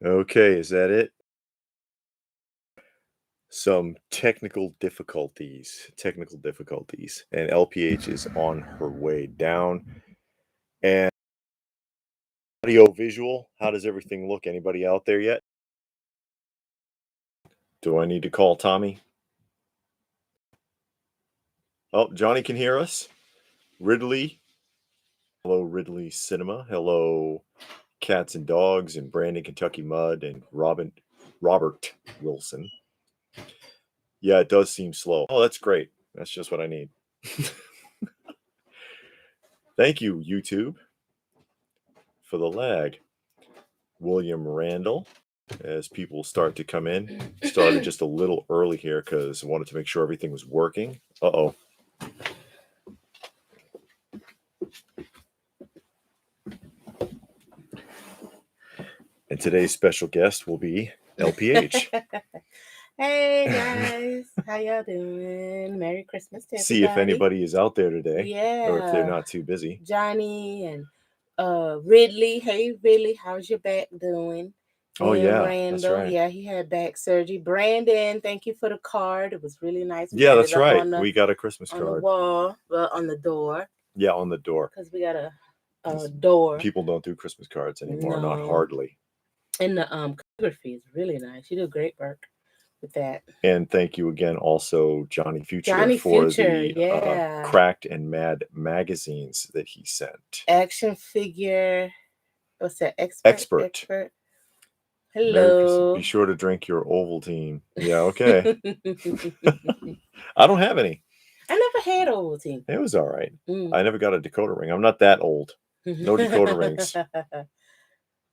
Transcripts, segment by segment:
Okay, is that it? Some technical difficulties, and LPH is on her way down. And audio visual, how does everything look? Anybody out there yet? Do I need to call Tommy? Oh, Johnny can hear us. Ridley. Hello, Ridley Cinema. Hello, Cats and Dogs and Brandon Kentucky Mud and Robert Wilson. Yeah, it does seem slow. Oh, that's great. That's just what I need. Thank you, YouTube, for the lag. William Randall, as people start to come in. Started just a little early here because I wanted to make sure everything was working. Uh-oh. And today's special guest will be LPH. Hey guys, how y'all doing? Merry Christmas to everybody. See if anybody is out there today. Yeah. Or if they're not too busy. Johnny and Ridley. Hey Ridley, how's your back doing? Oh and yeah, Randall. that's right. Yeah, he had back surgery. Brandon, thank you for the card. It was really nice. Yeah, that's right. We got a Christmas card. On the wall, well, on the door. Yeah, on the door. Because we got a door. People don't do Christmas cards anymore, not hardly. And the calligraphy is really nice. You do great work with that. And thank you again also Johnny Future for the Cracked and Mad magazines that he sent. Action figure, what's that? Expert. Hello. Be sure to drink your Ovaltine. Yeah, okay. I don't have any. I never had Ovaltine. It was all right. I never got a decoder ring. I'm not that old. No decoder rings.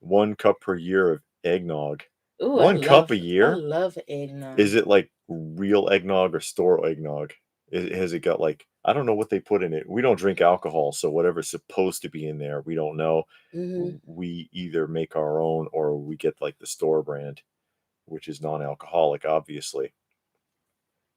1 cup per year of eggnog. Ooh, 1 cup a year? I love eggnog. Is it like real eggnog or store eggnog? Has it got like, I don't know what they put in it. We don't drink alcohol, so whatever's supposed to be in there, we don't know. We either make our own or we get like the store brand, which is non-alcoholic, obviously.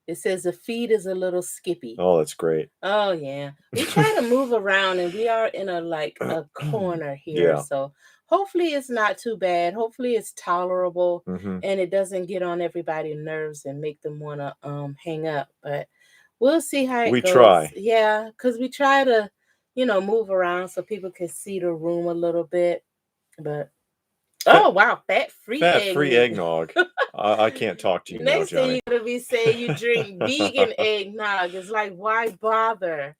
It says the feed is a little skippy. Oh, that's great. Oh, yeah. We try to move around, and we are in a corner here, so hopefully it's not too bad. Hopefully it's tolerable, and it doesn't get on everybody's nerves and make them want to hang up. But we'll see how it goes. We try. Yeah, because we try to, move around so people can see the room a little bit. But oh wow, fat-free eggnog. I can't talk to you now, Johnny. Next thing you're gonna be saying you drink vegan eggnog. It's like, why bother?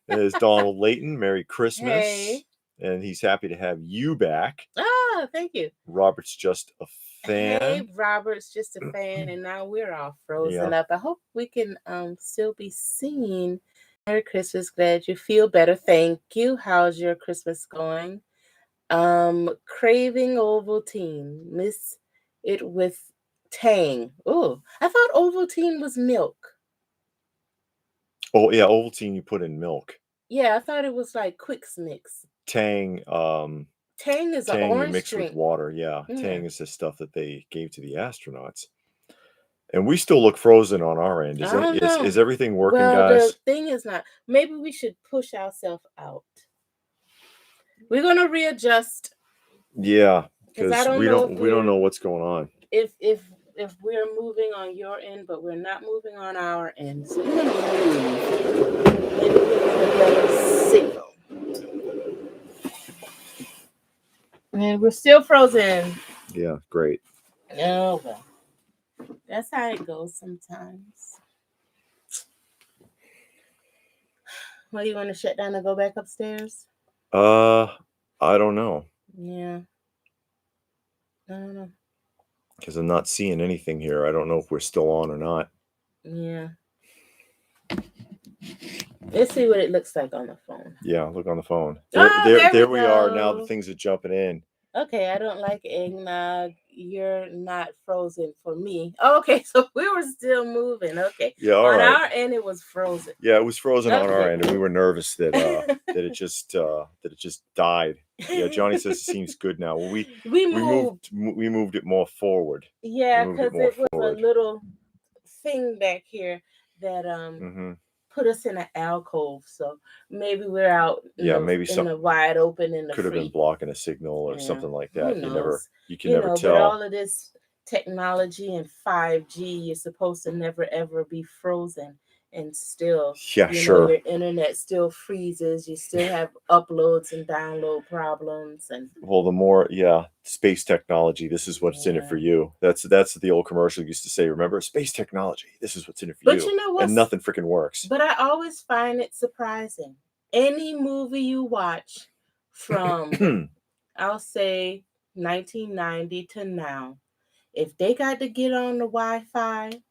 There's Donald Layton. Merry Christmas. Hey. And he's happy to have you back. Ah, thank you. Robert's just a fan. Hey, Robert's just a fan, and now we're all frozen up. I hope we can still be seen. Merry Christmas. Glad you feel better. Thank you. How's your Christmas going? Craving Ovaltine. Miss it with Tang. Oh, I thought Ovaltine was milk. Oh yeah, Ovaltine you put in milk. Yeah, I thought it was like Quicks Mix. Tang. Tang is an orange mixed drink with water. Yeah, Tang is the stuff that they gave to the astronauts. And we still look frozen on our end. Is everything working, guys? The thing is not. Maybe we should push ourselves out. We're gonna readjust. Yeah, because we don't know what's going on. If we're moving on your end, but we're not moving on our end, so we're gonna move. Maybe we'll get a better signal. And we're still frozen. Yeah, great. Oh well, that's how it goes sometimes. Well, you want to shut down and go back upstairs? I don't know. Yeah. I don't know. Because I'm not seeing anything here. I don't know if we're still on or not. Yeah. Let's see what it looks like on the phone. Yeah, look on the phone. There we are. Now the things are jumping in. Okay, I don't like eggnog. You're not frozen for me. Okay, so we were still moving. Okay. Yeah, all right. On our end, it was frozen. Yeah, it was frozen on our end, and we were nervous that it just died. Yeah, Johnny says it seems good now. Well, we moved it more forward. Yeah, because it was a little thing back here that put us in an alcove. So maybe we're out maybe in the wide open in the could have been blocking a signal or something like that. Who knows? You can never tell. But all of this technology and 5G, you're supposed to never ever be frozen. And still, your internet still freezes. You still have uploads and download problems. And well, the more, space technology. This is what's in it for you. That's the old commercial used to say. Remember, space technology. This is what's in it for you. But you know what? And nothing freaking works. But I always find it surprising. Any movie you watch from, I'll say 1990 to now, if they got to get on the Wi-Fi,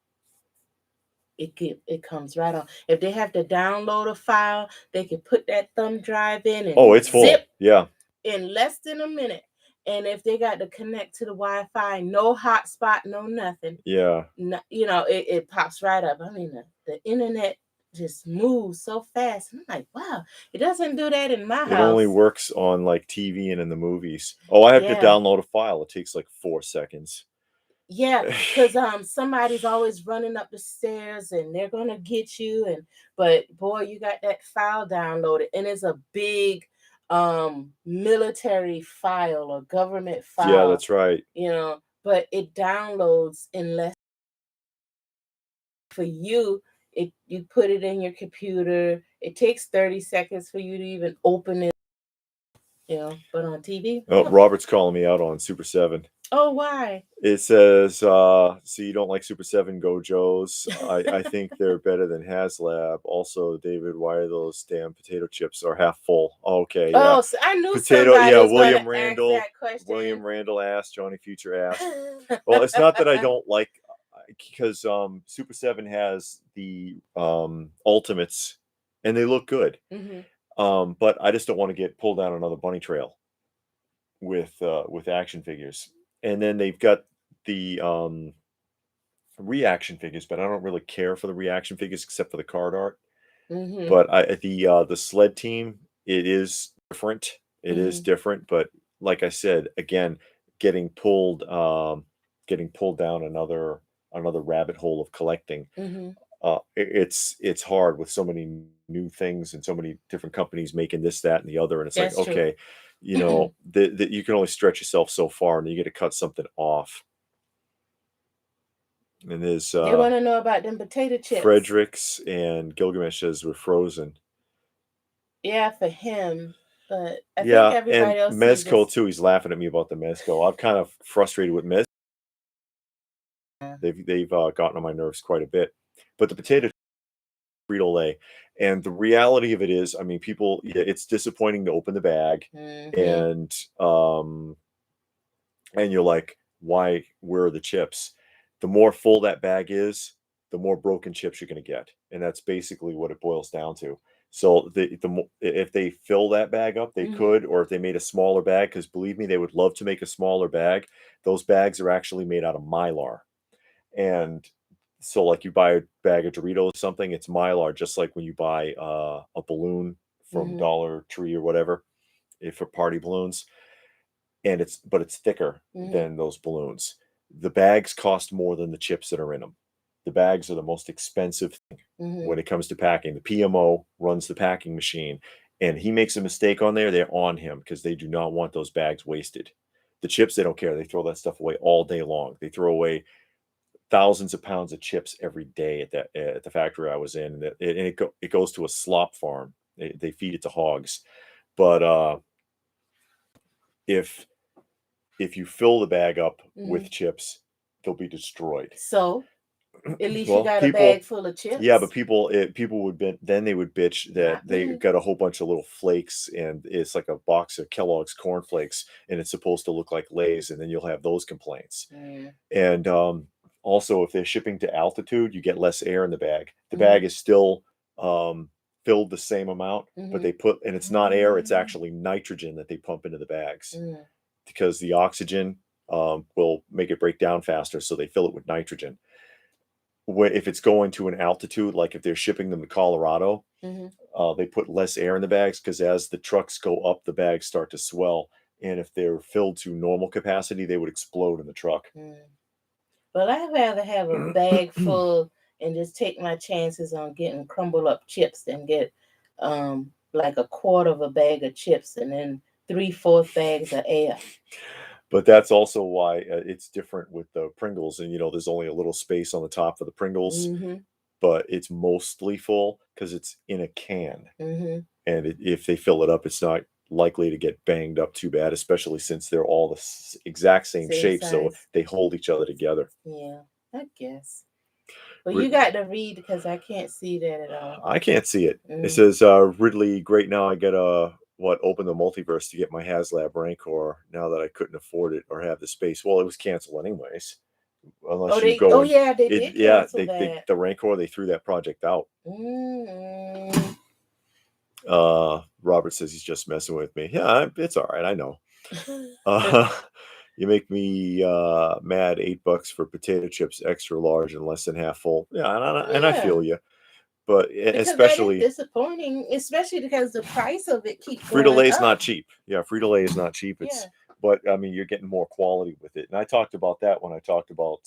it comes right on. If they have to download a file, they can put that thumb drive in and it's full. Yeah. In less than a minute. And if they got to connect to the Wi-Fi, no hotspot, no nothing. Yeah. It pops right up. I mean, the internet just moves so fast. I'm like, wow, it doesn't do that in my house. It only works on like TV and in the movies. Oh, I have to download a file. It takes like 4 seconds. Yeah, because somebody's always running up the stairs and they're gonna get you. But boy, you got that file downloaded, and it's a big military file or government file. Yeah, that's right. But it downloads in less. For you, you put it in your computer. It takes 30 seconds for you to even open it. But on TV. Oh, Robert's calling me out on Super 7. Oh, why? It says, so you don't like Super 7 Go Joes. I think they're better than HasLab. Also, David, why are those damn potato chips are half full? Okay, yeah. Oh, so I knew somebody was William gonna Randall. Ask that question. William Randall asked, Johnny Future asked. Well, it's not that I don't like, because Super 7 has the Ultimates, and they look good. Mm-hmm. But I just don't want to get pulled down another bunny trail with action figures. And then they've got the reaction figures, but I don't really care for the reaction figures except for the card art. Mm-hmm. But the sled team, it is different. It is different, but like I said, again, getting pulled down another rabbit hole of collecting. It's hard with so many new things and so many different companies making this, that, and the other, and it's That's like, okay, that you can only stretch yourself so far, and you get to cut something off. And there's they want to know about them potato chips. Fredericks and Gilgamesh says we're frozen. Yeah, for him. But I think everybody else. Mezco too. He's laughing at me about the Mezco. I'm kind of frustrated with Mezco. They've gotten on my nerves quite a bit. But the potato Frito-Lay, and the reality of it is, I mean, people, it's disappointing to open the bag, and you're like, why? Where are the chips? The more full that bag is, the more broken chips you're going to get, and that's basically what it boils down to. So if they fill that bag up, they could, or if they made a smaller bag, because believe me, they would love to make a smaller bag. Those bags are actually made out of Mylar, and so like you buy a bag of Doritos or something, it's Mylar, just like when you buy a balloon from Dollar Tree or whatever, for party balloons, and it's thicker than those balloons. The bags cost more than the chips that are in them. The bags are the most expensive thing when it comes to packing. The PMO runs the packing machine, and he makes a mistake on there, they're on him, because they do not want those bags wasted. The chips, they don't care. They throw that stuff away all day long. They throw away thousands of pounds of chips every day at the factory I was in, and it goes to a slop farm. They feed it to hogs. But if you fill the bag up with chips, they'll be destroyed. So at least you got a bag full of chips. Yeah, but people would bitch that they got a whole bunch of little flakes, and it's like a box of Kellogg's cornflakes, and it's supposed to look like Lay's, and then you'll have those complaints. And also, if they're shipping to altitude, you get less air in the bag. The bag is still filled the same amount, but they put, and it's not air, it's actually nitrogen that they pump into the bags, because the oxygen will make it break down faster, so they fill it with nitrogen. If it's going to an altitude, like if they're shipping them to Colorado, they put less air in the bags, because as the trucks go up, the bags start to swell, and if they're filled to normal capacity, they would explode in the truck. But I'd rather have a bag full, and just take my chances on getting crumbled up chips and get like a quarter of a bag of chips and then 3/4 bags of air. But that's also why it's different with the Pringles. And, there's only a little space on the top for the Pringles, but it's mostly full because it's in a can. And if they fill it up, it's not likely to get banged up too bad, especially since they're all the exact same shape. Size. So they hold each other together. Yeah, I guess. But you got to read because I can't see that at all. I can't see it. It says, Ridley, great, now I get open the multiverse to get my HasLab Rancor now that I couldn't afford it or have the space. Well, it was canceled anyways. Unless you go. Oh, yeah, they did cancel that. The Rancor, they threw that project out. Robert says he's just messing with me. Yeah, it's all right. I know. You make me mad. $8 for potato chips, extra large and less than half full. Yeah, and I feel you. But because especially that is disappointing, especially because the price of it keeps Frito-Lay is not cheap. Yeah, Frito-Lay is not cheap. It's but I mean, you're getting more quality with it. And I talked about that when I talked about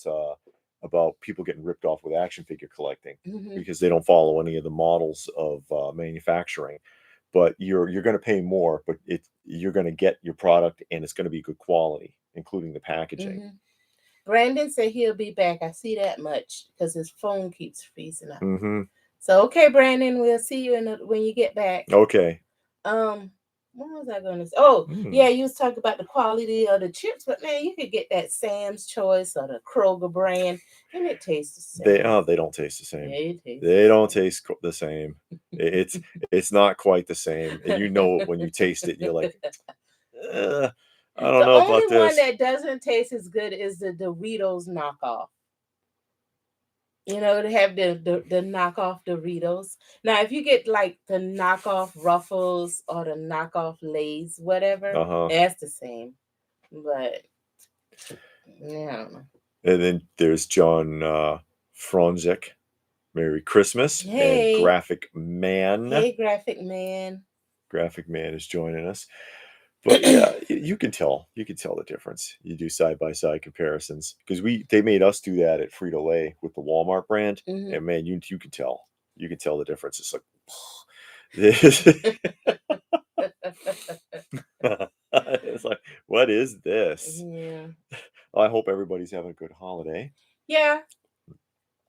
people getting ripped off with action figure collecting because they don't follow any of the models of manufacturing. But you're going to pay more, but you're going to get your product and it's going to be good quality, including the packaging. Brandon said he'll be back. I see that much because his phone keeps freezing up. So, okay, Brandon, we'll see you when you get back. Okay. What was I going to say? Oh, yeah, you was talking about the quality of the chips, but man, you could get that Sam's Choice or the Kroger brand, and it tastes the same. They don't taste the same. Yeah, they don't taste the same. It's not quite the same, and it when you taste it. You're like, I don't know about this. The only one that doesn't taste as good is the Doritos knockoff. They have the knockoff Doritos. Now, if you get like the knockoff Ruffles or the knockoff Lay's, whatever, that's the same. But yeah, I don't know. And then there's John Fronzek. Merry Christmas. Hey. And Graphic Man. Hey, Graphic Man. Graphic Man is joining us. But yeah, you can tell the difference. You do side-by-side comparisons because they made us do that at Frito-Lay with the Walmart brand, and man, you can tell the difference. It's like this. It's like, what is this? Yeah. Well, I hope everybody's having a good holiday. Yeah.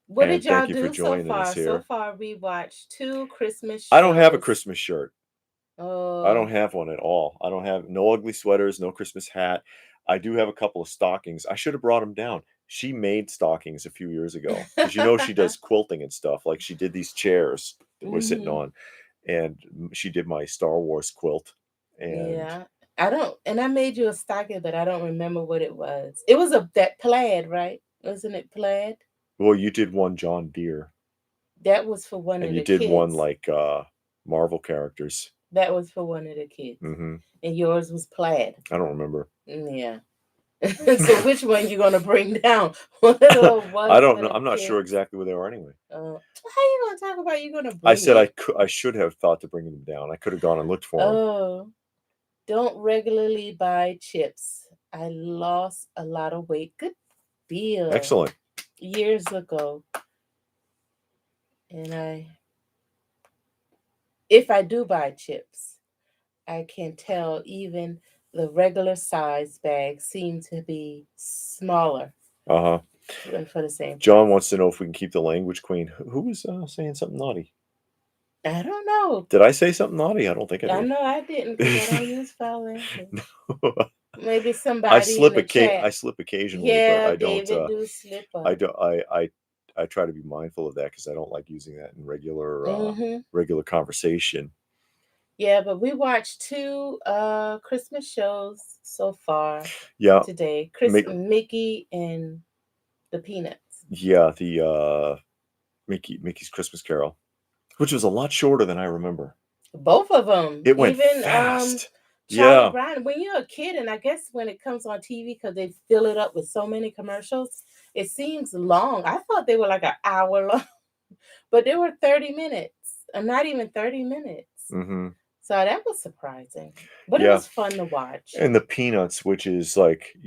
What did y'all do so far? So far, we watched 2 Christmas shows. I don't have a Christmas shirt. Oh. I don't have one at all. I don't have no ugly sweaters, no Christmas hat. I do have a couple of stockings. I should have brought them down. She made stockings a few years ago because she does quilting and stuff. Like she did these chairs that we're sitting on, and she did my Star Wars quilt. And yeah, I made you a stocking, but I don't remember what it was. It was that plaid, right? Wasn't it plaid? Well, you did one John Deere. That was for one of the kids. And you did one like Marvel characters. That was for one of the kids. And yours was plaid. I don't remember. Yeah. So which one you gonna bring down? I don't know. I'm not sure exactly where they are anyway. How you gonna talk about you gonna bring I said I should have thought to bring them down. I could have gone and looked for them. Oh, don't regularly buy chips. I lost a lot of weight. Good deal. Excellent. Years ago. And if I do buy chips, I can tell even the regular size bags seem to be smaller. For the same. John wants to know if we can keep the language queen. Who was saying something naughty? I don't know. Did I say something naughty? I don't think I did. I know I didn't because I don't use foul language. No. Maybe somebody I slip occasionally, yeah, but I don't. David do slip up. I try to be mindful of that because I don't like using that in regular conversation. Yeah, but we watched 2 Christmas shows so far. Yeah. Today, Mickey and the Peanuts. Yeah, the Mickey's Christmas Carol, which was a lot shorter than I remember. Both of them. It went fast. Charlie Brown. When you're a kid, and I guess when it comes on TV, because they fill it up with so many commercials, it seems long. I thought they were like an hour long, but they were 30 minutes, and not even 30 minutes. So that was surprising, but it was fun to watch. And the Peanuts, which is like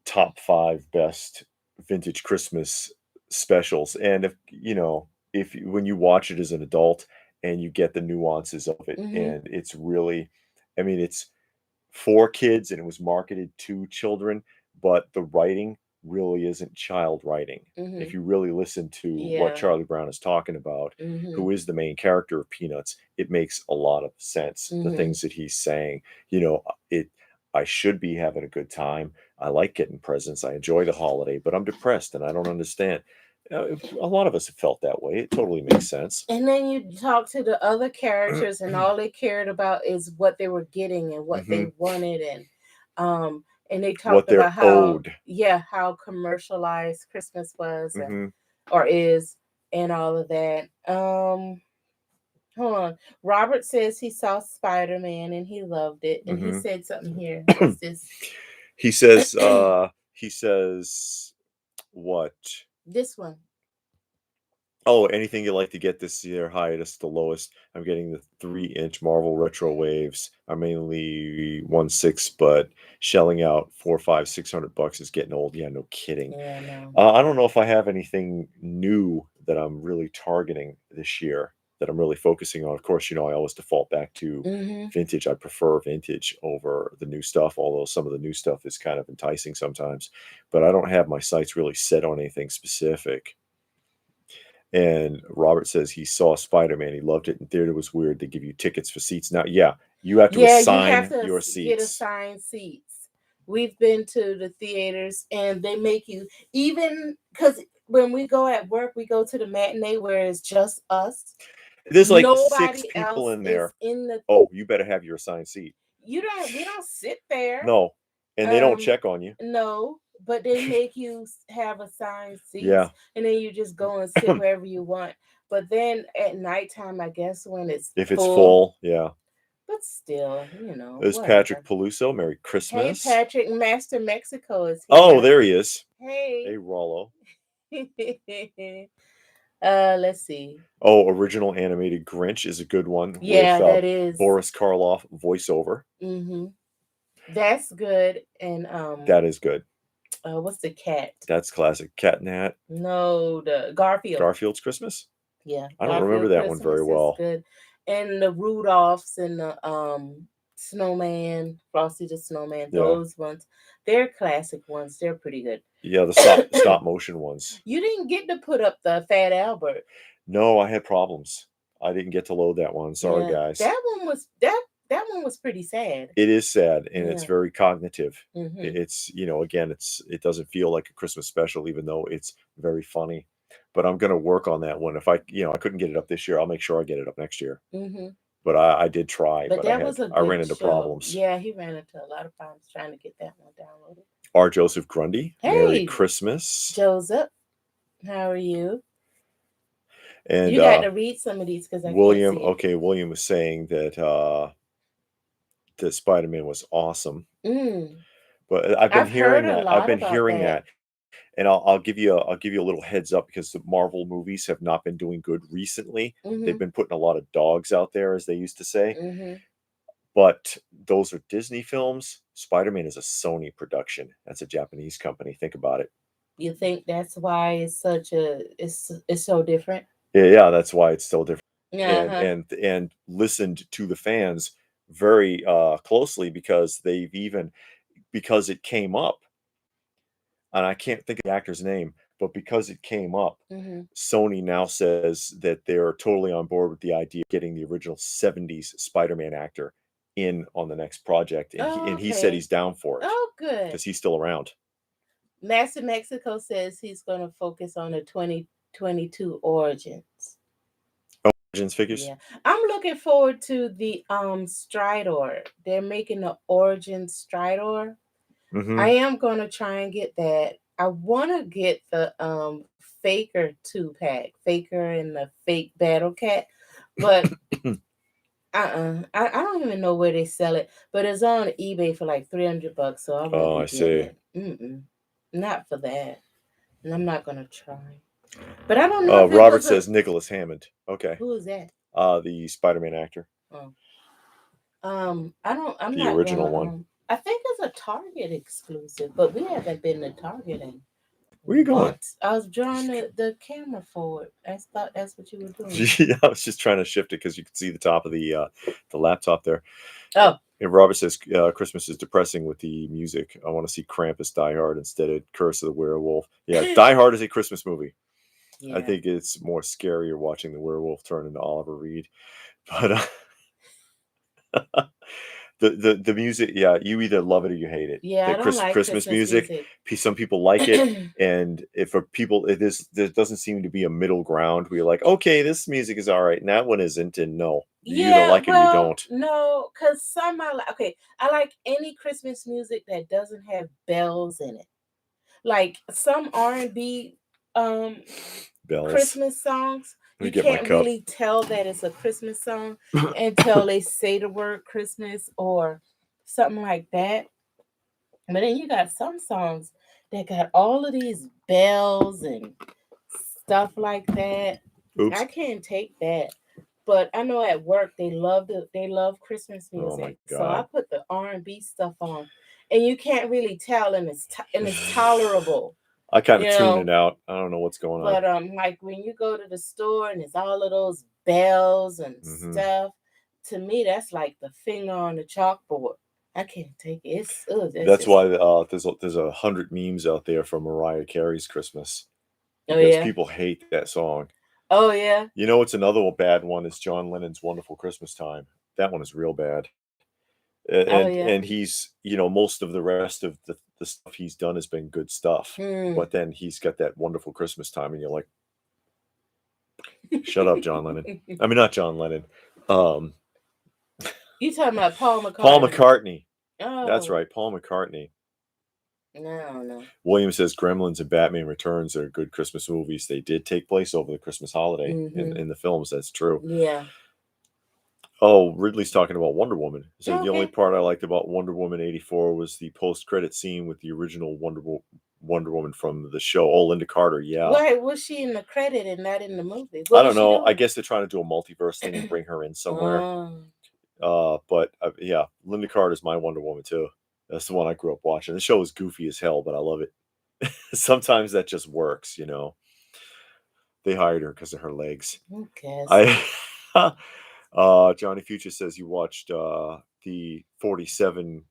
top 5 best vintage Christmas specials. And if when you watch it as an adult and you get the nuances of it, and it's really, I mean, it's for kids and it was marketed to children, but the writing really isn't child writing. If you really listen to what Charlie Brown is talking about, who is the main character of Peanuts, it makes a lot of sense. The things that he's saying, I should be having a good time. I like getting presents. I enjoy the holiday, but I'm depressed and I don't understand. A lot of us have felt that way. It totally makes sense. And then you talk to the other characters, and all they cared about is what they were getting and what they wanted, and they talked about how how commercialized Christmas was or is, and all of that. Hold on. Robert says he saw Spider-Man and he loved it, and he said something here. What's this? He says what? This one. Oh, anything you like to get this year, highest to lowest. I'm getting the 3-inch Marvel Retro Waves. I'm mainly 1/6, but shelling out $400, $500, $600 is getting old. Yeah, no kidding. Yeah, no. I don't know if I have anything new that I'm really targeting this year, that I'm really focusing on. Of course, I always default back to vintage. I prefer vintage over the new stuff, although some of the new stuff is kind of enticing sometimes. But I don't have my sights really set on anything specific. And Robert says he saw Spider-Man. He loved it in theater. It was weird. They give you tickets for seats. Now, you have to assign your seats. Get assigned seats. We've been to the theaters and they make you, even because when we go at work, we go to the matinee where it's just us. There's like 6 people in there. Oh, you better have your assigned seat. We don't sit there. No. And they don't check on you. No. But they make you have assigned seats, and then you just go and sit wherever you want. But then at nighttime, I guess if it's full, But still, There's Patrick Peluso. Merry Christmas. Hey, Patrick. Master Mexico is here. Oh, there he is. Hey, Rollo. Let's see. Oh, original animated Grinch is a good one. Yeah, that is Boris Karloff voiceover. That's good, and that is good. What's the cat? That's classic. Cat and Hat. No, the Garfield. Garfield's Christmas? Yeah. I don't remember that one very well. Good. And the Rudolphs and the Snowman, Frosty the Snowman, those ones. They're classic ones. They're pretty good. Yeah, the stop motion ones. You didn't get to put up the Fat Albert. No, I had problems. I didn't get to load that one. Sorry, guys. That one was pretty sad. It is sad, and it's very cognitive. It's again, it doesn't feel like a Christmas special, even though it's very funny. But I'm going to work on that one. If I couldn't get it up this year, I'll make sure I get it up next year. But I did try. But I ran into problems. Yeah, he ran into a lot of problems trying to get that one downloaded. R. Joseph Grundy. Hey, Merry Christmas, Joseph. How are you? And you got to read some of these because William. Can't see okay, William was saying that that Spider-Man was awesome. But I've been hearing that. And I'll give you a little heads up, because the Marvel movies have not been doing good recently. They've been putting a lot of dogs out there, as they used to say. But those are Disney films. Spider-Man is a Sony production. That's a Japanese company. Think about it. You think that's why it's so different? Yeah, that's why it's so different. And listened to the fans very closely, because because it came up. And I can't think of the actor's name, but because it came up, Sony now says that they're totally on board with the idea of getting the original 70s Spider-Man actor in on the next project. And he said he's down for it. Oh, good. Because he's still around. Master Mexico says he's going to focus on the 2022 Origins. Origins figures? Yeah. I'm looking forward to the Stridor. They're making the Origins Stridor. I am going to try and get that. I want to get the Faker 2-pack, Faker and the fake Battle Cat, but I don't even know where they sell it, but it's on eBay for like $300, so I won't be doing it. Not for that, and I'm not going to try. But I don't know. Robert says Nicholas Hammond. Okay. Who is that? The Spider-Man actor. Oh. I'm the original one. I think it's a Target exclusive, but we haven't been to Target in Where are you going? I was drawing the camera forward. I thought that's what you were doing. Yeah, I was just trying to shift it because you can see the top of the laptop there. Oh. And Robert says Christmas is depressing with the music. I want to see Krampus Die Hard instead of Curse of the Werewolf. Yeah, Die Hard is a Christmas movie. Yeah. I think it's more scarier watching the werewolf turn into Oliver Reed. But the music, yeah, you either love it or you hate it. Yeah, the I don't like Christmas music. Some people like it, and if for people, there doesn't seem to be a middle ground where you're like, okay, this music is all right, and that one isn't, and no, you either like it or you don't. No, because some I like. Okay, I like any Christmas music that doesn't have bells in it. Like some R&B Christmas songs, you can't really tell that it's a Christmas song until they say the word Christmas or something like that. But then you got some songs that got all of these bells and stuff like that. Oops. I can't take that. But I know at work they love Christmas music. Oh my God. So I put the R&B stuff on, and you can't really tell, and it's tolerable. I kind of tune it out. I don't know what's going on. But like when you go to the store and it's all of those bells and stuff, to me that's like the finger on the chalkboard. I can't take it. That's why there's 100 memes out there from Mariah Carey's Christmas. Because people hate that song. Oh yeah. You know what's another bad one is John Lennon's Wonderful Christmas Time. That one is real bad. And he's, most of the rest of the stuff he's done has been good stuff. But then he's got that Wonderful Christmas Time, and you're like, shut up, John Lennon. I mean, not John Lennon. You talking about Paul McCartney? Paul McCartney. Oh. That's right, Paul McCartney. No. William says Gremlins and Batman Returns are good Christmas movies. They did take place over the Christmas holiday in the films. That's true. Yeah. Oh, Ridley's talking about Wonder Woman. So the only part I liked about Wonder Woman 84 was the post-credit scene with the original Wonder Woman from the show. Oh, Linda Carter, yeah. Why was she in the credit and not in the movie? I don't know. I guess they're trying to do a multiverse thing and bring her in somewhere. But yeah, Linda Carter's my Wonder Woman too. That's the one I grew up watching. The show is goofy as hell, but I love it. Sometimes that just works, They hired her because of her legs. Who cares? Johnny Future says you watched the 47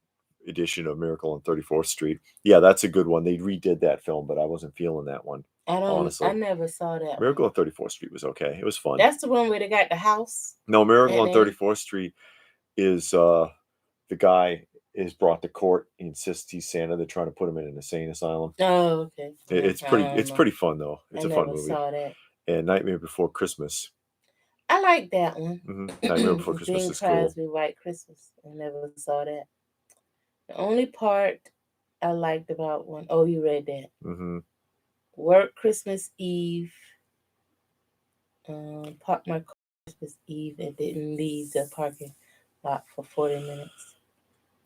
edition of Miracle on 34th Street. Yeah, that's a good one. They redid that film, but I wasn't feeling that one. Honestly, I never saw that. Miracle on 34th Street was okay. It was fun. That's the one where they got the house. No, Miracle on 34th Street is the guy is brought to court. He insists he's Santa. They're trying to put him in an insane asylum. Oh, okay. It's pretty fun though. It's a fun movie. Saw that. And Nightmare Before Christmas. I like that one. Nightmare Before Christmas is cool. Crosby, White Christmas. I never saw that. The only part I liked about one. Oh, you read that. Work Christmas Eve. Parked my car Christmas Eve and didn't leave the parking lot for 40 minutes.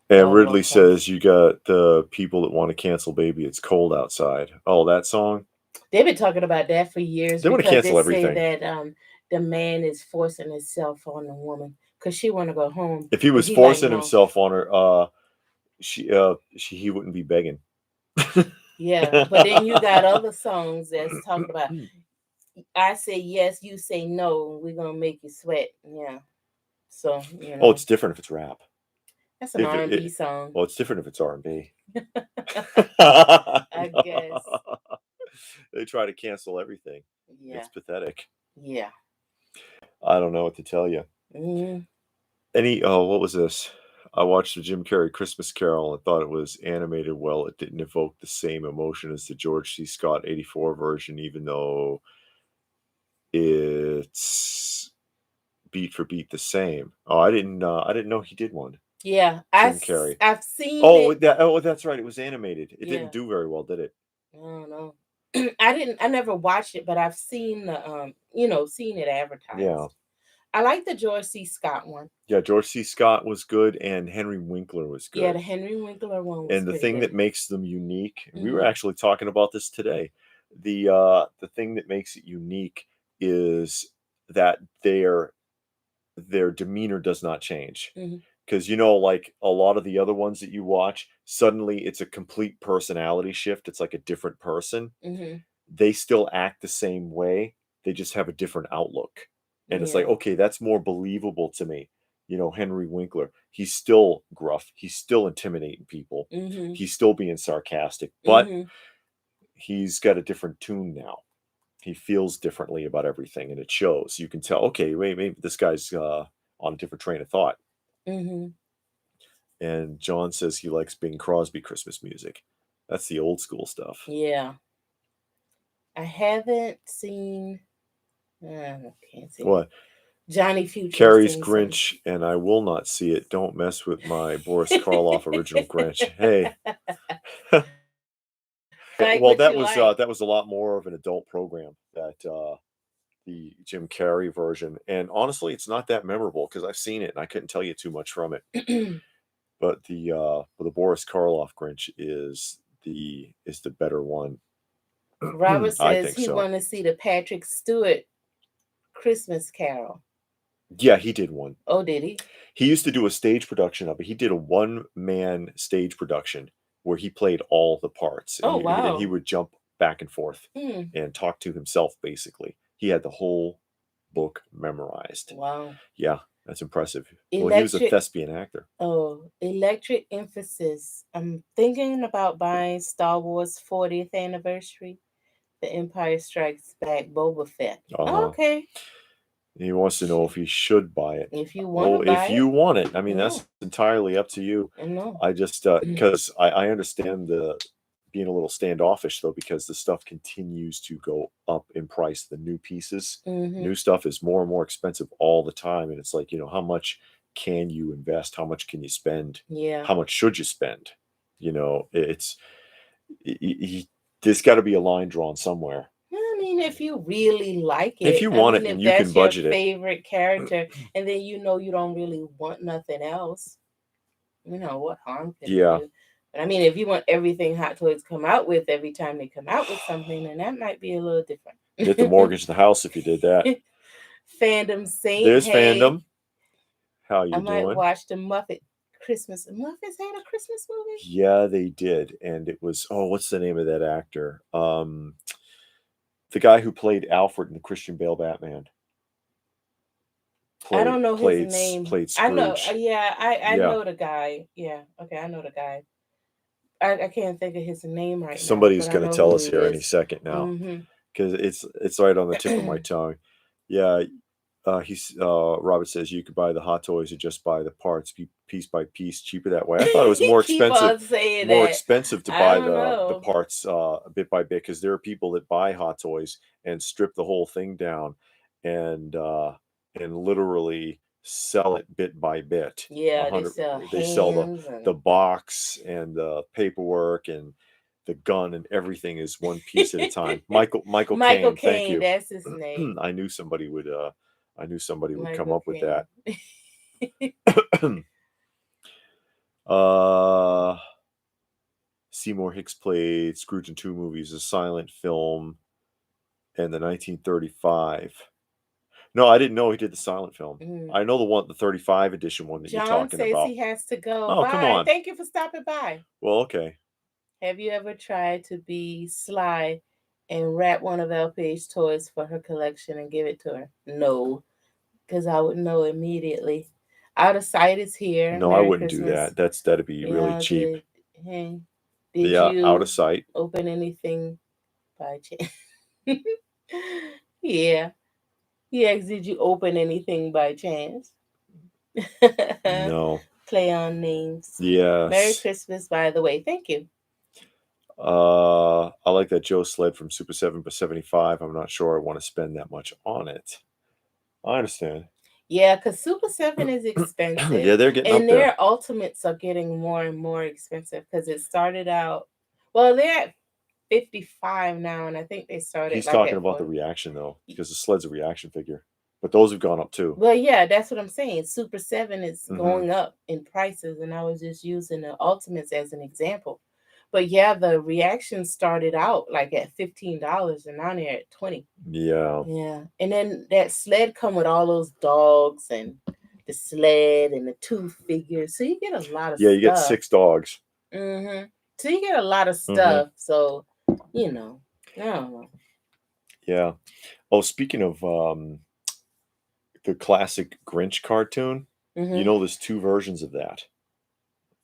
And Ridley says you got the people that want to cancel Baby It's Cold Outside. Oh, that song? They've been talking about that for years. They want to cancel everything. Say that the man is forcing himself on the woman because she want to go home. If he was forcing himself on her, he wouldn't be begging. Yeah, but then you got other songs that's talking about I say yes, you say no, we're gonna make you sweat. Yeah. So Oh, it's different if it's rap. That's an R&B song. Well, it's different if it's R&B. I guess. They try to cancel everything. Yeah. It's pathetic. Yeah. I don't know what to tell you. What was this? I watched the Jim Carrey Christmas Carol and thought it was animated well. It didn't evoke the same emotion as the George C. Scott 84 version, even though it's beat for beat the same. Oh, I didn't know he did one. Yeah, Jim Carrey. I've seen. That's right. It was animated. It didn't do very well, did it? I don't know. I never watched it, but I've seen the seen it advertised. Yeah. I like the George C. Scott one. Yeah, George C. Scott was good, and Henry Winkler was good. Yeah, the Henry Winkler one was and the thing that makes them unique, we were actually talking about this today. The thing that makes it unique is that their demeanor does not change. Because, you know, like a lot of the other ones that you watch, suddenly it's a complete personality shift. It's like a different person. They still act the same way. They just have a different outlook. And it's like, okay, that's more believable to me. You know, Henry Winkler, he's still gruff. He's still intimidating people. He's still being sarcastic, but he's got a different tune now. He feels differently about everything, and it shows. You can tell, okay, wait, maybe this guy's on a different train of thought. And John says he likes Bing Crosby Christmas music. That's the old school stuff. Yeah. I haven't seen. I can't see What? Johnny Future. Carrey's Grinch, and I will not see it. Don't mess with my Boris Karloff original Grinch. Hey. Well, that was a lot more of an adult program, that the Jim Carrey version. And honestly, it's not that memorable because I've seen it and I couldn't tell you too much from it. But the Boris Karloff Grinch is the better one. Robert says he want to see the Patrick Stewart Christmas Carol. Yeah, he did one. Oh, did he? He used to do a stage production of it. He did a one-man stage production where he played all the parts. Oh, wow. And he would jump back and forth and talk to himself, basically. He had the whole book memorized. Wow. Yeah, that's impressive. Well, he was a thespian actor. Oh, Electric Emphasis. I'm thinking about buying Star Wars 40th anniversary, The Empire Strikes Back, Boba Fett. Oh, okay. He wants to know if he should buy it. If you want to buy it. If you want it. I mean, that's entirely up to you. I just, because I understand the being a little standoffish, though, because the stuff continues to go up in price. The new pieces, new stuff is more and more expensive all the time. And it's like, you know, how much can you invest? How much can you spend? Yeah. How much should you spend? You know, there's got to be a line drawn somewhere. I mean, if you really like it, if you want it, and you can budget it. Favorite character, and then you know you don't really want nothing else. You know what harm can you do? But I mean, if you want everything Hot Toys come out with every time they come out with something, then that might be a little different. Get to mortgage the house if you did that. Fandom Saint. There's Fandom. How you doing? I might watch the Muppet Christmas. Muppets had a Christmas movie? Yeah, they did. And it was, what's the name of that actor? The guy who played Alfred in the Christian Bale Batman. I don't know his name. Played Scrooge. I know. I know the guy. Yeah. Okay, I know the guy. I can't think of his name right now. Somebody's going to tell us here any second now, because it's right on the tip of my tongue. Yeah. Robert says you could buy the Hot Toys or just buy the parts piece by piece, cheaper that way. I thought it was more expensive to buy the parts bit by bit, because there are people that buy Hot Toys and strip the whole thing down and literally sell it bit by bit. Yeah, they sell the box and the paperwork and the gun and everything is one piece at a time. Michael Caine, thank you. That's his name. I knew somebody would come up with that. Seymour Hicks played Scrooge in 2 movies, a silent film, and the 1935. No, I didn't know he did the silent film. I know the 35 edition one that you're talking about. John says he has to go. Oh, bye. Come on. Thank you for stopping by. Well, okay. Have you ever tried to be sly and wrap one of LPH toys for her collection and give it to her? No, because I would know immediately. Out of Sight is here. No, Merry I wouldn't Christmas. Do that. That'd be really cheap. Did you Out of Sight open anything by chance? Yeah. Yes, did you open anything by chance? No. Play on names. Yes. Merry Christmas, by the way. Thank you. I like that Joe sled from Super 7 by 75. I'm not sure I want to spend that much on it. I understand. Yeah, because Super 7 is expensive. Yeah, they're getting and up there. Their Ultimates are getting more and more expensive because it started out, well, they're at 55 now, and I think they started. He's talking about the reaction, though, because the sled's a reaction figure. But those have gone up, too. Well, yeah, that's what I'm saying. Super 7 is going up in prices, and I was just using the Ultimates as an example. But yeah, the reaction started out like at $15, and now they're at $20. Yeah. Yeah. And then that sled come with all those dogs and the sled and the two figures. So you get a lot of Yeah, stuff. you get 6 dogs. Mm-hmm. So you get a lot of stuff. So, you know, I don't know. Yeah. Oh, speaking of the classic Grinch cartoon, you know, there's 2 versions of that.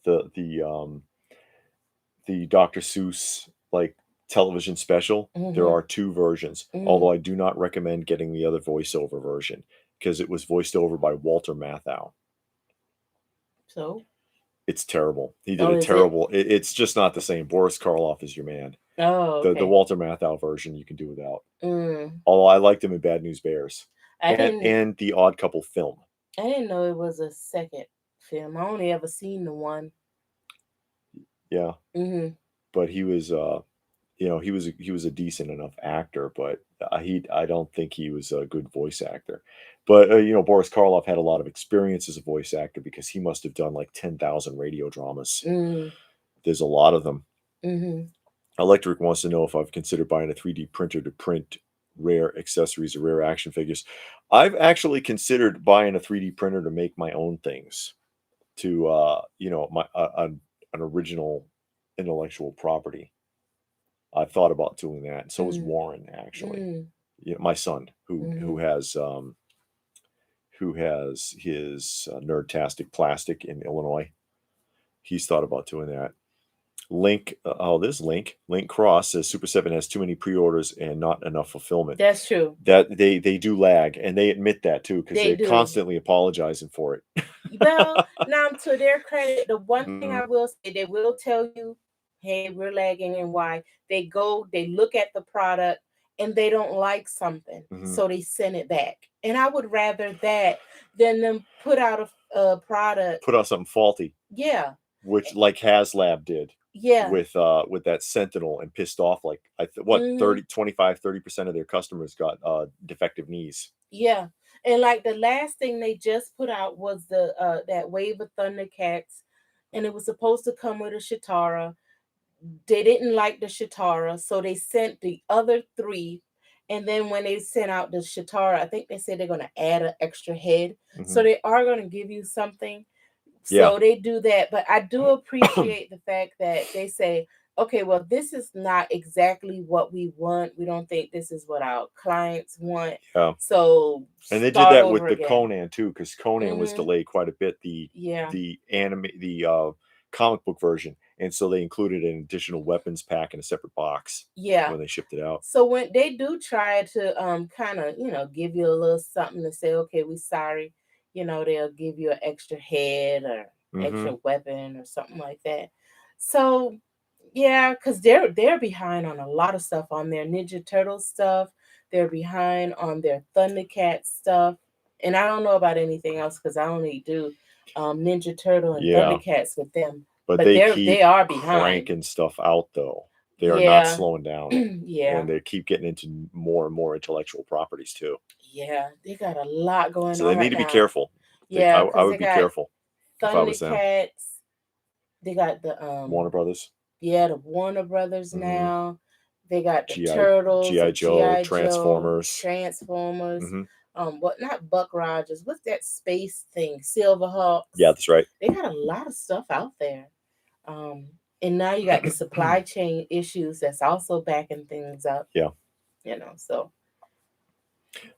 The Dr. Seuss like television special. There are 2 versions. Although I do not recommend getting the other voiceover version because it was voiced over by Walter Matthau. So it's terrible. He did a terrible. It's just not the same. Boris Karloff is your man. Oh, okay. The Walter Matthau version you can do without. Although I liked him in Bad News Bears and the Odd Couple film. I didn't know it was a second film. I only ever seen the one. Yeah. But he was, you know, he was a decent enough actor, but I don't think he was a good voice actor. But you know, Boris Karloff had a lot of experience as a voice actor because he must have done like 10,000 radio dramas. There's a lot of them. Electric wants to know if I've considered buying a 3D printer to print rare accessories or rare action figures. I've actually considered buying a 3D printer to make my own things, to you know, my an original intellectual property. I've thought about doing that, and so is Warren actually. You know, my son who has his Nerdtastic Plastic in Illinois. He's thought about doing that. Link, this Link Cross says Super 7 has too many pre-orders and not enough fulfillment. That's true. That they do lag, and they admit that too because they're constantly apologizing for it. Well, now to their credit, the one thing I will say, they will tell you, hey, we're lagging and why. They look at the product and they don't like something, so they send it back. And I would rather that than them put out a product. Put out something faulty. Yeah. Which like HasLab did. Yeah. With that Sentinel and pissed off like 25-30% of their customers got defective knees. Yeah. And like the last thing they just put out was the that Wave of Thundercats, and it was supposed to come with a Chitara. They didn't like the Chitara, so they sent the other 3. And then when they sent out the Chitara, I think they said they're going to add an extra head. So they are going to give you something. So they do that. But I do appreciate the fact that they say, okay, well, this is not exactly what we want. We don't think this is what our clients want. Yeah. So and they did that with the Conan too, because Conan was delayed quite a bit. The comic book version, and so they included an additional weapons pack in a separate box. Yeah. When they shipped it out. So when they do try to kind of, you know, give you a little something to say, okay, we're sorry. You know, they'll give you an extra head or extra weapon or something like that. So yeah, because they're behind on a lot of stuff on their Ninja Turtle stuff. They're behind on their Thundercat stuff. And I don't know about anything else because I only do Ninja Turtle and Thundercats with them. But they are behind. Cranking stuff out though. They are not slowing down. And they keep getting into more and more intellectual properties too. Yeah, they got a lot going on. So they need to be careful. Yeah, I would be careful if I was them. Thundercats. They got the Warner Brothers. Yeah, the Warner Brothers now. They got the Turtles, G.I. Joe, Transformers. What not Buck Rogers? What's that space thing? Silverhawks. Yeah, that's right. They got a lot of stuff out there. And now you got the supply chain issues that's also backing things up. Yeah. You know, so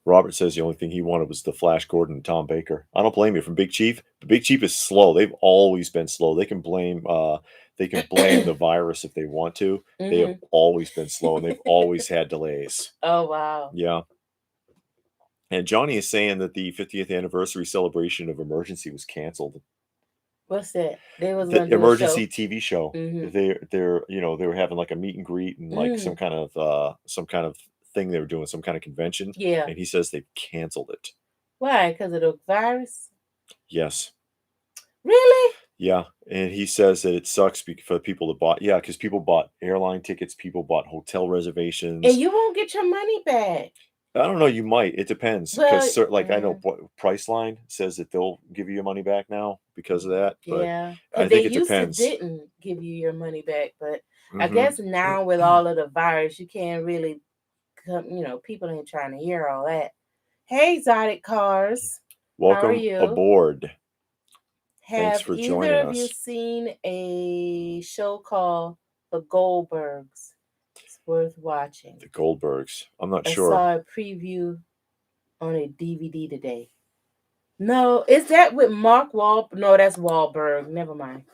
Robert says the only thing he wanted was the Flash Gordon and Tom Baker. I don't blame you. From Big Chief, the Big Chief is slow. They've always been slow. They can blame the virus if they want to. They have always been slow, and they've always had delays. Oh wow. Yeah. And Johnny is saying that the 50th anniversary celebration of Emergency was canceled. What's that? They was the Emergency TV show. They're you know, they were having like a meet and greet and like some kind of thing they were doing, some kind of convention. Yeah. And he says they've canceled it. Why? Because of the virus? Yes. Really? Yeah. And he says that it sucks for the people that bought, because people bought airline tickets, people bought hotel reservations. And you won't get your money back. I don't know. You might. It depends. Because I know Priceline says that they'll give you your money back now because of that. But yeah. I think it depends. They didn't give you your money back. But I guess now with all of the virus, you can't really come, you know, people ain't trying to hear all that. Hey, Exotic Cars. Welcome aboard. Thanks Have for either joining of you us. seen a show called The Goldbergs? It's worth watching. The Goldbergs. I'm not I sure. saw a preview on a DVD today. No, is that with Mark Wahlberg? No, that's Wahlberg. Never mind.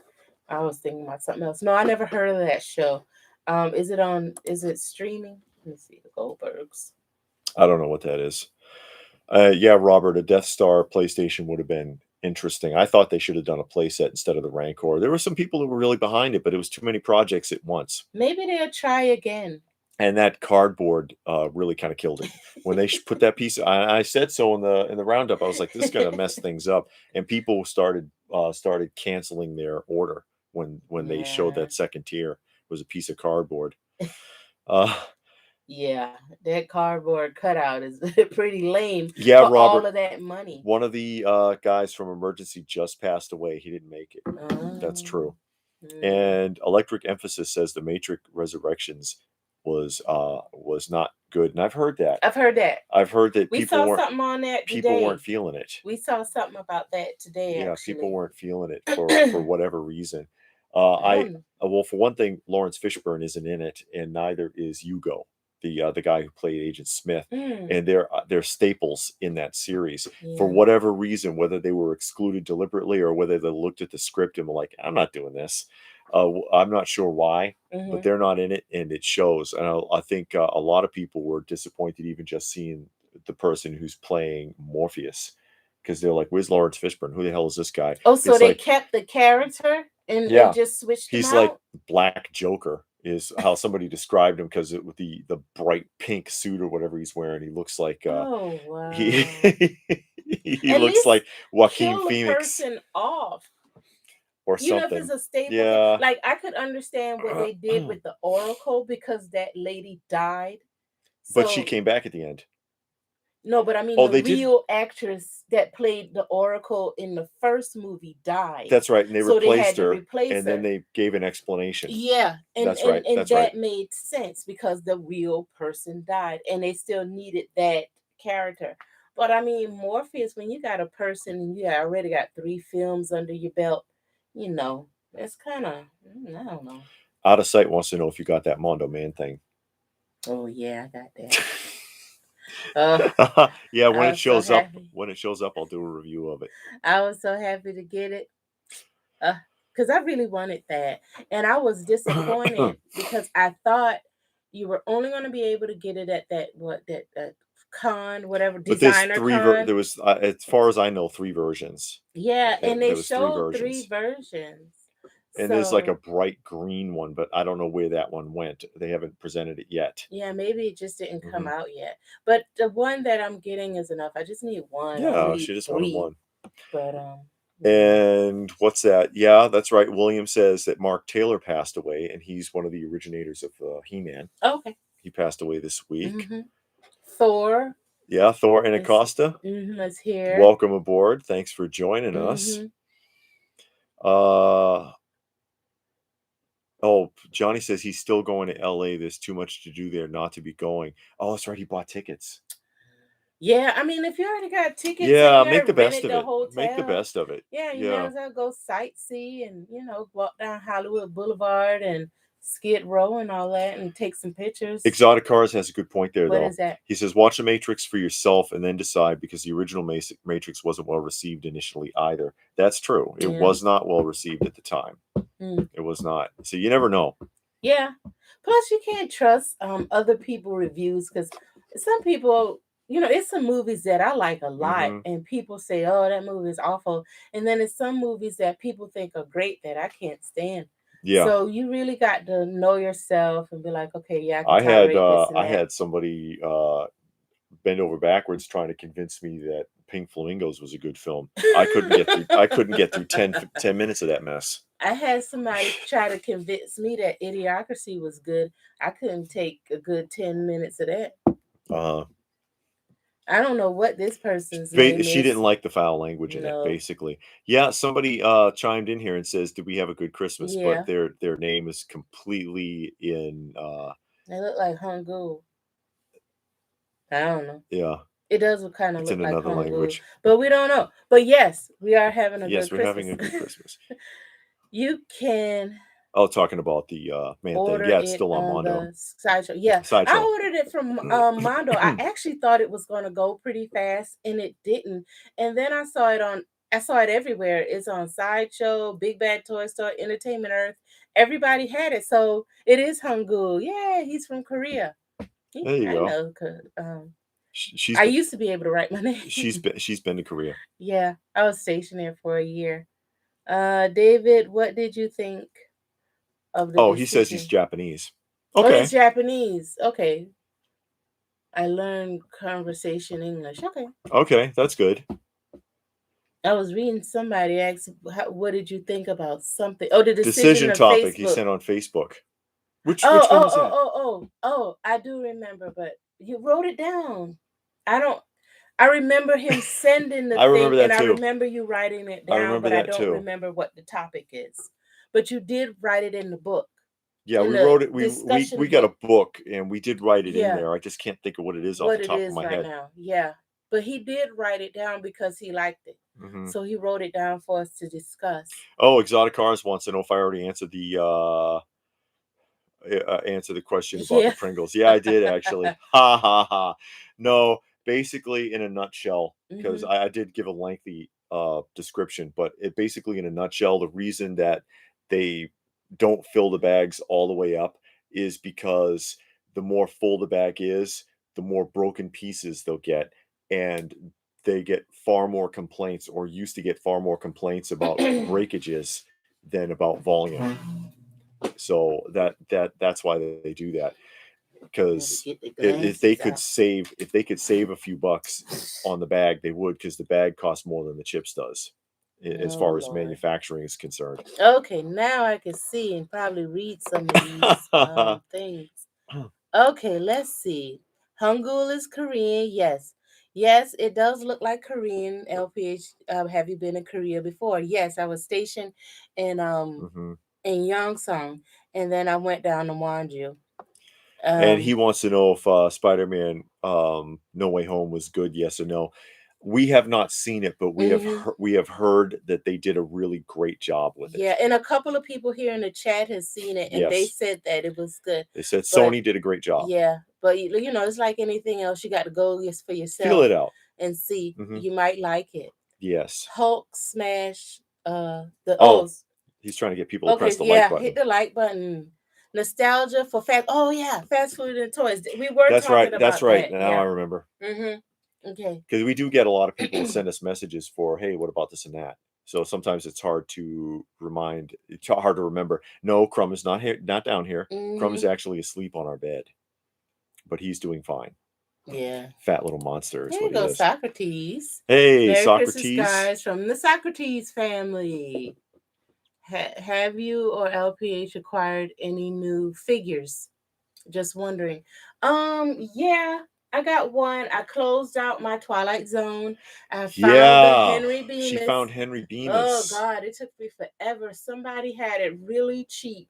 I was thinking about something else. No, I never heard of that show. Is it streaming? Let me see. The Goldbergs. I don't know what that is. Yeah, Robert, a Death Star PlayStation would have been interesting. I thought they should have done a playset instead of the Rancor. There were some people who were really behind it, but it was too many projects at once. Maybe they'll try again. And that cardboard really kind of killed it. When they put that piece, I said so in the roundup. I was like, this is going to mess things up. And people started canceling their order when they showed that second tier. It was a piece of cardboard. Yeah, that cardboard cutout is pretty lame. Yeah, for Robert, all of that money. One of the guys from Emergency just passed away. He didn't make it. That's true. And Electric Emphasis says The Matrix Resurrections was not good, and I've heard that. I've heard that we people saw something on that today. People weren't feeling it. We saw something about that today. Yeah, actually. People weren't feeling it for whatever reason. Well, for one thing, Lawrence Fishburne isn't in it, and neither is Hugo, the guy who played Agent Smith, and they're staples in that series. For whatever reason, whether they were excluded deliberately or whether they looked at the script and were like, I'm not doing this. I'm not sure why, but they're not in it, and it shows. And I think a lot of people were disappointed even just seeing the person who's playing Morpheus, because they're like, where's Lawrence Fishburne? Who the hell is this guy? Oh, so they kept the character and just switched him out? He's like Black Joker is how somebody described him, because with the bright pink suit or whatever he's wearing, he looks like oh wow. he looks like Joaquin Phoenix. Kill a person off. Or something. If it's a staple thing, like I could understand what they did with the Oracle, because that lady died. But she came back at the end. No, but I mean, the real actress that played the Oracle in the first movie died. That's right, and they replaced her, and then they gave an explanation. Yeah, and that's right. And that made sense because the real person died, and they still needed that character. But I mean, Morpheus, when you got a person and you already got 3 films under your belt, that's kind of, I don't know. Out of Sight wants to know if you got that Mondo Man thing. Oh yeah, I got that. Yeah, when it shows up, I'll do a review of it. I was so happy to get it, because I really wanted that, and I was disappointed because I thought you were only going to be able to get it at that con, whatever, designer con. There was, as far as I know, 3 versions. Yeah, and they showed 3 versions. And there's like a bright green one, but I don't know where that one went. They haven't presented it yet. Yeah, maybe it just didn't come out yet. But the one that I'm getting is enough. I just need one. Yeah, she just wanted one. But and what's that? Yeah, that's right. William says that Mark Taylor passed away, and he's one of the originators of He-Man. Okay. He passed away this week. Thor. Yeah, Thor and Acosta is here. Welcome aboard. Thanks for joining us. Oh, Johnny says he's still going to LA. There's too much to do there not to be going. Oh, that's right. He bought tickets. Yeah, I mean, if you already got tickets, make the best of it. Make the best of it. Yeah, you might as well go sightsee and walk down Hollywood Boulevard and Skid Row and all that, and take some pictures. Exotic Cars has a good point there, though. What is that? He says, watch The Matrix for yourself and then decide, because the original Matrix wasn't well received initially either. That's true. It was not well received at the time. It was not. So you never know. Yeah. Plus, you can't trust other people's reviews, because some people, it's some movies that I like a lot, and people say, oh, that movie is awful. And then it's some movies that people think are great that I can't stand. Yeah. So you really got to know yourself and be like, okay, yeah, I had somebody bend over backwards trying to convince me that Pink Flamingos was a good film. I couldn't get through 10 minutes of that mess. I had somebody try to convince me that Idiocracy was good. I couldn't take a good 10 minutes of that. I don't know what this person's name is. She didn't like the foul language in it, basically. Yeah, somebody chimed in here and says, did we have a good Christmas? Yeah. But their name is completely in... They look like Hangul. I don't know. Yeah. It does kind of It's look in like another Hangul, language. but we don't know. But yes, we are having a Yes, good we're Christmas. having a good Christmas. You can Oh, talking about the man thing. order Yeah, it's it still on on Mondo. the sideshow. Yeah, Sideshow. I ordered it from Mondo. I actually thought it was going to go pretty fast, and it didn't. And then I saw it everywhere. It's on Sideshow, Big Bad Toy Store, Entertainment Earth. Everybody had it, so it is Hangul. Yeah, he's from Korea. There you go. Know, I used to be able to write my name. She's been to Korea. Yeah, I was stationed there for a year. David, what did you think of the decision? He says he's Japanese. Okay. Okay. Oh, he's Japanese. Okay. I learned conversation English. Okay. Okay, that's good. I was reading somebody asked, what did you think about something? Oh, the Decision of topic Facebook. he sent on Facebook. Which Oh, one oh, was that? oh, I do remember, but you wrote it down. I remember him sending the I remember thing, that and too. I remember you writing it down, I remember but that I don't too. remember what the topic is. But you did write it in the book. Yeah, in we the wrote it. discussion We got a book. book, and we did write it in Yeah. there. I just can't think of what it is off What the it top is of my right head. now. Yeah. But he did write it down because he liked it. Mhm. So he wrote it down for us to discuss. Oh, Exotic Cars wants to know if I already answered the question about Yeah. the Pringles. Yeah, I did actually. Ha ha ha. No, basically in a nutshell, because Mhm. I did give a lengthy description, but it basically in a nutshell, the reason that they don't fill the bags all the way up is because the more full the bag is, the more broken pieces they'll get, and they get far more complaints, or used to get far more complaints about breakages than about volume. So that's why they do that, because if they could save a few bucks on the bag, they would, because the bag costs more than the chips does, as far as manufacturing is concerned. Okay, now I can see and probably read some of these things. Okay, let's see. Hangul is Korean. Yes, it does look like Korean. LPH, have you been in Korea before? Yes, I was stationed in in Yongsan, and then I went down to Wonju. And he wants to know if Spider-Man No Way Home was good, yes or no. We have not seen it, but we have heard that they did a really great job with it. Yeah, and a couple of people here in the chat has seen it, and they said that it was good. They said Sony did a great job. Yeah, but it's like anything else. You got to go for yourself. Feel it out and see. You might like it. Yes. Hulk smash he's trying to get people to press the like button. Hit the like button. Nostalgia for fast food and toys. We were talking about that. That's right. Now I remember. Okay. Because we do get a lot of people send us messages for, hey, what about this and that? So sometimes it's hard to remind. It's hard to remember. No, Crumb is not here, not down here. Crumb is actually asleep on our bed, but he's doing fine. Yeah. Fat little monster is There what you he go, is. Socrates. Hey, Merry Socrates. Christmas, guys, from the Socrates family. Have you or LPH acquired any new figures? Just wondering. Yeah, I got one. I closed out my Twilight Zone. I found the Henry Bemis. She found Henry Bemis. Oh God, it took me forever. Somebody had it really cheap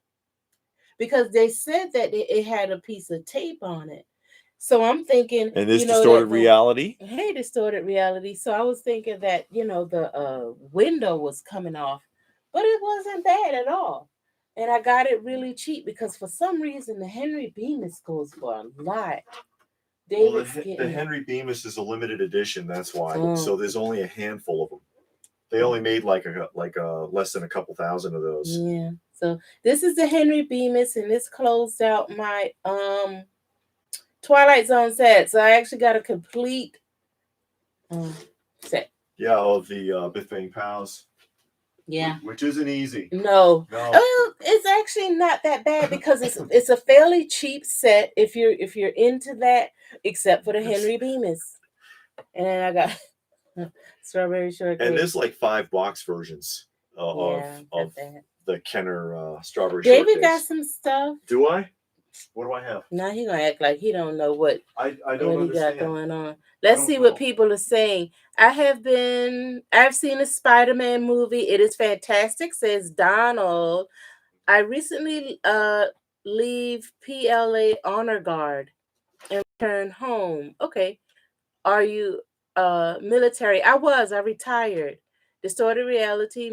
because they said that it had a piece of tape on it. So I'm thinking, and this distorted reality. Hey, distorted reality. So I was thinking that the window was coming off, but it wasn't bad at all. And I got it really cheap because for some reason the Henry Bemis goes for a lot. Well, the Henry Bemis is a limited edition. That's why. So there's only a handful of them. They only made like less than a couple thousand of those. Yeah. So this is the Henry Bemis, and this closed out my Twilight Zone set. So I actually got a complete set. Yeah, of the Biff Bang Pows. Yeah. Which isn't easy. No. It's actually not that bad because it's a fairly cheap set if you're into that, except for the Henry Bemis. And then I got strawberry shortcake. And there's like 5 box versions of the Kenner strawberry shortcake. David shortcakes. got some stuff. Do I? What do I have? Now he gonna act like he don't know what I don't what he got going on. Let's see what people are saying. I've seen a Spider-Man movie. It is fantastic, says Donald. I recently leave PLA Honor Guard and return home. Okay. Are you military? I retired. Distorted reality,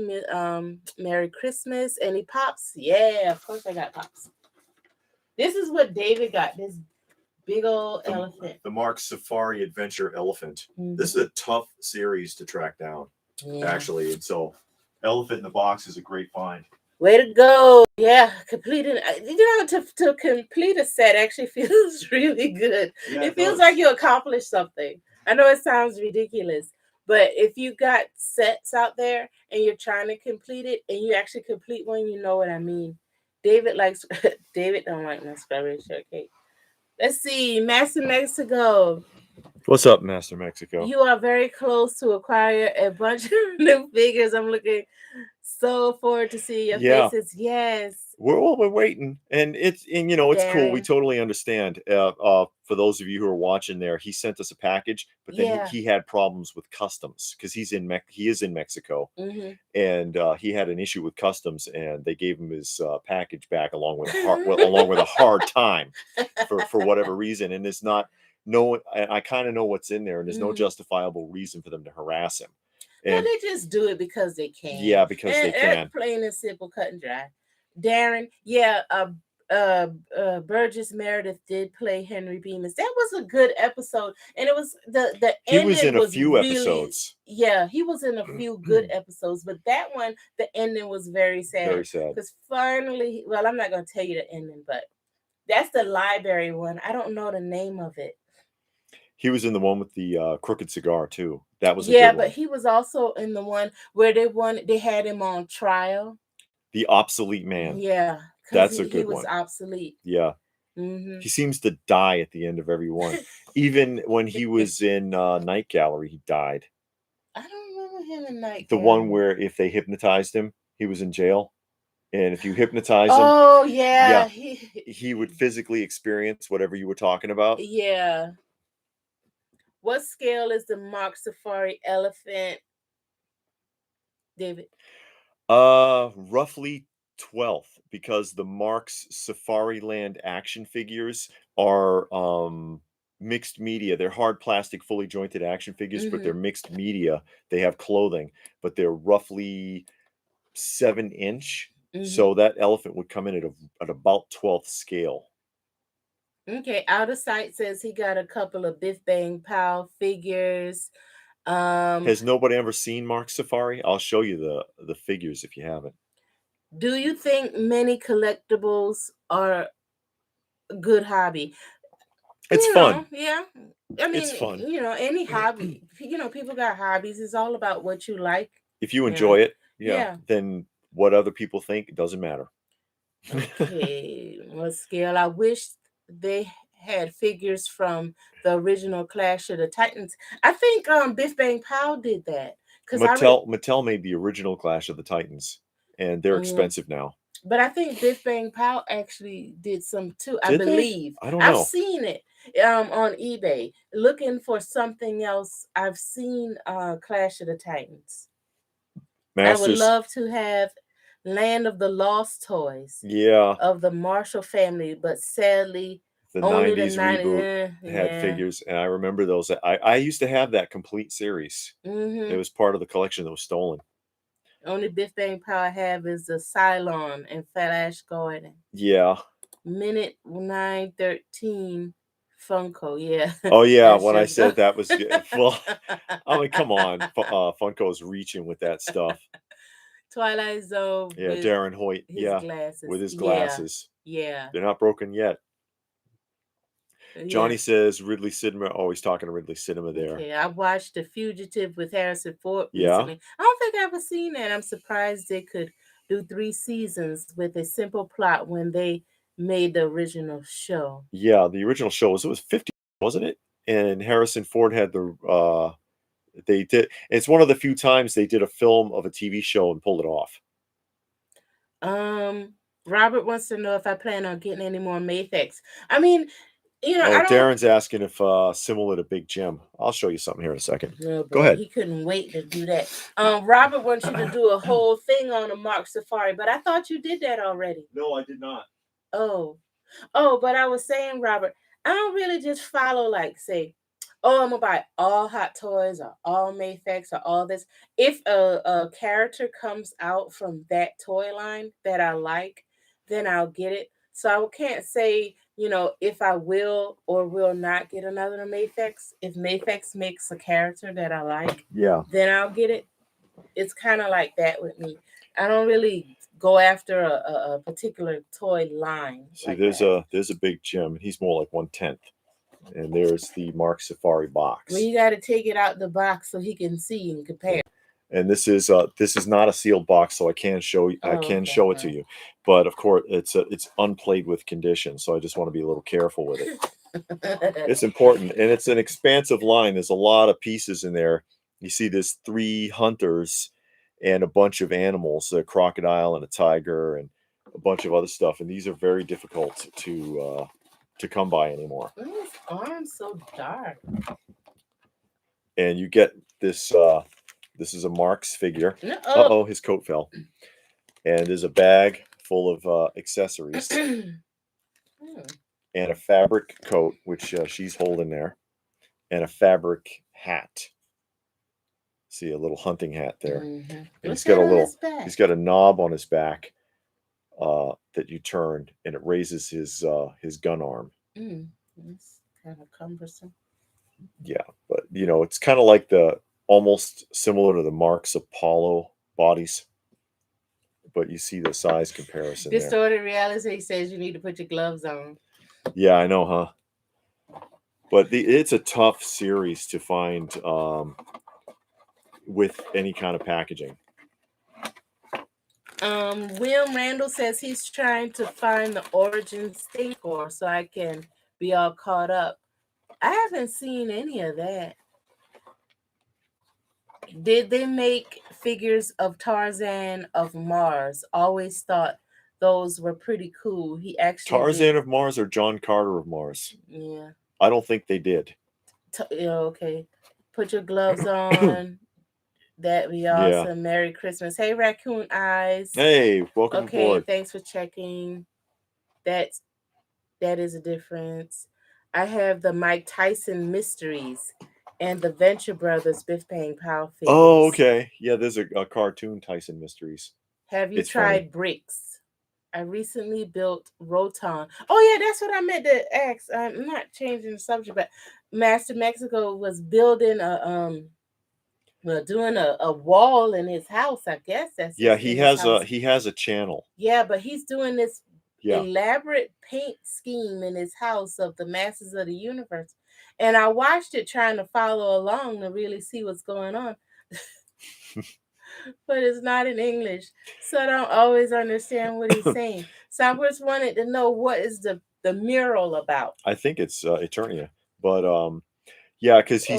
Merry Christmas. Any pops? Yeah, of course I got pops. This is what David got. This big old elephant. The Mark Safari Adventure Elephant. This is a tough series to track down, actually. And so Elephant in the Box is a great find. Way to go. Yeah, completed. To complete a set actually feels really good. Yeah, it feels like you accomplished something. I know it sounds ridiculous, but if you got sets out there and you're trying to complete it and you actually complete one, you know what I mean. David don't like my strawberry shortcake. Let's see, Master Mexico. What's up, Master Mexico? You are very close to acquire a bunch of new figures. I'm looking so forward to see your faces. Yes. We're waiting, and it's cool. We totally understand. For those of you who are watching there, he sent us a package, but then he had problems with customs because he is in Mexico, and he had an issue with customs, and they gave him his package back along with a hard time for whatever reason, and it's not. No, I kind of know what's in there, and there's no justifiable reason for them to harass him. And they just do it because they can. Yeah, because they can. Plain and simple, cut and dry. Darren, Burgess Meredith did play Henry Bemis. That was a good episode, and it was the he was in a few episodes. Yeah, he was in a few good episodes, but that one, the ending was very sad. Very sad. Because finally, well, I'm not going to tell you the ending, but that's the library one. I don't know the name of it. He was in the one with the crooked cigar too. That was a good one. But he was also in the one where they had him on trial. The Obsolete Man. Yeah, that's a good one. He was obsolete. Yeah. He seems to die at the end of every one. Even when he was in Night Gallery, he died. I don't remember him in Night Gallery. The one where if they hypnotized him, he was in jail. And if you hypnotize him, he would physically experience whatever you were talking about. Yeah. What scale is the Mark Safari elephant, David? Roughly 12th, because the Mark's Safari Land action figures are mixed media. They're hard plastic, fully jointed action figures, but they're mixed media. They have clothing, but they're roughly 7-inch. So that elephant would come in at about 12th scale. Okay, Out of Sight says he got a couple of Biff Bang Pow figures. Has nobody ever seen Mark Safari? I'll show you the figures if you haven't. Do you think many collectibles are a good hobby? It's fun. Yeah. I mean, it's fun. Any hobby. People got hobbies. It's all about what you like. If you enjoy it, then what other people think, it doesn't matter. Okay. What scale? I wish they had figures from the original Clash of the Titans. I think Biff Bang Pow did that. Mattel made the original Clash of the Titans, and they're expensive now. But I think Biff Bang Pow actually did some too. I believe. I don't know. I've seen it on eBay looking for something else. I've seen Clash of the Titans. Masters. I would love to have Land of the Lost toys. Yeah. Of the Marshall family, but sadly, the only 90s reboot had figures, and I remember those. I used to have that complete series. It was part of the collection that was stolen. Only Biff Bang Pow I have is the Cylon and Flash Gordon. Yeah. Minute 9:13 Funko. Yeah. Oh yeah, when I said that was well, I mean, come on, Funko's reaching with that stuff. Twilight Zone. Yeah, Darren Hoyt. Glasses. With his glasses. Yeah. They're not broken yet. Johnny says Ridley Cinema. Oh, he's talking to Ridley Cinema there. Okay, I watched The Fugitive with Harrison Ford recently. I don't think I've ever seen that. I'm surprised they could do 3 seasons with a simple plot when they made the original show. Yeah, the original show was 50, wasn't it? And Harrison Ford had the they did. It's one of the few times they did a film of a TV show and pulled it off. Robert wants to know if I plan on getting any more Mayfix. I mean, Darren's asking if similar to Big Jim. I'll show you something here in a second. No, go ahead. He couldn't wait to do that. Robert wants you to do a whole thing on a Mark Safari, but I thought you did that already. No, I did not. Oh, but I was saying, Robert, I don't really just follow, like, say, oh, I'm gonna buy all Hot Toys or all Mayfex or all this. If a character comes out from that toy line that I like, then I'll get it. So I can't say, if I will or will not get another Mayfex. If Mayfex makes a character that I like, then I'll get it. It's kind of like that with me. I don't really go after a particular toy line. See, like there's that. a Big Jim. He's more like 1/10. And there's the Mark Safari box. Well, you got to take it out the box so he can see and compare. And this is not a sealed box, so I can show it to you. But of course, it's unplayed with condition, so I just want to be a little careful with it. It's important, and it's an expansive line. There's a lot of pieces in there. You see, there's 3 hunters and a bunch of animals, a crocodile and a tiger and a bunch of other stuff. And these are very difficult to come by anymore. His arm's so dark. And you get this. This is a Mark's figure. Uh-oh, his coat fell. And there's a bag full of accessories and a fabric coat, which she's holding there, and a fabric hat. See, a little hunting hat there. And he's got a knob on his back that you turn, and it raises his gun arm. That's kind of cumbersome. Yeah, but it's kind of like almost similar to the Mark's Apollo bodies, but you see the size comparison. Distorted Reality says you need to put your gloves on. Yeah, I know, huh? But it's a tough series to find with any kind of packaging. William Randall says he's trying to find the origin state score so I can be all caught up. I haven't seen any of that. Did they make figures of Tarzan of Mars? Always thought those were pretty cool. He actually Tarzan of Mars or John Carter of Mars? Yeah. I don't think they did. Okay. Put your gloves on. That'd be awesome. Yeah. Merry Christmas. Hey, Raccoon Eyes. Hey, welcome aboard. Thanks for checking. That is a difference. I have the Mike Tyson Mysteries and the Venture Brothers Biff Bang Pow figures. Oh, okay. Yeah, there's a cartoon Tyson Mysteries. Have you tried bricks? I recently built Roton. Oh, yeah, that's what I meant to ask. I'm not changing the subject, but Master Mexico was building doing a wall in his house. I guess that's he has a channel. Yeah, but he's doing this elaborate paint scheme in his house of the Masters of the Universe, and I watched it trying to follow along to really see what's going on. But it's not in English, so I don't always understand what he's saying. So I just wanted to know, what is the mural about? I think it's Eternia, but yeah, because he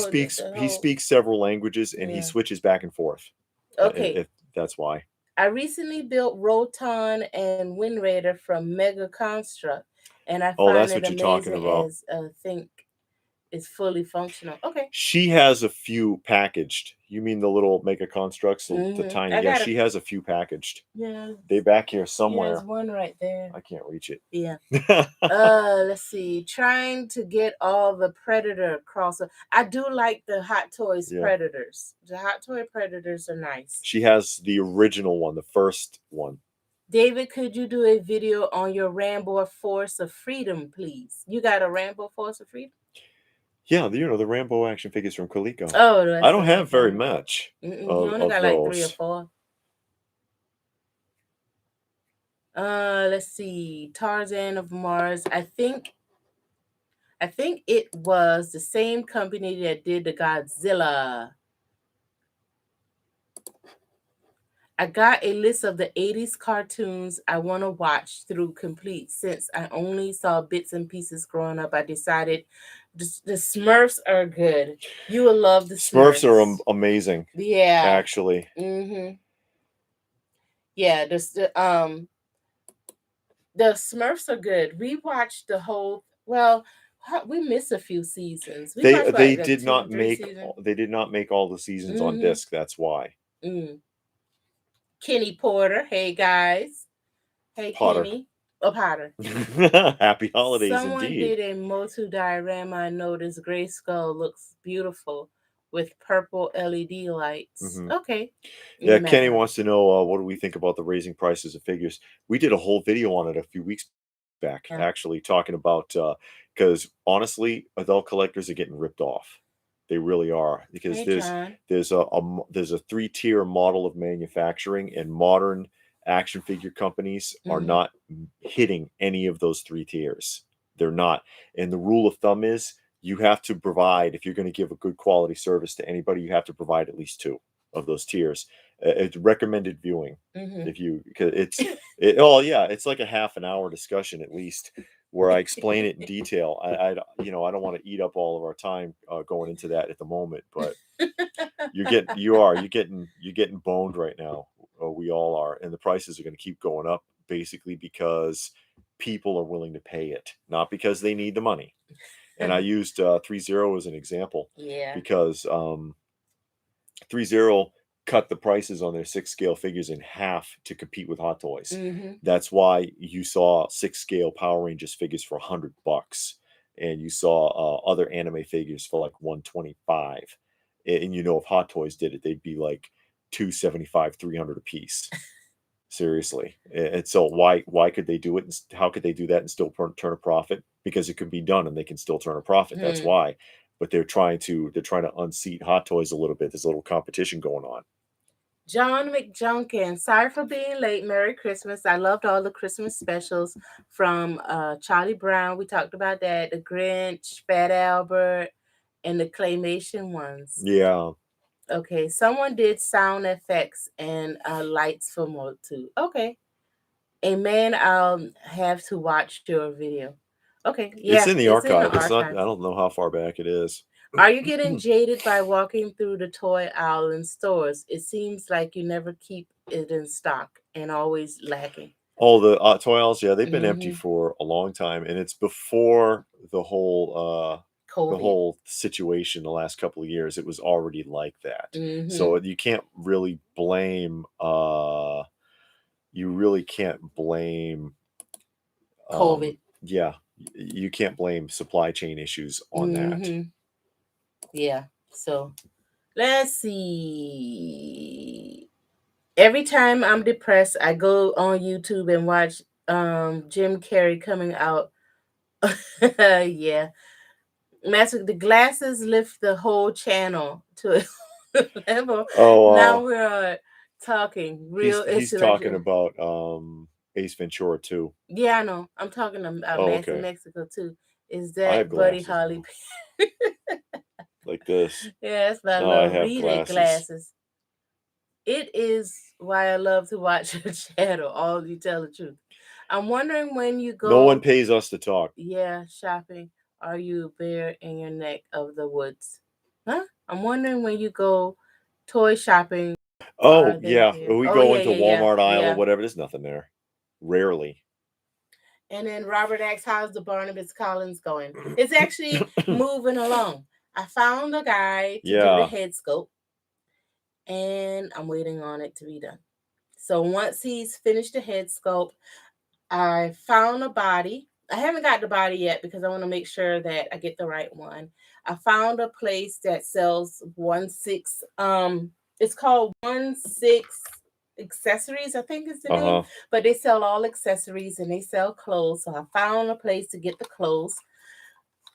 speaks several languages and he switches back and forth. Okay, if that's why. I recently built Roton and Wind Raider from Mega Construct, and I find that's it what you're talking about. As think is fully functional. Okay. She has a few packaged. You mean the little Mega Constructs, the tiny? Yeah, she has a few packaged. Yeah. They back here somewhere. There's one right there. I can't reach it. Yeah. Let's see. Trying to get all the Predator crossover. I do like the Hot Toys Predators. The Hot Toy Predators are nice. She has the original one, the first one. David, could you do a video on your Rambo Force of Freedom, please? You got a Rambo Force of Freedom? Yeah, the Rambo action figures from Coleco. Oh, I don't have very much. You only got like 3 or 4. Let's see. Tarzan of Mars. I think it was the same company that did the Godzilla. I got a list of the 80s cartoons I want to watch through complete. Since I only saw bits and pieces growing up, I decided the Smurfs are good. You will love the Smurfs. Smurfs are amazing. Yeah. Actually. Yeah, the Smurfs are good. We watched the whole, we missed a few seasons. They did not make all the seasons on disc. That's why. Kenny Porter. Hey, guys. Hey, Potter. Kenny. A potter. Happy holidays Someone indeed. did a Motu diorama. I noticed gray skull looks beautiful with purple LED lights. Okay. Yeah, Kenny wants to know what do we think about the raising prices of figures. We did a whole video on it a few weeks back, actually talking about because honestly, adult collectors are getting ripped off. They really are, because there's a 3-tier model of manufacturing, and modern action figure companies are not hitting any of those 3 tiers. They're not. And the rule of thumb is you have to provide, if you're going to give a good quality service to anybody, you have to provide at least 2 of those tiers. It's recommended viewing. If you, because it's like a half an hour discussion at least, where I explain it in detail. I don't want to eat up all of our time going into that at the moment, but you're getting boned right now. We all are, and the prices are going to keep going up, basically because people are willing to pay it, not because they need the money. And I used 3-0 as an example, because 3-0 cut the prices on their 6-scale figures in half to compete with Hot Toys. That's why you saw 6-scale Power Rangers figures for $100, and you saw other anime figures for like $125. And if Hot Toys did it, they'd be like $275, $300 a piece. Seriously. And so why could they do it? And how could they do that and still turn a profit? Because it could be done and they can still turn a profit. That's why. But they're trying to unseat Hot Toys a little bit. There's a little competition going on. John McJunkin, sorry for being late. Merry Christmas. I loved all the Christmas specials from Charlie Brown. We talked about that. The Grinch, Fat Albert, and the claymation ones. Yeah. Okay. Someone did sound effects and lights for Motu. Okay. Amen. I'll have to watch your video. Okay. Yeah. It's in the archive. It's not, I don't know how far back it is. Are you getting jaded by walking through the toy aisle in stores? It seems like you never keep it in stock and always lacking. Oh, the toy aisles, yeah, they've been empty for a long time, and it's before the whole situation the last couple of years. It was already like that. So you can't really blame COVID. Yeah, you can't blame supply chain issues on that. Yeah. So let's see. Every time I'm depressed, I go on YouTube and watch Jim Carrey coming out. Yeah. Master, the glasses lift the whole channel to a level. Now we're talking real. He's talking about Ace Ventura too. Yeah, I know. I'm talking about Master Mexico too. Is that Buddy Holly? Like this. Yeah, that's my little reading glasses. It is why I love to watch your channel. All you tell the truth. I'm wondering when you go. No one pays us to talk. Yeah, shopping. Are you bare in your neck of the woods? Huh? I'm wondering when you go toy shopping. Oh, yeah. We go into Walmart aisle or whatever. There's nothing there. Rarely. And then Robert asks, how's the Barnabas Collins going? It's actually moving along. I found a guy to do the head sculpt, and I'm waiting on it to be done. So once he's finished the head sculpt, I found a body. I haven't got the body yet because I want to make sure that I get the right one. I found a place that sells 1/6. It's called 1/6 Accessories, I think is the name. But they sell all accessories and they sell clothes. So I found a place to get the clothes.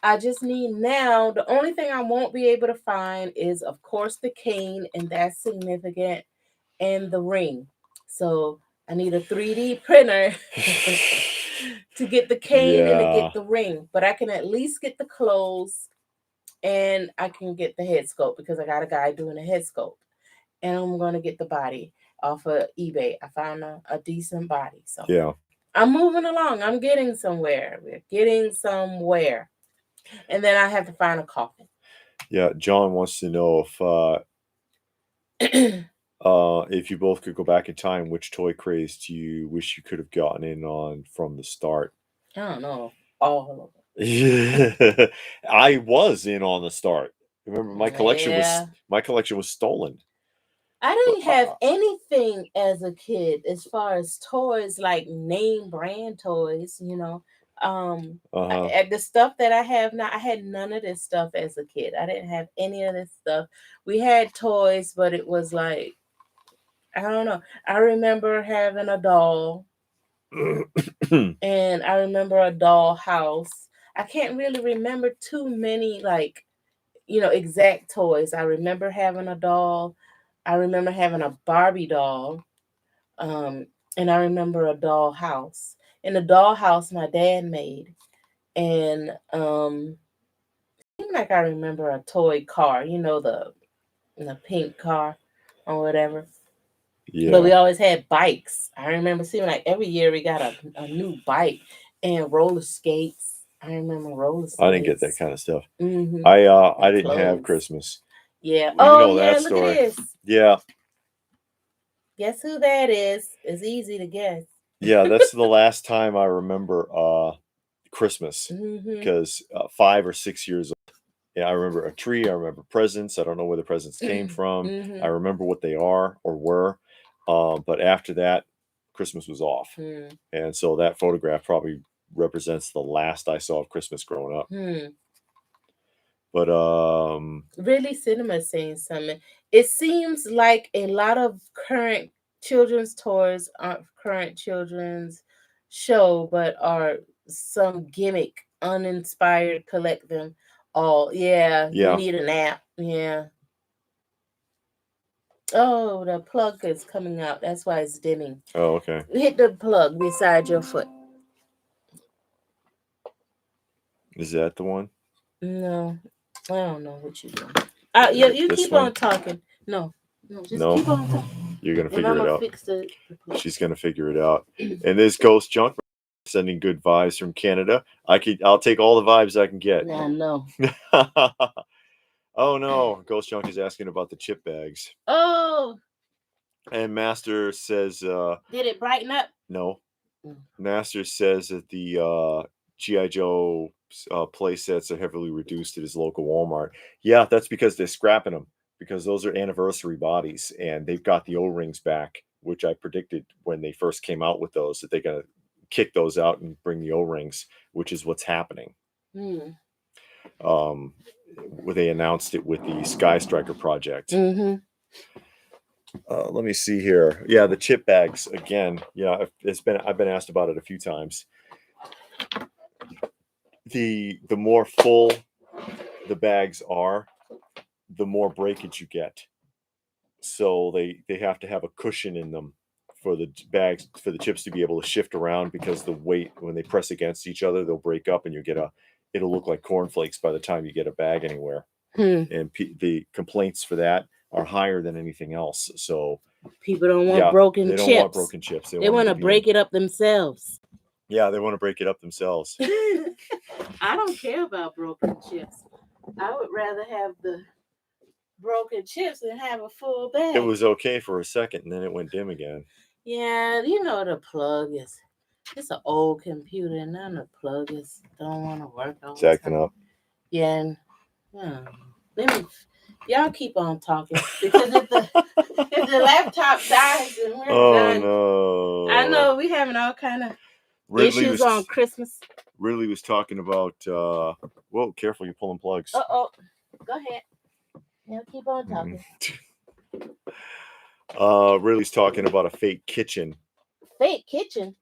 I just need now, the only thing I won't be able to find is, of course, the cane, and that's significant, and the ring. So I need a 3D printer to get the cane and to get the ring. But I can at least get the clothes and I can get the head sculpt because I got a guy doing a head sculpt. And I'm going to get the body off of eBay. I found a decent body. So I'm moving along. I'm getting somewhere. We're getting somewhere. And then I have to find a coffin. Yeah, John wants to know if you both could go back in time, which toy craze do you wish you could have gotten in on from the start? I don't know. All of them. I was in on the start. Remember, my collection was stolen. I didn't have anything as a kid as far as toys, like name brand toys, the stuff that I have now, I had none of this stuff as a kid. I didn't have any of this stuff. We had toys, but it was like, I don't know. I remember having a doll and I remember a doll house. I can't really remember too many, like, exact toys. I remember having a doll. I remember having a Barbie doll. And I remember a doll house. And the doll house my dad made. And seemed like I remember a toy car, the pink car or whatever. Yeah. But we always had bikes. I remember seeing like every year we got a new bike and roller skates. I remember roller skates. I didn't get that kind of stuff. Mm-hmm. I didn't have Christmas. Yeah. Look at this. Yeah. Guess who that is? It's easy to guess. Yeah, that's the last time I remember Christmas, because 5 or 6 years old. Yeah, I remember a tree. I remember presents. I don't know where the presents came from. I remember what they are or were. But after that, Christmas was off. And so that photograph probably represents the last I saw of Christmas growing up. But really, cinema is saying something. It seems like a lot of current children's toys aren't current children's show, but are some gimmick, uninspired, collect them all. Yeah. You need an app. Yeah. Oh, the plug is coming out. That's why it's dimming. Oh, okay. Hit the plug beside your foot. Is that the one? No, I don't know what you're doing. You keep on talking. No, just keep on talking. You're gonna figure it out. She's gonna figure it out. And this Ghost Junk sending good vibes from Canada. I'll take all the vibes I can get. Yeah, no. Oh no, Ghost Junk is asking about the chip bags. Oh. And Master says, did it brighten up? No. Master says that the G.I. Joe play sets are heavily reduced at his local Walmart. Yeah, that's because they're scrapping them, because those are anniversary bodies and they've got the O-rings back, which I predicted when they first came out with those, that they're going to kick those out and bring the O-rings, which is what's happening. Where they announced it with the Sky Striker project. Let me see here. Yeah, the chip bags again. Yeah, I've been asked about it a few times. The more full the bags are, the more breakage you get. So they have to have a cushion in them for the bags, for the chips to be able to shift around, because the weight, when they press against each other, they'll break up and it'll look like cornflakes by the time you get a bag anywhere. And the complaints for that are higher than anything else. So people don't want broken chips. They don't want broken chips. They want to break it up themselves. Yeah, they want to break it up themselves. I don't care about broken chips. I would rather have the broken chips than have a full bag. It was okay for a second, and then it went dim again. Yeah, the plug is, it's an old computer, and then the plug don't want to work. It's acting up. Yeah, and y'all keep on talking, because if the laptop dies and we're done. No. I know we having all kind of issues on Christmas. Ridley was talking about whoa, careful, you're pulling plugs. Go ahead. Yeah, keep on talking. Ridley's talking about a fake kitchen. Fake kitchen?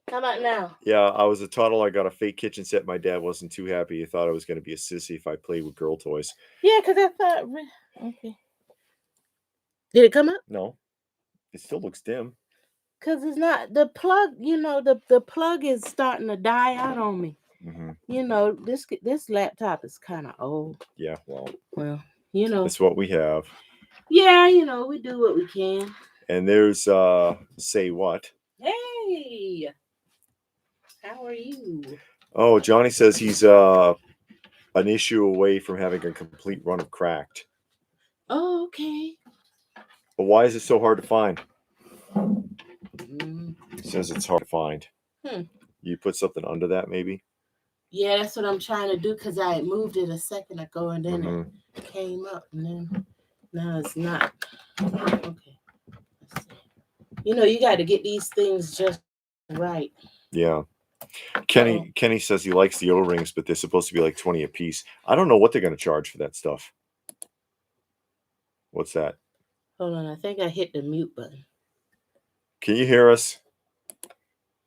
How about now? Yeah, I was a toddler. I got a fake kitchen set. My dad wasn't too happy. He thought I was going to be a sissy if I played with girl toys. Yeah, because I thought... Okay. Did it come up? No. It still looks dim. Because it's not... The plug, the plug is starting to die out on me. This laptop is kind of old. Yeah, well, that's what we have. Yeah, we do what we can. And there's Say What. Hey, how are you? Oh, Johnny says he's an issue away from having a complete run of Cracked. Oh, okay. But why is it so hard to find? He says it's hard to find. You put something under that, maybe? Yeah, that's what I'm trying to do, because I moved it a second ago and then it came up and then No, it's not. Okay. Let's see. You got to get these things just right. Yeah. Uh-oh. Kenny says he likes the O-rings, but they're supposed to be like 20 a piece. I don't know what they're going to charge for that stuff. What's that? Hold on. I think I hit the mute button. Can you hear us?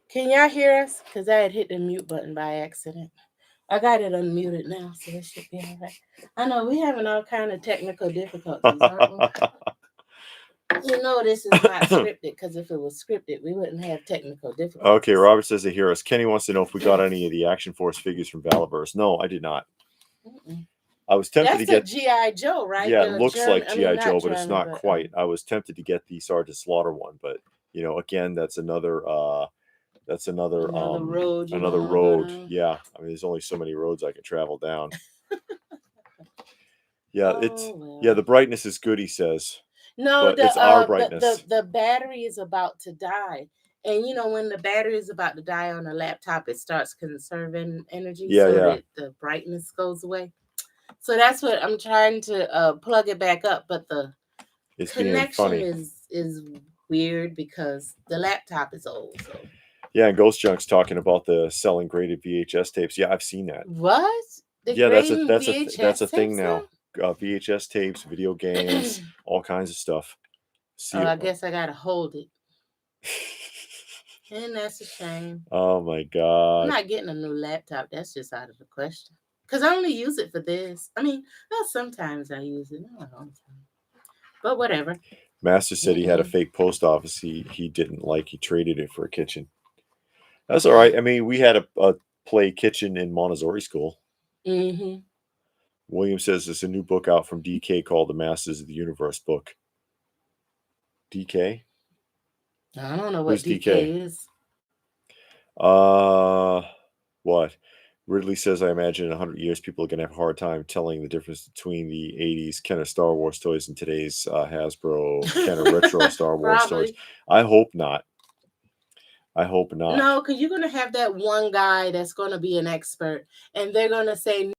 Can y'all hear us? Because I had hit the mute button by accident. I got it unmuted now, so it should be all right. I know we're having all kind of technical difficulties, aren't we? This is not scripted, because if it was scripted, we wouldn't have technical difficulties. Okay, Robert says they hear us. Kenny wants to know if we got any of the Action Force figures from Valaverse. No, I did not. Mm-mm. I was tempted to get G.I. Joe, right? Yeah, it looks like G.I. Joe, but it's not quite. I was tempted to get the Sergeant Slaughter one, but again, that's another road. Another road. Yeah, I mean, there's only so many roads I can travel down. Yeah, the brightness is good, he says. No, it's our brightness. The battery is about to die. And when the battery is about to die on a laptop, it starts conserving energy, that the brightness goes away. So that's what I'm trying to plug it back up, but the connection is weird because the laptop is old. So. Yeah, and Ghost Junk's talking about the selling graded VHS tapes. Yeah, I've seen that. What? That's a thing now. VHS tapes, video games, all kinds of stuff. I guess I gotta hold it. And that's a shame. Oh my God. I'm not getting a new laptop. That's just out of the question. Because I only use it for this. I mean, sometimes I use it. Not all the time. But whatever. Master said he had a fake post office he didn't like. He traded it for a kitchen. That's all right. I mean, we had a play kitchen in Montessori school. Mm-hmm. William says there's a new book out from DK called The Masters of the Universe book. DK? I don't know what DK is. What? Ridley says, I imagine in 100 years, people are going to have a hard time telling the difference between the 80s Kenner Star Wars toys and today's Hasbro Kenner Retro Star Wars toys. I hope not. No, because you're going to have that one guy that's going to be an expert, and they're going to say,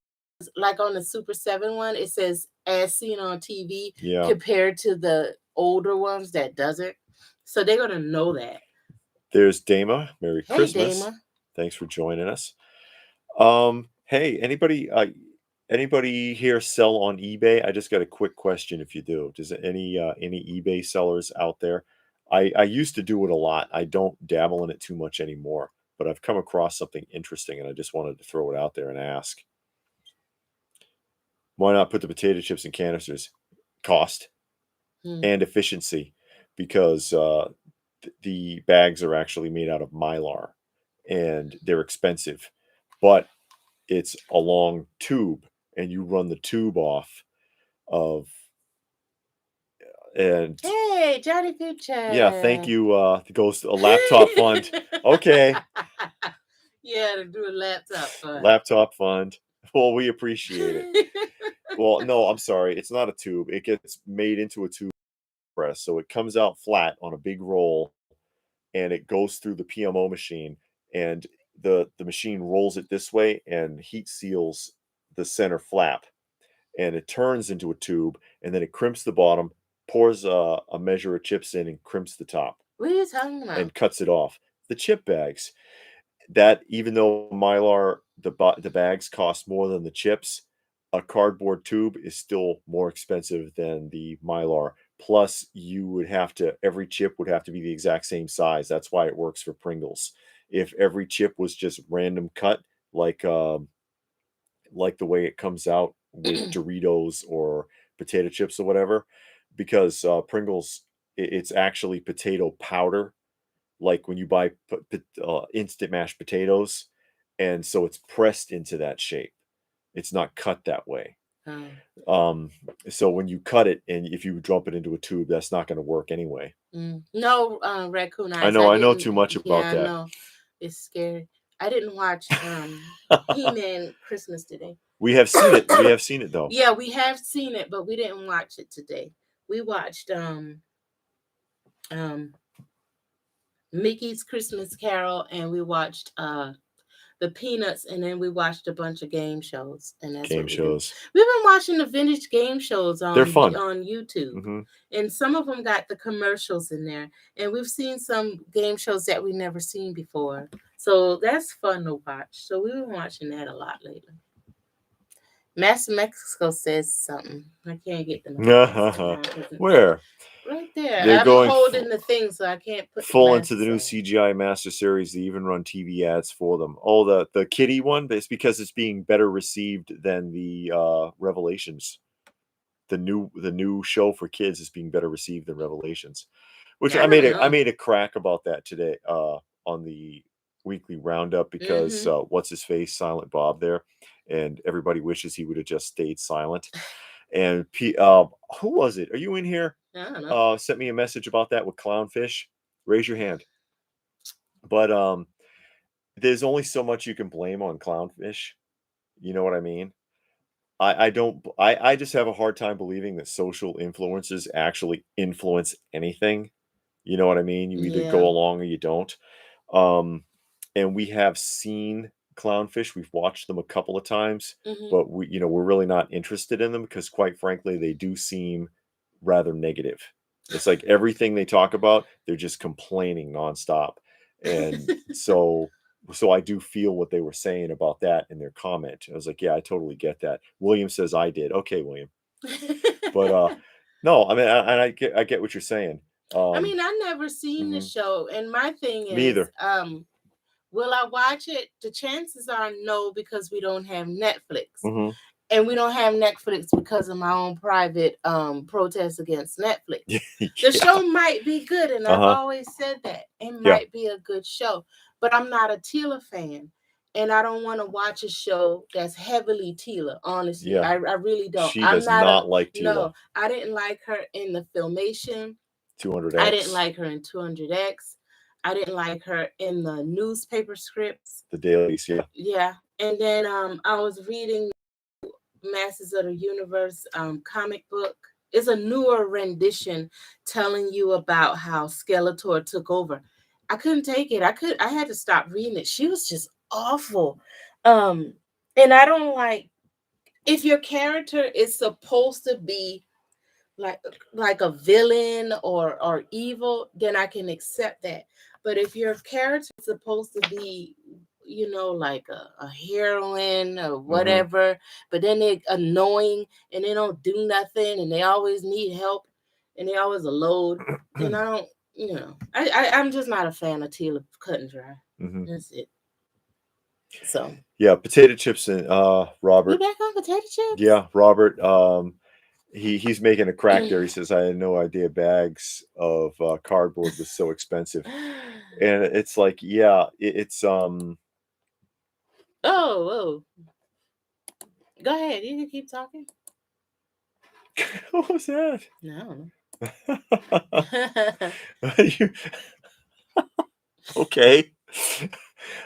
like on the Super 7 one, it says, as seen on TV, compared to the older ones that doesn't. So they're going to know that. There's Dama. Merry Christmas. Dama. Thanks for joining us. Hey, anybody here sell on eBay? I just got a quick question. If you do, does any eBay sellers out there? I used to do it a lot. I don't dabble in it too much anymore, but I've come across something interesting, and I just wanted to throw it out there and ask. Why not put the potato chips in canisters? Cost and efficiency, because the bags are actually made out of Mylar, and they're expensive, but it's a long tube, and you run the tube off of. And hey, Johnny Future. Yeah, thank you. Goes a laptop fund. Okay. Yeah, to do a laptop fund. Laptop fund. Well, we appreciate it. Well, no, I'm sorry. It's not a tube. It gets made into a tube press, so it comes out flat on a big roll, and it goes through the PMO machine, and the machine rolls it this way and heat seals the center flap, and it turns into a tube, and then it crimps the bottom, pours a measure of chips in, and crimps the top. What are you talking about? And cuts it off. The chip bags. That, even though Mylar, the bags cost more than the chips, a cardboard tube is still more expensive than the Mylar. Plus, every chip would have to be the exact same size. That's why it works for Pringles. If every chip was just random cut, like the way it comes out with Doritos or potato chips or whatever, because Pringles, it's actually potato powder, like when you buy instant mashed potatoes, and so it's pressed into that shape. It's not cut that way. So when you cut it, and if you drop it into a tube, that's not going to work anyway. No, Raccoon Eyes. I know too much about that. I know. It's scary. I didn't watch He-Man Christmas today. We have seen it. We have seen it though. Yeah, we have seen it, but we didn't watch it today. We watched Mickey's Christmas Carol, and we watched the the Peanuts, and then we watched a bunch of game shows, and that's game shows. We've been watching the vintage game shows They're fun on YouTube, and some of them got the commercials in there, and we've seen some game shows that we've never seen before, so that's fun to watch. So we've been watching that a lot lately. Master Mexico says something. I can't get the Where? Right there. They're going holding the thing, so I can't put full into the new CGI Master Series. They even run TV ads for them. Oh, the kitty one, but it's because it's being better received than the Revelations. The new show for kids is being better received than Revelations, which I made a crack about that today on the weekly roundup, because what's his face, Silent Bob there, and everybody wishes he would have just stayed silent. And who was it? Are you in here? I don't know. Sent me a message about that with Clownfish. Raise your hand. But there's only so much you can blame on Clownfish. You know what I mean? I just have a hard time believing that social influences actually influence anything. You know what I mean? You either go along or you don't. And we have seen Clownfish. We've watched them a couple of times, but we're really not interested in them because, quite frankly, they do seem rather negative. It's like everything they talk about, they're just complaining nonstop. And so I do feel what they were saying about that in their comment. I was like, yeah, I totally get that. William says I did. Okay, William. But no, I mean, I get what you're saying. I mean, I never seen the show, and my thing is, me either. Will I watch it? The chances are no, because we don't have Netflix. And we don't have Netflix because of my own private protest against Netflix. The show might be good, and I've always said that. It might be a good show, but I'm not a Tila fan, and I don't want to watch a show that's heavily Tila, honestly. I really don't. She does not like Tila. No, I didn't like her in the Filmation. 200X. I didn't like her in 200X. I didn't like her in the newspaper scripts. The dailies, yeah. Yeah. And then I was reading Masters of the Universe comic book. It's a newer rendition telling you about how Skeletor took over. I couldn't take it. I had to stop reading it. She was just awful. And I don't like, if your character is supposed to be like a villain or evil, then I can accept that. But if your character is supposed to be, like a heroine or whatever, but then they're annoying and they don't do nothing and they always need help and they always a load, then I don't, I'm just not a fan of Tila cut and dry. That's it. So yeah, potato chips and Robert. You back on potato chips? Yeah, Robert. He's making a crack there. He says, I had no idea bags of cardboard was so expensive. And it's like, yeah, it's Oh, go ahead. You can keep talking. What was that? No. Okay.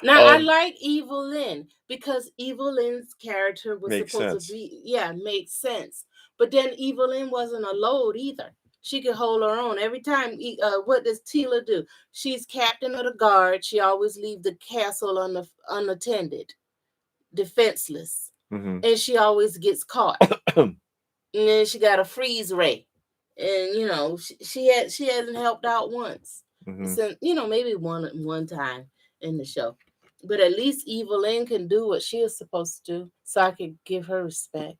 Now I like Evelyn because Evelyn's character was supposed to be, makes sense. But then Evelyn wasn't a load either. She could hold her own. Every time, what does Tila do? She's captain of the guard. She always leaves the castle unattended, defenseless. And she always gets caught. And then she got a freeze ray. And, she hasn't helped out once. So, maybe one time in the show. But at least Evelyn can do what she was supposed to do, so I could give her respect.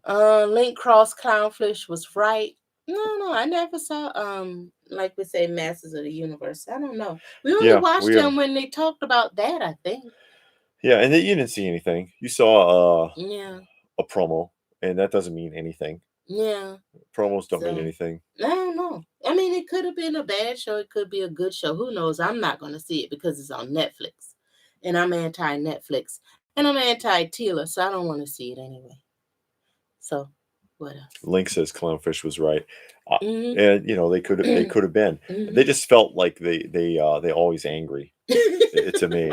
Link Cross Clownfish was right. No, I never saw like we say, Masters of the Universe. I don't know. We only watched them when they talked about that, I think. Yeah, and you didn't see anything. You saw a promo, and that doesn't mean anything. Yeah. Promos don't mean anything. I don't know. I mean, it could have been a bad show. It could be a good show. Who knows? I'm not going to see it because it's on Netflix. And I'm anti-Netflix. And I'm anti-Tila, so I don't want to see it anyway. So, what else? Link says Clownfish was right. And, they could have been. They just felt like they always angry to me.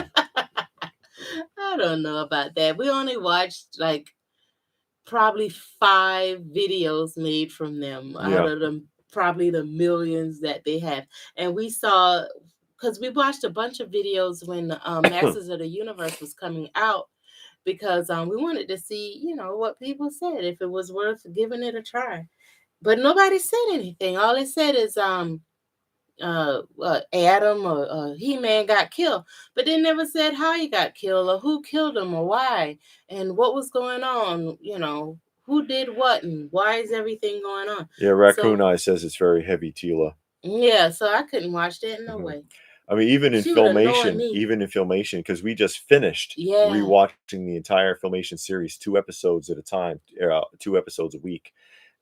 I don't know about that. We only watched probably 5 videos made from them out of them, probably the millions that they have. And we saw because we watched a bunch of videos when Masters of the Universe was coming out, because we wanted to see, what people said, if it was worth giving it a try. But nobody said anything. All they said is Adam or He-Man got killed, but they never said how he got killed or who killed him or why and what was going on. Who did what and why is everything going on? Yeah, Raccoon Eye says it's very heavy, Tila. Yeah, so I couldn't watch that. No way. I mean, even in Filmation, because we just finished rewatching the entire Filmation series, 2 episodes at a time, 2 episodes a week.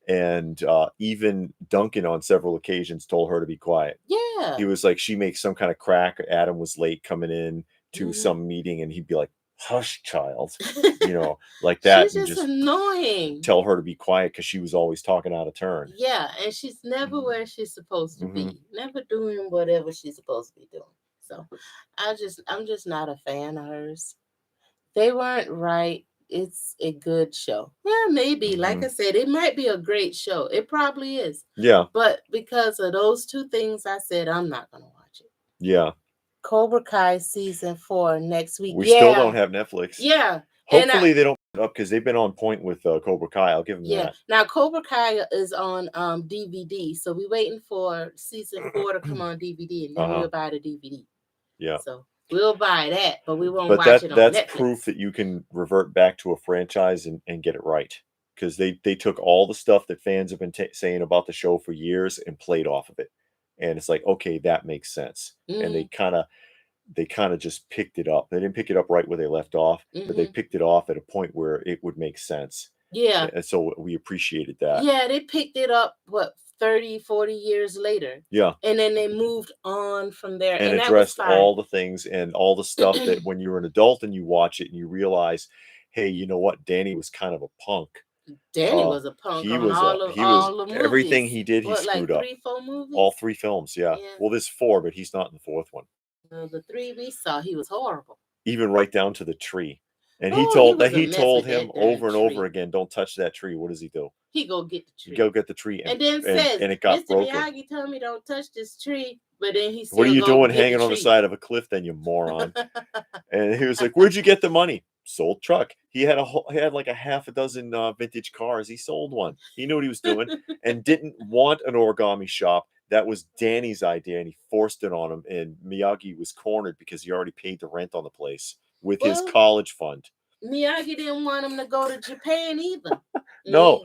And even Duncan on several occasions told her to be quiet. Yeah. He was like, she makes some kind of crack. Adam was late coming in to some meeting, and he'd be like, hush, child. Like that. She's just annoying. Tell her to be quiet because she was always talking out of turn. Yeah, and she's never where she's supposed to be. Never doing whatever she's supposed to be doing. So I'm just not a fan of hers. They weren't right. It's a good show. Yeah, maybe. Like I said, it might be a great show. It probably is. Yeah. But because of those 2 things I said, I'm not going to watch it. Yeah. Cobra Kai season 4 next week. We still don't have Netflix. Yeah. Hopefully they don't put it up because they've been on point with Cobra Kai. I'll give them that. Now Cobra Kai is on DVD, so we're waiting for season 4 to come on DVD, and then we'll buy the DVD. Yeah. So we'll buy that, but we won't watch it on Netflix. That's proof that you can revert back to a franchise and get it right. Because they took all the stuff that fans have been saying about the show for years and played off of it. And it's like, okay, that makes sense. And they kind of just picked it up. They didn't pick it up right where they left off, but they picked it off at a point where it would make sense. Yeah. And so we appreciated that. Yeah, they picked it up, 30, 40 years later. Yeah. And then they moved on from there. And addressed all the things and all the stuff that when you're an adult and you watch it and you realize, hey, you know what? Danny was kind of a punk. Danny was a punk. All the movies. Everything he did, he screwed up. 3, 4 movies? All 3 films, yeah. Well, there's 4, but he's not in the 4th one. The 3 we saw, he was horrible. Even right down to the tree. And he told him over and over again, don't touch that tree. What does he do? He go get the tree. Go get the tree. And then says, and it got Mr. broken. Miyagi told me don't touch this tree. But then he said, what are you doing hanging on the side of a cliff then, you moron? And he was like, where'd you get the money? Sold truck. He had like a half a dozen vintage cars. He sold one. He knew what he was doing and didn't want an origami shop. That was Danny's idea, and he forced it on him. And Miyagi was cornered because he already paid the rent on the place with his college fund. Miyagi didn't want him to go to Japan either. No.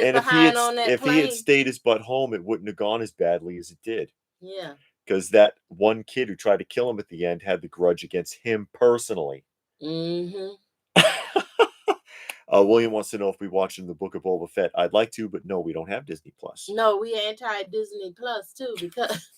And if he had stayed his butt home, it wouldn't have gone as badly as it did. Yeah. Because that one kid who tried to kill him at the end had the grudge against him personally. William wants to know if we watched the Book of Boba Fett. I'd like to, but no, we don't have Disney Plus. No, we anti-Disney Plus too because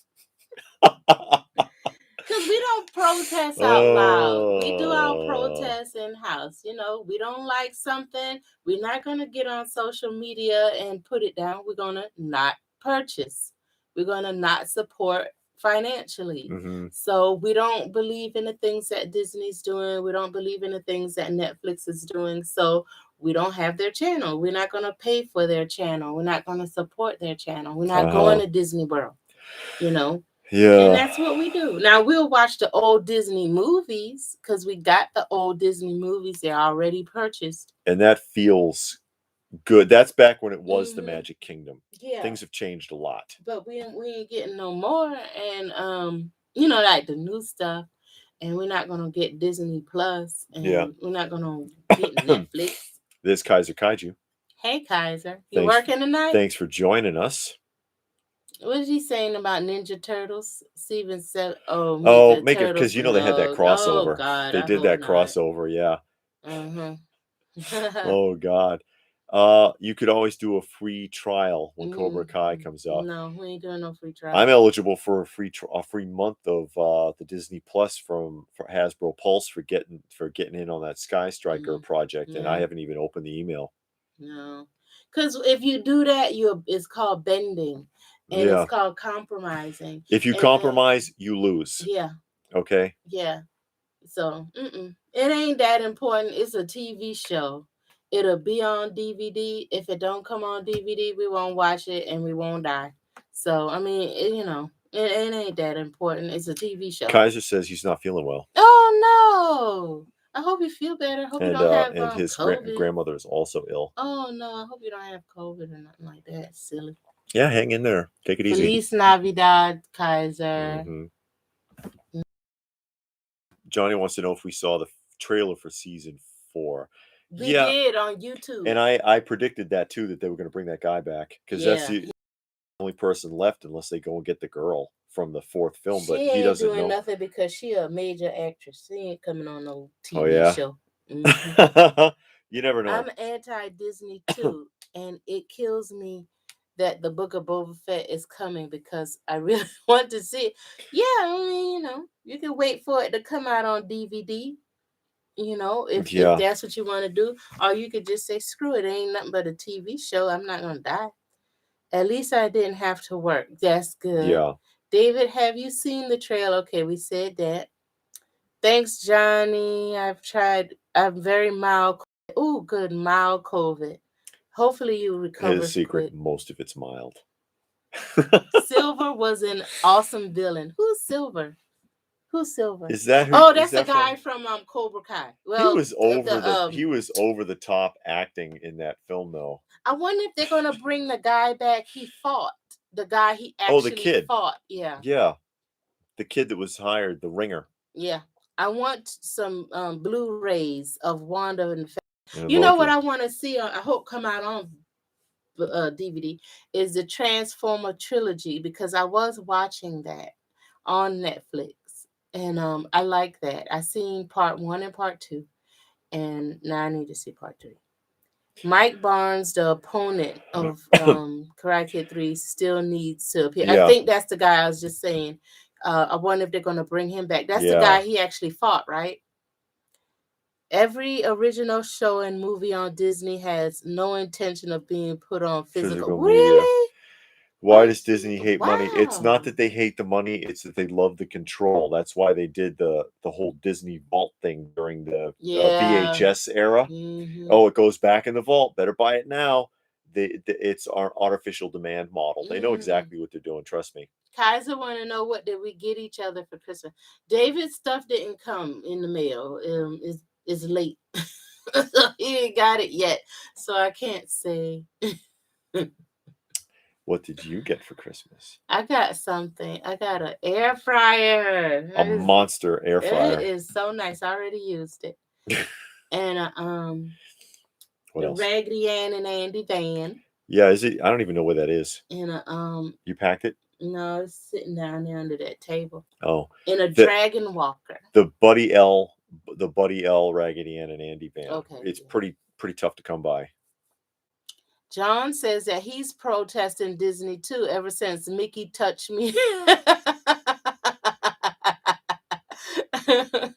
we don't protest out loud. We do our protests in-house. We don't like something. We're not going to get on social media and put it down. We're going to not purchase. We're going to not support financially. So we don't believe in the things that Disney's doing. We don't believe in the things that Netflix is doing. So we don't have their channel. We're not going to pay for their channel. We're not going to support their channel. We're not going to Disney World, Yeah. And that's what we do. Now we'll watch the old Disney movies because we got the old Disney movies. They're already purchased. And that feels good. That's back when it was the Magic Kingdom. Yeah. Things have changed a lot. But we ain't getting no more. And like the new stuff. And we're not gonna get Disney Plus. And we're not gonna get Netflix. This Kaiser Kaiju. Hey Kaiser. You working tonight? Thanks for joining us. What is he saying about Ninja Turtles? Steven said, make it because they had that crossover. Oh, God, they did that crossover, yeah. Oh God. You could always do a free trial when Cobra Kai comes out. No, we ain't doing no free trial. I'm eligible for a free month of the Disney Plus for Hasbro Pulse for getting in on that Sky Striker project, and I haven't even opened the email. No, because if you do that, it's called bending. And it's called compromising. If you compromise, you lose. Yeah. Okay. Yeah. So, it ain't that important. It's a TV show. It'll be on DVD. If it don't come on DVD, we won't watch it and we won't die. So, I mean, It ain't that important. It's a TV show. Kaiser says he's not feeling well. Oh no! I hope you feel better. I hope you don't have and his COVID. grandmother is also ill. Oh no! I hope you don't have COVID or nothing like that. Silly. Yeah, hang in there. Take it easy. Feliz Navidad, Kaiser. Johnny wants to know if we saw the trailer for season 4. We did on YouTube. And I predicted that too, that they were going to bring that guy back, because that's the only person left unless they go and get the girl from the 4th film. But he doesn't doing know nothing because she a major actress. She ain't coming on no TV show. You never know. I'm anti-Disney too, and it kills me that the Book of Boba Fett is coming because I really want to see it. Yeah, I mean, you can wait for it to come out on DVD. If that's what you want to do, or you could just say, screw it, ain't nothing but a TV show. I'm not gonna die. At least I didn't have to work. That's good. Yeah. David, have you seen the trailer? Okay, we said that. Thanks, Johnny. I've tried. I'm very mild. Oh, good, mild COVID. Hopefully you recover. His secret, most of it's mild. Silver was an awesome villain. Who's Silver? Who's Silver? Is that who? Oh, that's the guy from Cobra Kai. Well, he was over the top acting in that film, though. I wonder if they're gonna bring the guy back. He fought the guy he actually fought. Yeah. Yeah, the kid that was hired, the ringer. Yeah, I want some Blu-rays of Wanda and. You know what I want to see? I hope come out on DVD is the Transformer trilogy, because I was watching that on Netflix. And I like that. I seen part 1 and part 2, and now I need to see part 3. Mike Barnes, the opponent of Karate Kid 3, still needs to appear. Yeah. I think that's the guy I was just saying. I wonder if they're going to bring him back. That's the guy he actually fought, right? Every original show and movie on Disney has no intention of being put on physical. Really? Why does Disney hate money? It's not that they hate the money, it's that they love the control. That's why they did the whole Disney vault thing during the VHS era. Mm-hmm. Oh, it goes back in the vault. Better buy it now. It's our artificial demand model. They know exactly what they're doing. Trust me. Kaiser want to know, what did we get each other for Christmas? David's stuff didn't come in the mail. Is late. So he ain't got it yet. So I can't say. What did you get for Christmas? I got something. I got an air fryer. A monster air fryer. It is so nice. I already used it. And what else? Raggedy Ann and Andy van. Yeah, is it? I don't even know where that is. And you packed it? No, it's sitting down there under that table. Oh. In a dragon walker. The Buddy L Raggedy Ann and Andy van. Okay. It's pretty tough to come by. John says that he's protesting Disney too ever since Mickey touched me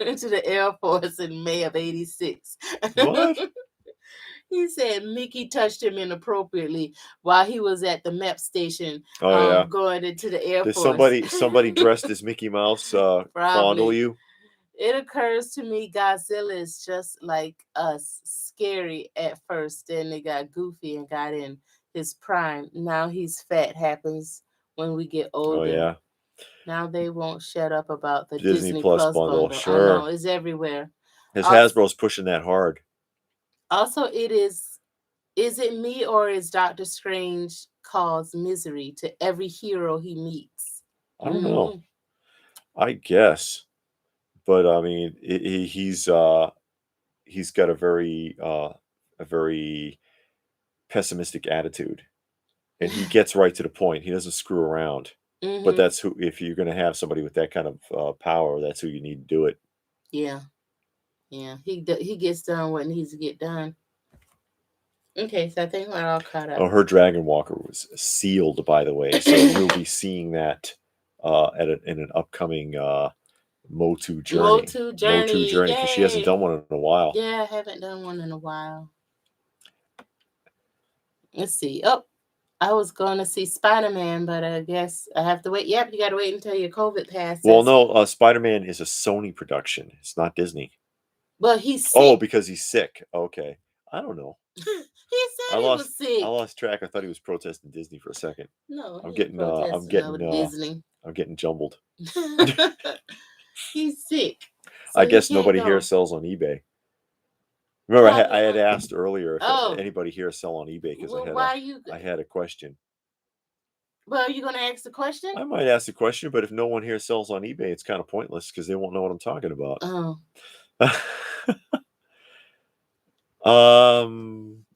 into the Air Force in May of '86. What? He said Mickey touched him inappropriately while he was at the MEP station going into the Air Force. Somebody dressed as Mickey Mouse fondle you? It occurs to me Godzilla is just like us, scary at first, then they got goofy and got in his prime. Now he's fat. Happens when we get older. Oh, yeah. Now they won't shut up about the Disney Plus bundle. Sure. I know, it's everywhere. Hasbro's pushing that hard. Also, is it me, or is Doctor Strange cause misery to every hero he meets? I don't know. I guess. But I mean, he's got a very pessimistic attitude, and he gets right to the point. He doesn't screw around. Mm-hmm. But that's who. If you're going to have somebody with that kind of power, that's who you need to do it. Yeah, yeah. He gets done what needs to get done. Okay, so I think we're all caught up. Oh, her Dragon Walker was sealed, by the way, so we'll be seeing that in an upcoming. Motu Journey, because she hasn't done one in a while. Yeah, I haven't done one in a while. Let's see. Oh, I was going to see Spider-Man, but I guess I have to wait. Yep, you got to wait until your COVID passes. Well, no, Spider-Man is a Sony production. It's not Disney. But he's sick. Oh, because he's sick. Okay. I don't know. He said he was sick. I lost track. I thought he was protesting Disney for a second. No, I'm getting Disney. I'm getting jumbled. He's sick. So I guess nobody here sells on eBay. Remember, I had asked earlier if anybody here sell on eBay because I had a question. Well, are you going to ask the question? I might ask the question, but if no one here sells on eBay, it's kind of pointless because they won't know what I'm talking about. Oh.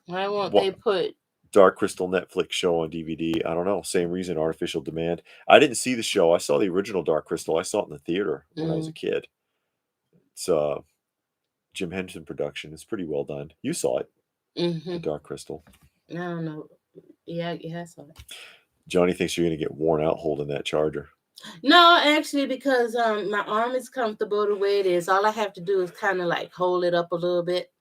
Why won't they put Dark Crystal Netflix show on DVD? I don't know. Same reason, artificial demand. I didn't see the show. I saw the original Dark Crystal. I saw it in the theater when I was a kid. It's Jim Henson production. It's pretty well done. You saw it, the Dark Crystal. I don't know. Yeah, I saw it. Johnny thinks you're going to get worn out holding that charger. No, actually, because my arm is comfortable the way it is. All I have to do is kind of like hold it up a little bit,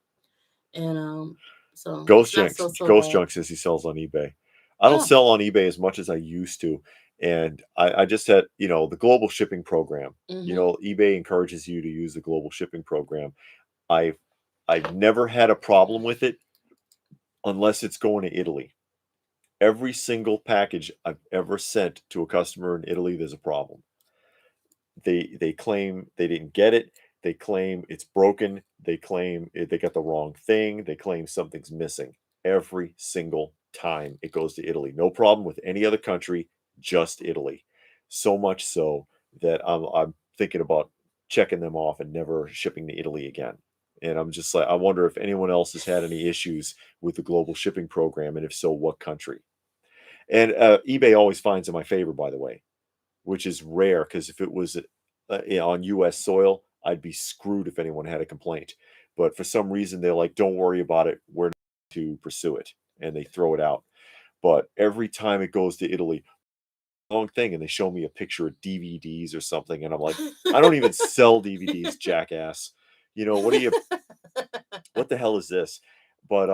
and so Ghost Junk says he sells on eBay. I don't sell on eBay as much as I used to, and I just had the global shipping program. eBay encourages you to use the global shipping program. I've never had a problem with it unless it's going to Italy. Every single package I've ever sent to a customer in Italy, there's a problem. They claim they didn't get it. They claim it's broken. They claim they got the wrong thing. They claim something's missing. Every single time it goes to Italy. No problem with any other country, just Italy. So much so that I'm thinking about checking them off and never shipping to Italy again. And I'm just like, I wonder if anyone else has had any issues with the global shipping program, and if so, what country? And eBay always finds in my favor, by the way, which is rare, because if it was on U.S. soil, I'd be screwed if anyone had a complaint. But for some reason, they're like, don't worry about it. We're not to pursue it. And they throw it out. But every time it goes to Italy, wrong thing, and they show me a picture of DVDs or something, and I'm like, I don't even sell DVDs, jackass. What the hell is this? But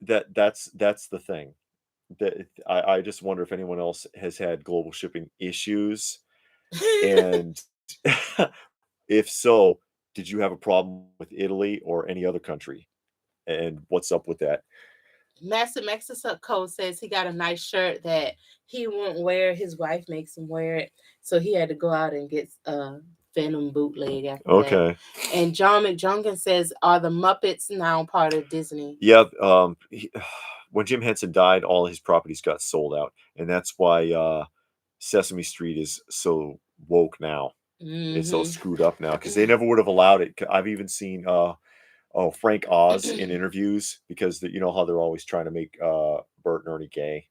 that's the thing. That I just wonder if anyone else has had global shipping issues, and if so, did you have a problem with Italy or any other country, and what's up with that? Master Mexico says he got a nice shirt that he won't wear. His wife makes him wear it, so he had to go out and get Venom bootleg after that. And John McJunkin says, are the Muppets now part of Disney? Yeah. When Jim Henson died, all his properties got sold out, and that's why Sesame Street is so woke now. It's so screwed up now because they never would have allowed it. I've even seen Frank Oz in interviews, because you know how they're always trying to make Bert and Ernie gay,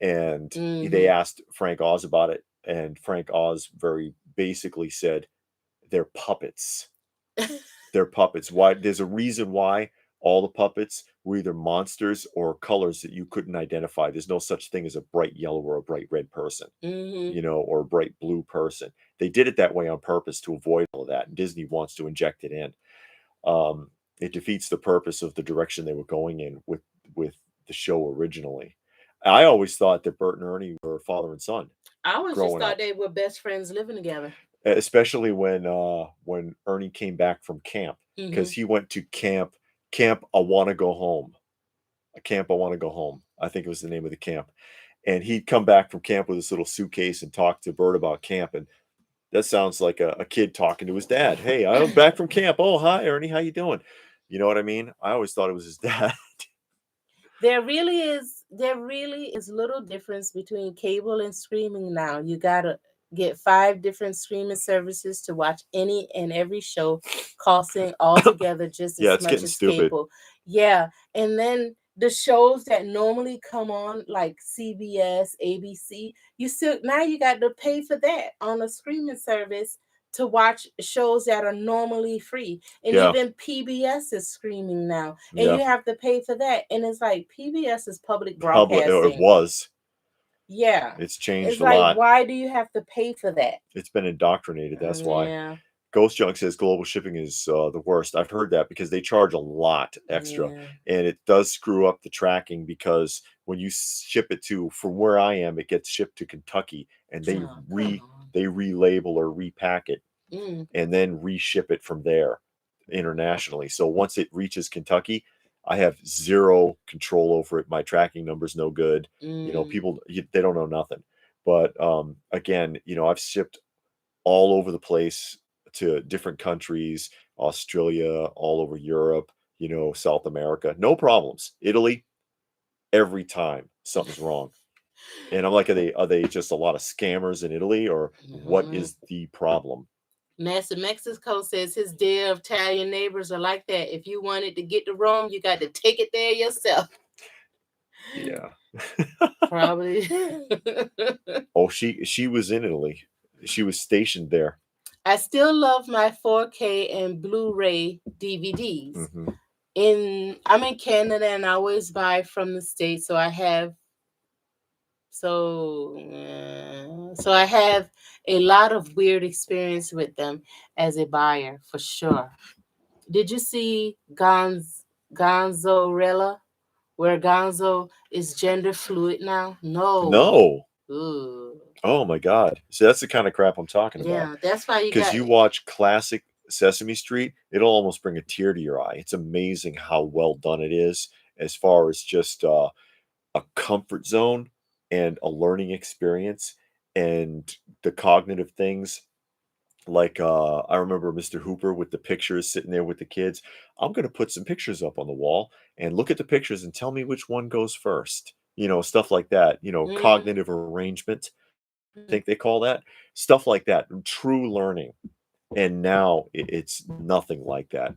and they asked Frank Oz about it, and Frank Oz very basically said, they're puppets. They're puppets. Why? There's a reason why all the puppets were either monsters or colors that you couldn't identify. There's no such thing as a bright yellow or a bright red person, or a bright blue person. They did it that way on purpose to avoid all of that, and Disney wants to inject it in. It defeats the purpose of the direction they were going in with the show originally. I always thought that Bert and Ernie were father and son. I always just thought they were best friends living together. Especially when Ernie came back from camp, because he went to camp I Want to Go Home. Camp I Want to Go Home, I think it was the name of the camp. And he'd come back from camp with this little suitcase and talk to Bert about camp. And that sounds like a kid talking to his dad. Hey, I'm back from camp. Oh, hi, Ernie. How you doing? You know what I mean? I always thought it was his dad. There really is little difference between cable and streaming now. You got to get 5 different streaming services to watch any and every show, costing altogether just as much as stupid. Cable. Yeah, and then the shows that normally come on, like CBS, ABC, now you got to pay for that on a streaming service to watch shows that are normally free. And even PBS is streaming now, and you have to pay for that. And it's like, PBS is public broadcasting. It was. Yeah. It's changed it's a like, lot. Why do you have to pay for that? It's been indoctrinated. That's why. Yeah. Ghost Junk says global shipping is the worst. I've heard that, because they charge a lot extra, and it does screw up the tracking, because when you ship it from where I am, it gets shipped to Kentucky, and they relabel or repack it, and then reship it from there internationally. So once it reaches Kentucky, I have zero control over it. My tracking number's no good. People, they don't know nothing. But again, I've shipped all over the place to different countries, Australia, all over Europe, South America, no problems. Italy, every time something's wrong. And I'm like, are they just a lot of scammers in Italy, or what is the problem? Master Mexico says his dear Italian neighbors are like that. If you wanted to get to Rome, you got to take it there yourself. Yeah. Probably. Oh, she was in Italy. She was stationed there. I still love my 4K and Blu-ray DVDs. Mm-hmm. I'm in Canada and I always buy from the States, so I have a lot of weird experience with them as a buyer, for sure. Did you see Gonzorella, where Gonzo is gender fluid now? No. Ooh. Oh my God. See, that's the kind of crap I'm talking about. Yeah, that's why because you watch classic Sesame Street, it'll almost bring a tear to your eye. It's amazing how well done it is, as far as just a comfort zone and a learning experience, and the cognitive things. Like I remember Mr. Hooper with the pictures, sitting there with the kids. I'm going to put some pictures up on the wall and look at the pictures and tell me which one goes first. Stuff like that. Cognitive arrangement, I think they call that. Stuff like that. True learning. And now it's nothing like that.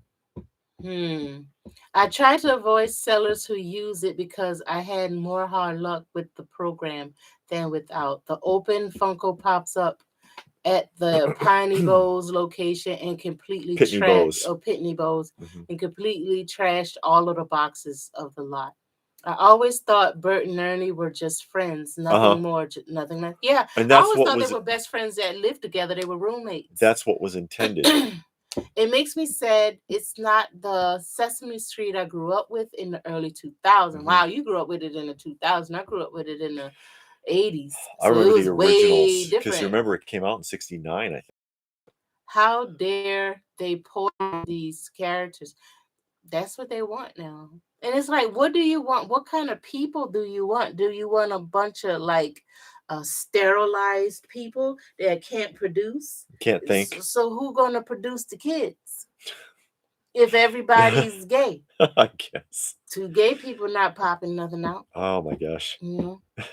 I try to avoid sellers who use it because I had more hard luck with the program than without. The open Funko pops up at the Piney Bowes location and completely Pitney Bowes and completely trashed all of the boxes of the lot. I always thought Bert and Ernie were just friends, nothing more, nothing like. Yeah, and that's I always thought they were best friends that lived together. They were roommates. That's what was intended. It makes me sad it's not the Sesame Street I grew up with in the early 2000s. Wow, you grew up with it in the 2000s. I grew up with it in the 80s. I remember the originals because you remember it came out in 69, I think. How dare they pull these characters? That's what they want now. And it's like, what do you want? What kind of people do you want? Do you want a bunch of sterilized people that can't produce? Can't think. So who gonna produce the kids? If everybody's gay. I guess. 2 gay people not popping nothing out. Oh my gosh.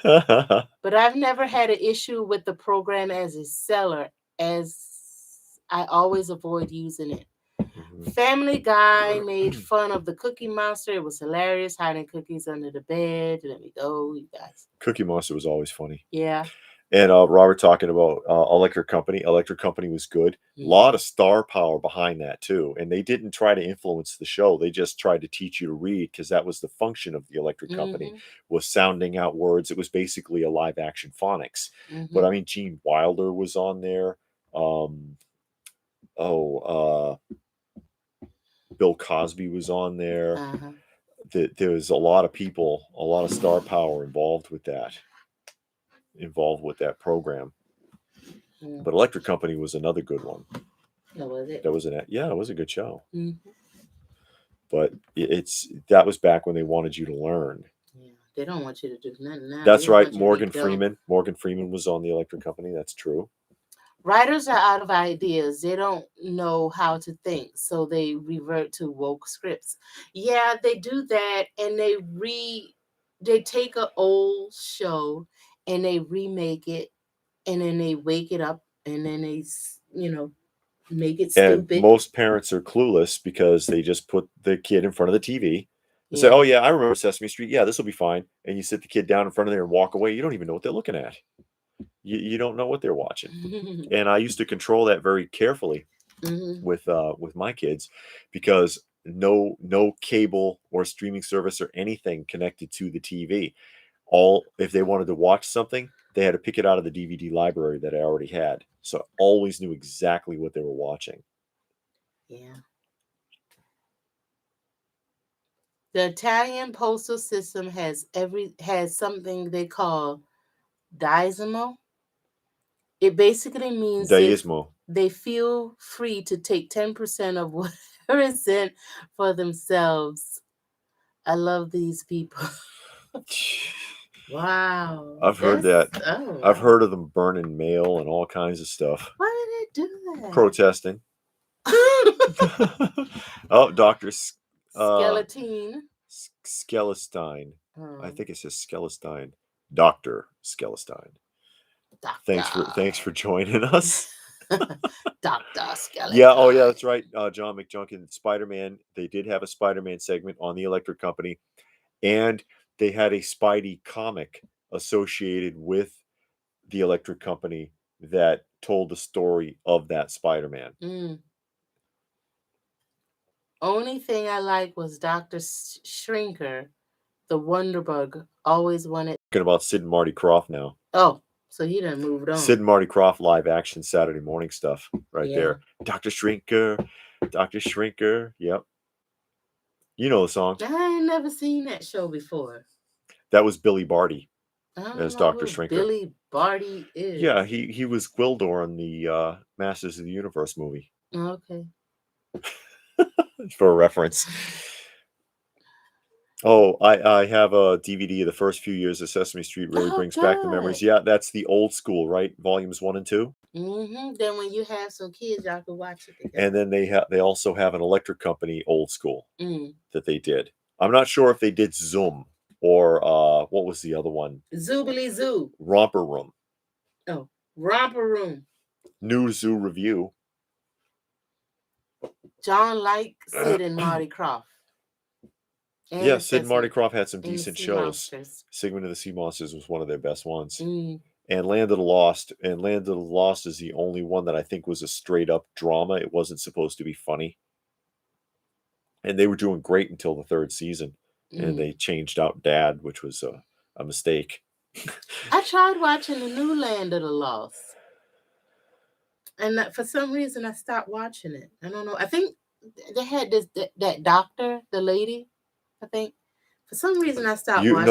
But I've never had an issue with the program as a seller, as I always avoid using it. Family Guy made fun of the Cookie Monster. It was hilarious, hiding cookies under the bed. Let me go, you guys. Cookie Monster was always funny. Yeah. And Robert talking about Electric Company. Electric Company was good. A lot of star power behind that too. And they didn't try to influence the show. They just tried to teach you to read, because that was the function of the Electric Company, was sounding out words. It was basically a live action phonics. But I mean, Gene Wilder was on there. Bill Cosby was on there. There was a lot of people, a lot of star power involved with that program. But Electric Company was another good one. Oh, was it? It was a good show. But that was back when they wanted you to learn. Yeah, they don't want you to do nothing now. That's right. Morgan Freeman was on the Electric Company. That's true. Writers are out of ideas. They don't know how to think, so they revert to woke scripts. Yeah, they do that, and they take an old show and they remake it, and then they wake it up, and then they make it stupid. And most parents are clueless because they just put the kid in front of the TV and say, "Oh yeah, I remember Sesame Street. Yeah, this will be fine." And you sit the kid down in front of there and walk away. You don't even know what they're looking at. You don't know what they're watching. And I used to control that very carefully with my kids, because no cable or streaming service or anything connected to the TV. If they wanted to watch something, they had to pick it out of the DVD library that I already had. So I always knew exactly what they were watching. Yeah. The Italian postal system has something they call Daismo. It basically means they feel free to take 10% of whatever is sent for themselves. I love these people. Wow. I've heard that. Oh, I've heard of them burning mail and all kinds of stuff. Why did they do that? Protesting. Oh, Dr. Skeleton. Skelestein. I think it says Skelestein. Dr. Skelestein. Doctor. Thanks for joining us. Dr. Skeleton. Yeah, oh yeah, that's right. John McJunkin, Spider-Man. They did have a Spider-Man segment on the Electric Company, and they had a Spidey comic associated with the Electric Company that told the story of that Spider-Man. Only thing I liked was Dr. Shrinker, the Wonderbug, always wanted. Talking about Sid and Marty Krofft now. Oh, so he done moved on. Sid and Marty Krofft live action Saturday morning stuff right there. Dr. Shrinker, Dr. Shrinker. Yep. You know the song. I ain't never seen that show before. That was Billy Barty as Dr. Shrinker. Billy Barty is. Yeah, he was Gwildor in the Masters of the Universe movie. Okay. For a reference. Oh, I have a DVD of the first few years of Sesame Street. Really brings back the memories. Yeah, that's the old school, right? Volumes 1 and 2. Then when you have some kids, y'all can watch it together. And then they also have an Electric Company old school that they did. I'm not sure if they did Zoom or what was the other one? Zoobly Zoo. Romper Room. Oh, Romper Room. New Zoo Review. John liked Sid and Marty Krofft. Yeah, Sid and Marty Krofft had some decent shows. Sigmund of the Sea Monsters was one of their best ones. And Land of the Lost. And Land of the Lost is the only one that I think was a straight up drama. It wasn't supposed to be funny. And they were doing great until the 3rd season. And they changed out Dad, which was a mistake. I tried watching the new Land of the Lost. And for some reason, I stopped watching it. I don't know. I think they had that doctor, the lady. I think for some reason I stopped watching. You're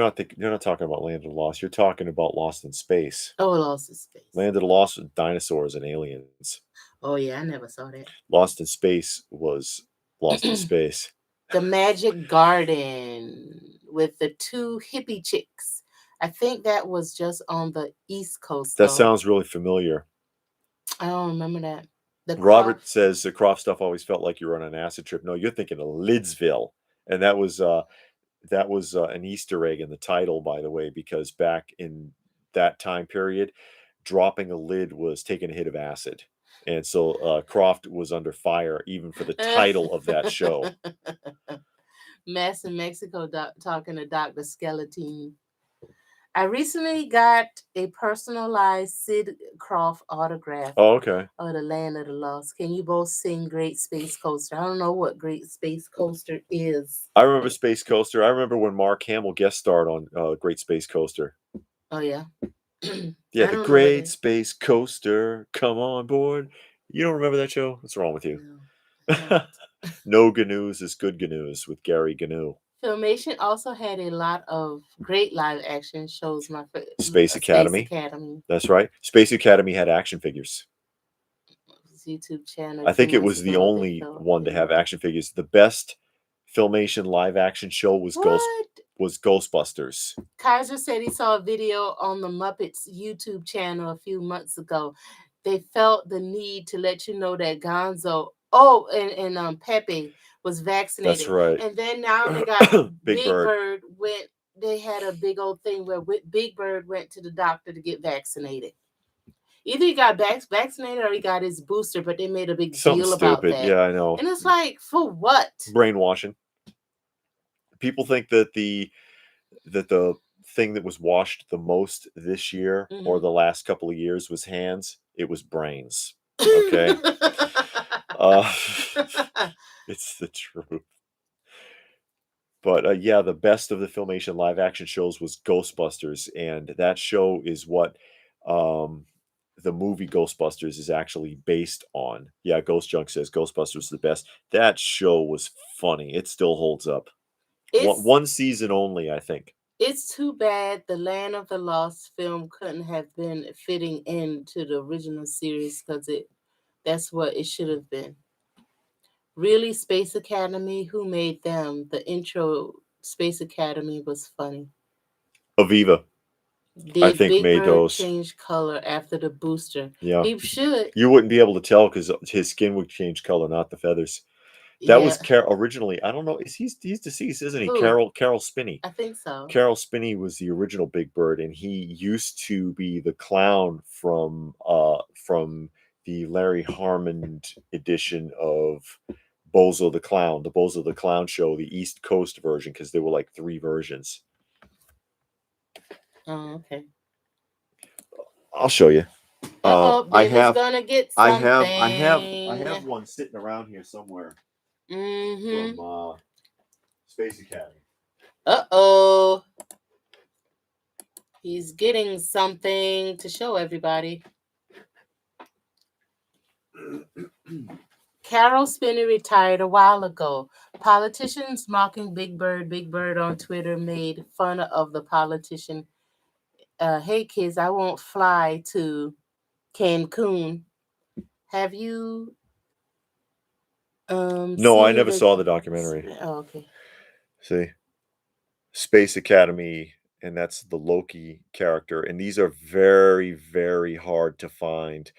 not talking about Land of the Lost. You're talking about Lost in Space. Oh, Lost in Space. Land of the Lost with dinosaurs and aliens. Oh yeah, I never saw that. Lost in Space was Lost in Space. The Magic Garden with the 2 hippie chicks. I think that was just on the East Coast. That sounds really familiar. I don't remember that. Robert says the Krofft stuff always felt like you were on an acid trip. No, you're thinking of Lidsville. And that was an Easter egg in the title, by the way, because back in that time period, dropping a lid was taking a hit of acid. And so Krofft was under fire even for the title of that show. Mass in Mexico talking to Dr. Skeleton. I recently got a personalized Sid Krofft autograph. Oh, okay. Of the Land of the Lost. Can you both sing Great Space Coaster? I don't know what Great Space Coaster is. I remember Space Coaster. I remember when Mark Hamill guest starred on Great Space Coaster. Oh, yeah? Yeah, the Great Space Coaster. Come on board. You don't remember that show? What's wrong with you? No. No Gnu's is Good Gnu's with Gary Gnu. Filmation also had a lot of great live action shows. Space Academy. That's right. Space Academy had action figures. YouTube channel. I think it was the only one to have action figures. The best Filmation live action show was Ghostbusters. Kaiser said he saw a video on the Muppets YouTube channel a few months ago. They felt the need to let you know that Gonzo, and Pepe was vaccinated. That's right. And then now they got Big Bird went. They had a big old thing where Big Bird went to the doctor to get vaccinated. Either he got vaccinated or he got his booster, but they made a big deal about that. Yeah, I know. And it's like, for what? Brainwashing. People think that the thing that was washed the most this year or the last couple of years was hands. It was brains. Okay. It's the truth. But yeah, the best of the Filmation live action shows was Ghostbusters, and that show is what the movie Ghostbusters is actually based on. Yeah, Ghost Junk says Ghostbusters is the best. That show was funny. It still holds up. One season only, I think. It's too bad the Land of the Lost film couldn't have been fitting into the original series, because that's what it should have been. Really, Space Academy, who made them? The intro Space Academy was funny. Aviva, I Did think, Big made Bird those. change color after the booster? Yeah. He should. You wouldn't be able to tell because his skin would change color, not the feathers. That was Yeah. originally. I don't know. He's deceased, isn't he? Who? Carol Spinney. I think so. Carol Spinney was the original Big Bird, and he used to be the clown from the Larry Harmon edition of Bozo the Clown, the Bozo the Clown show, the East Coast version, because there were like 3 versions. Oh, okay. I'll show you. Baby's gonna get something. I have one sitting around here somewhere. Mm-hmm. From Space Academy. He's getting something to show everybody. Carol Spinney retired a while ago. Politicians mocking Big Bird. Big Bird on Twitter made fun of the politician. Hey kids, I won't fly to Cancun. Have you No, I never saw the documentary. Oh, okay. See? Space Academy, and that's the Loki character. And these are very, very hard to find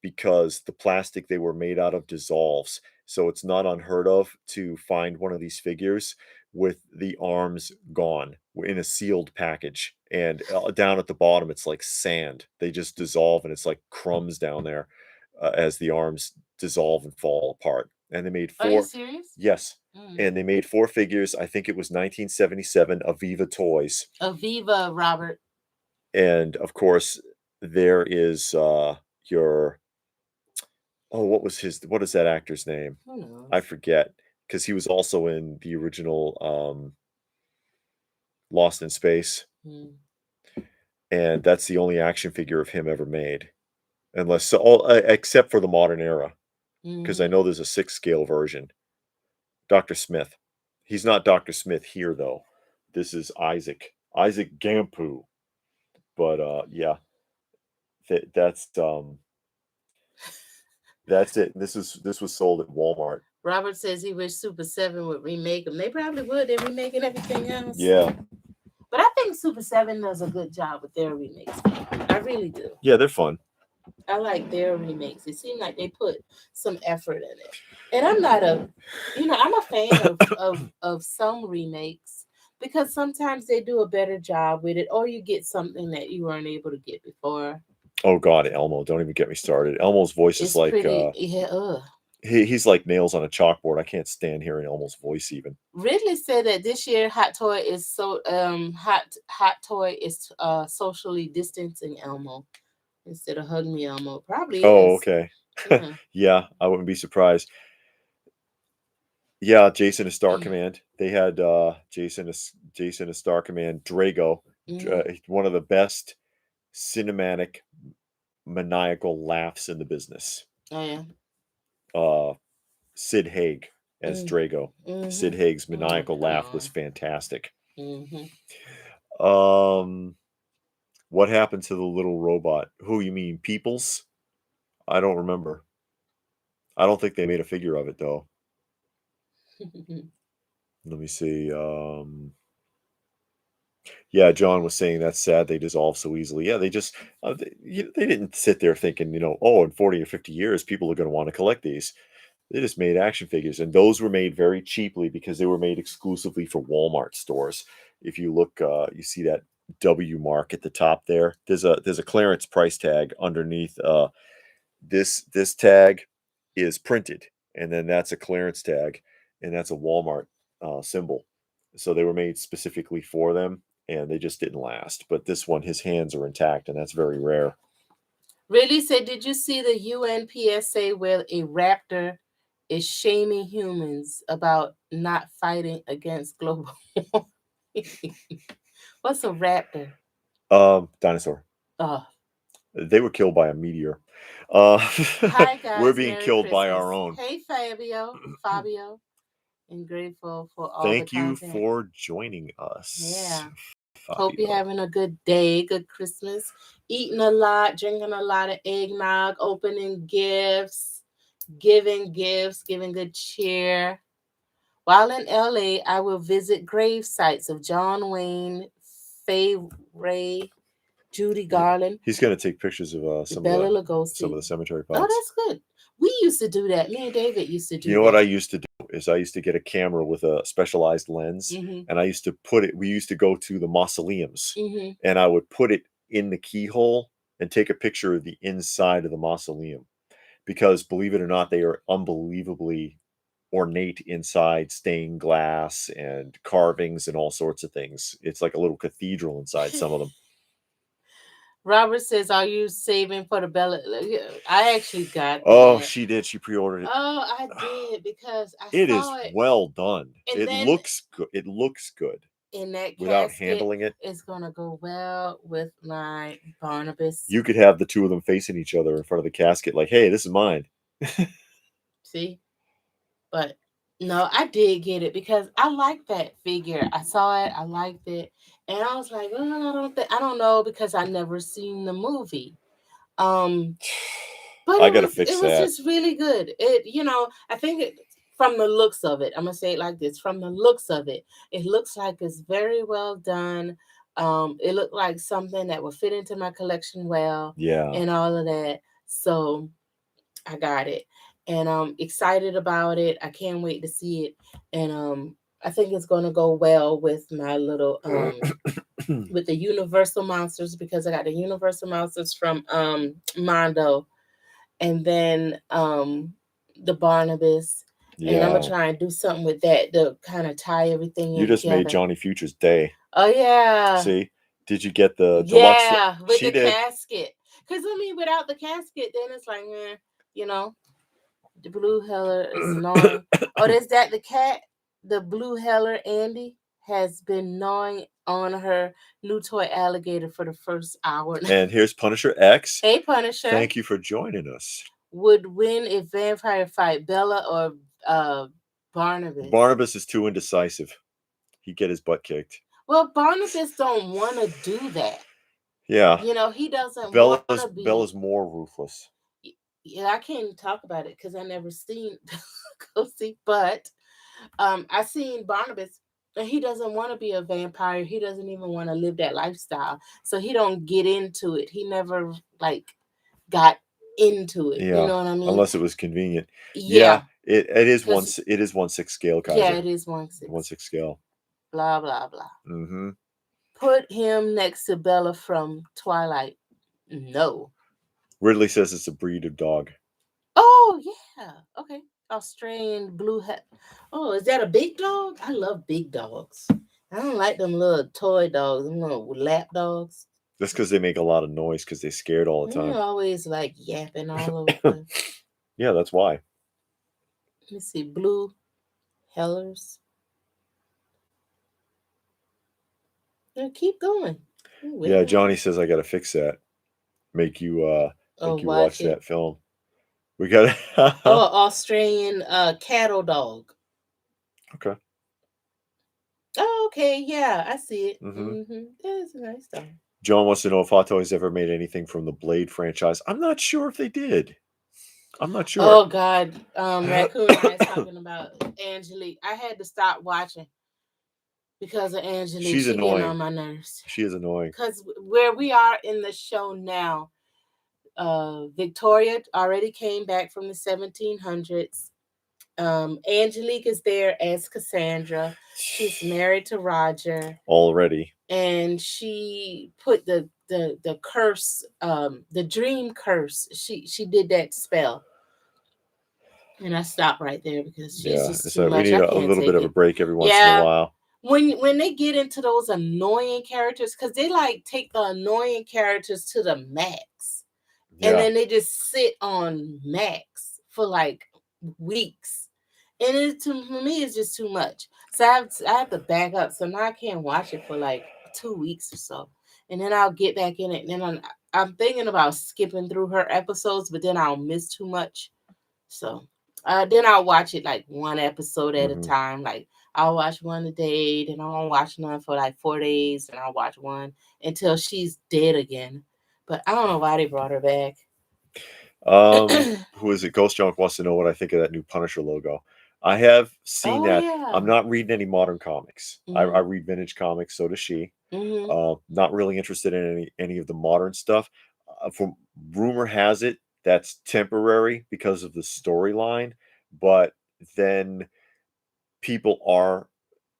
because the plastic they were made out of dissolves. So it's not unheard of to find one of these figures with the arms gone in a sealed package. And down at the bottom, it's like sand. They just dissolve, and it's like crumbs down there as the arms dissolve and fall apart. And they made 4. Are you serious? Yes. And they made 4 figures. I think it was 1977, Aviva Toys. Aviva, Robert. And of course, there is your what is that actor's name? Who knows? I forget, because he was also in the original Lost in Space. And that's the only action figure of him ever made. Unless except for the modern era. Because I know there's a 6 scale version. Dr. Smith. He's not Dr. Smith here, though. This is Isaac Gampu. But yeah, that's it. This was sold at Walmart. Robert says he wished Super 7 would remake them. They probably would. They're remaking everything else. Yeah. But I think Super 7 does a good job with their remakes. I really do. Yeah, they're fun. I like their remakes. It seems like they put some effort in it. And I'm not I'm a fan of some remakes because sometimes they do a better job with it, or you get something that you weren't able to get before. Oh God, Elmo! Don't even get me started. Elmo's voice is like he's like nails on a chalkboard. I can't stand hearing Elmo's voice even. Ridley said that this year Hot Toy is socially distancing Elmo instead of Hug Me Elmo. Probably. Oh, is. Okay. Yeah. Yeah, I wouldn't be surprised. Yeah, Jason is Star Command. They had Jason is Star Command. Drago, one of the best cinematic maniacal laughs in the business. Oh yeah. Sid Haig as Drago. Sid Haig's maniacal laugh was fantastic. What happened to the little robot? Who, you mean Peoples? I don't remember. I don't think they made a figure of it though. Let me see. Yeah, John was saying that's sad they dissolve so easily. Yeah, they just they didn't sit there thinking, in 40 or 50 years people are going to want to collect these. They just made action figures, and those were made very cheaply because they were made exclusively for Walmart stores. If you look, you see that W mark at the top there. There's a clearance price tag underneath. This tag is printed, and then that's a clearance tag, and that's a Walmart symbol. So they were made specifically for them, and they just didn't last. But this one, his hands are intact, and that's very rare. Really said, did you see the UN PSA where a raptor is shaming humans about not fighting against global warming? What's a raptor? Dinosaur. Oh. They were killed by a meteor. Hi guys. We're being Merry killed Christmas. by our own. Hey Fabio. And grateful for all Thank the you content. for joining us. Yeah. Fabio. Hope you're having a good day, good Christmas. Eating a lot, drinking a lot of eggnog, opening gifts, giving good cheer. While in LA, I will visit grave sites of John Wayne, Faye Ray, Judy Garland. He's going to take pictures of some Bella of Lugosi. the cemetery Oh, pots. that's good. We used to do that. Me and David used to do that. You know what I used to do is I used to get a camera with a specialized lens, and I used to put it. We used to go to the mausoleums, and I would put it in the keyhole and take a picture of the inside of the mausoleum, because believe it or not, they are unbelievably ornate inside, stained glass and carvings and all sorts of things. It's like a little cathedral inside some of them. Robert says, "Are you saving for the Bella?" I actually got that. Oh, she did. She pre-ordered it. Oh, I did, because I it saw is well done. And it looks good. It looks good. In that without casket, handling it, it's gonna go well with my Barnabas. You could have the two of them facing each other in front of the casket, like, "Hey, this is mine." See, but no, I did get it because I like that figure. I saw it, I liked it, and I was like, oh, I don't know, because I never seen the movie. But I gotta fix it that. was just really good. I think from the looks of it, I'm gonna say it like this: from the looks of it, it looks like it's very well done. It looked like something that would fit into my collection well, and all of that. So I got it, and I'm excited about it. I can't wait to see it, and I think it's gonna go well with my little with the Universal Monsters, because I got the Universal Monsters from Mondo, and then the Barnabas. And I'm gonna try and do something with that to kind of tie everything in. You just together. made Johnny Future's day. Oh yeah. See? Did you get the deluxe? Yeah, with the casket. Because without the casket, then it's like, the blue heller is gnawing. Oh, there's that. The cat, the blue heller, Andy, has been gnawing on her new toy alligator for the first hour. And here's Punisher X. Hey, Punisher. Thank you for joining us. Would win a vampire fight, Bella or Barnabas? Barnabas is too indecisive. He'd get his butt kicked. Well, Barnabas don't want to do that. Yeah. He doesn't want to be. Bella's more ruthless. Yeah, I can't talk about it because I never seen Lugosi, but I seen Barnabas, and he doesn't want to be a vampire. He doesn't even want to live that lifestyle, so he don't get into it. He never got into it. Yeah. You know what I mean? Unless it was convenient. Yeah. It is 1/6 scale, Kaiser. Yeah, it is 1/6. 1/6 scale. Blah blah blah. Put him next to Bella from Twilight. No. Ridley says it's a breed of dog. Oh yeah. Okay. Australian blue hat. Oh, is that a big dog? I love big dogs. I don't like them little toy dogs, them little lap dogs. That's because they make a lot of noise because they're scared all the time. They're always yapping all over the place. Yeah, that's why. Let me see. Blue hellers. Now keep going. Yeah, Johnny says I gotta fix that. Make you watch that film. We got Australian cattle dog. Okay. Oh, okay. Yeah, I see it. That's a nice dog. John wants to know if Hot Toys ever made anything from the Blade franchise. I'm not sure if they did. I'm not sure. Oh God, Raccoon and I talking about Angelique. I had to stop watching because of Angelique. She's annoying. Getting on my nerves. She is annoying. Because where we are in the show now, Victoria already came back from the 1700s. Angelique is there as Cassandra. She's married to Roger already, and she put the curse, the dream curse. She did that spell, and I stopped right there because she's just too much. We need a little bit of a break every once in a while. When they get into those annoying characters, because they take the annoying characters to the max, and then they just sit on max for weeks. And for me, it's just too much. So I have to back up. So now I can't watch it for 2 weeks or so. And then I'll get back in it. And then I'm thinking about skipping through her episodes, but then I'll miss too much. So then I'll watch it one episode at a time. I'll watch one a day, then I won't watch none for 4 days, and I'll watch one until she's dead again. But I don't know why they brought her back. Who is it? Ghost Junk wants to know what I think of that new Punisher logo. I have seen that. yeah. I'm not reading any modern comics. I read vintage comics. So does she. Not really interested in any of the modern stuff. From rumor has it that's temporary because of the storyline, but then people are,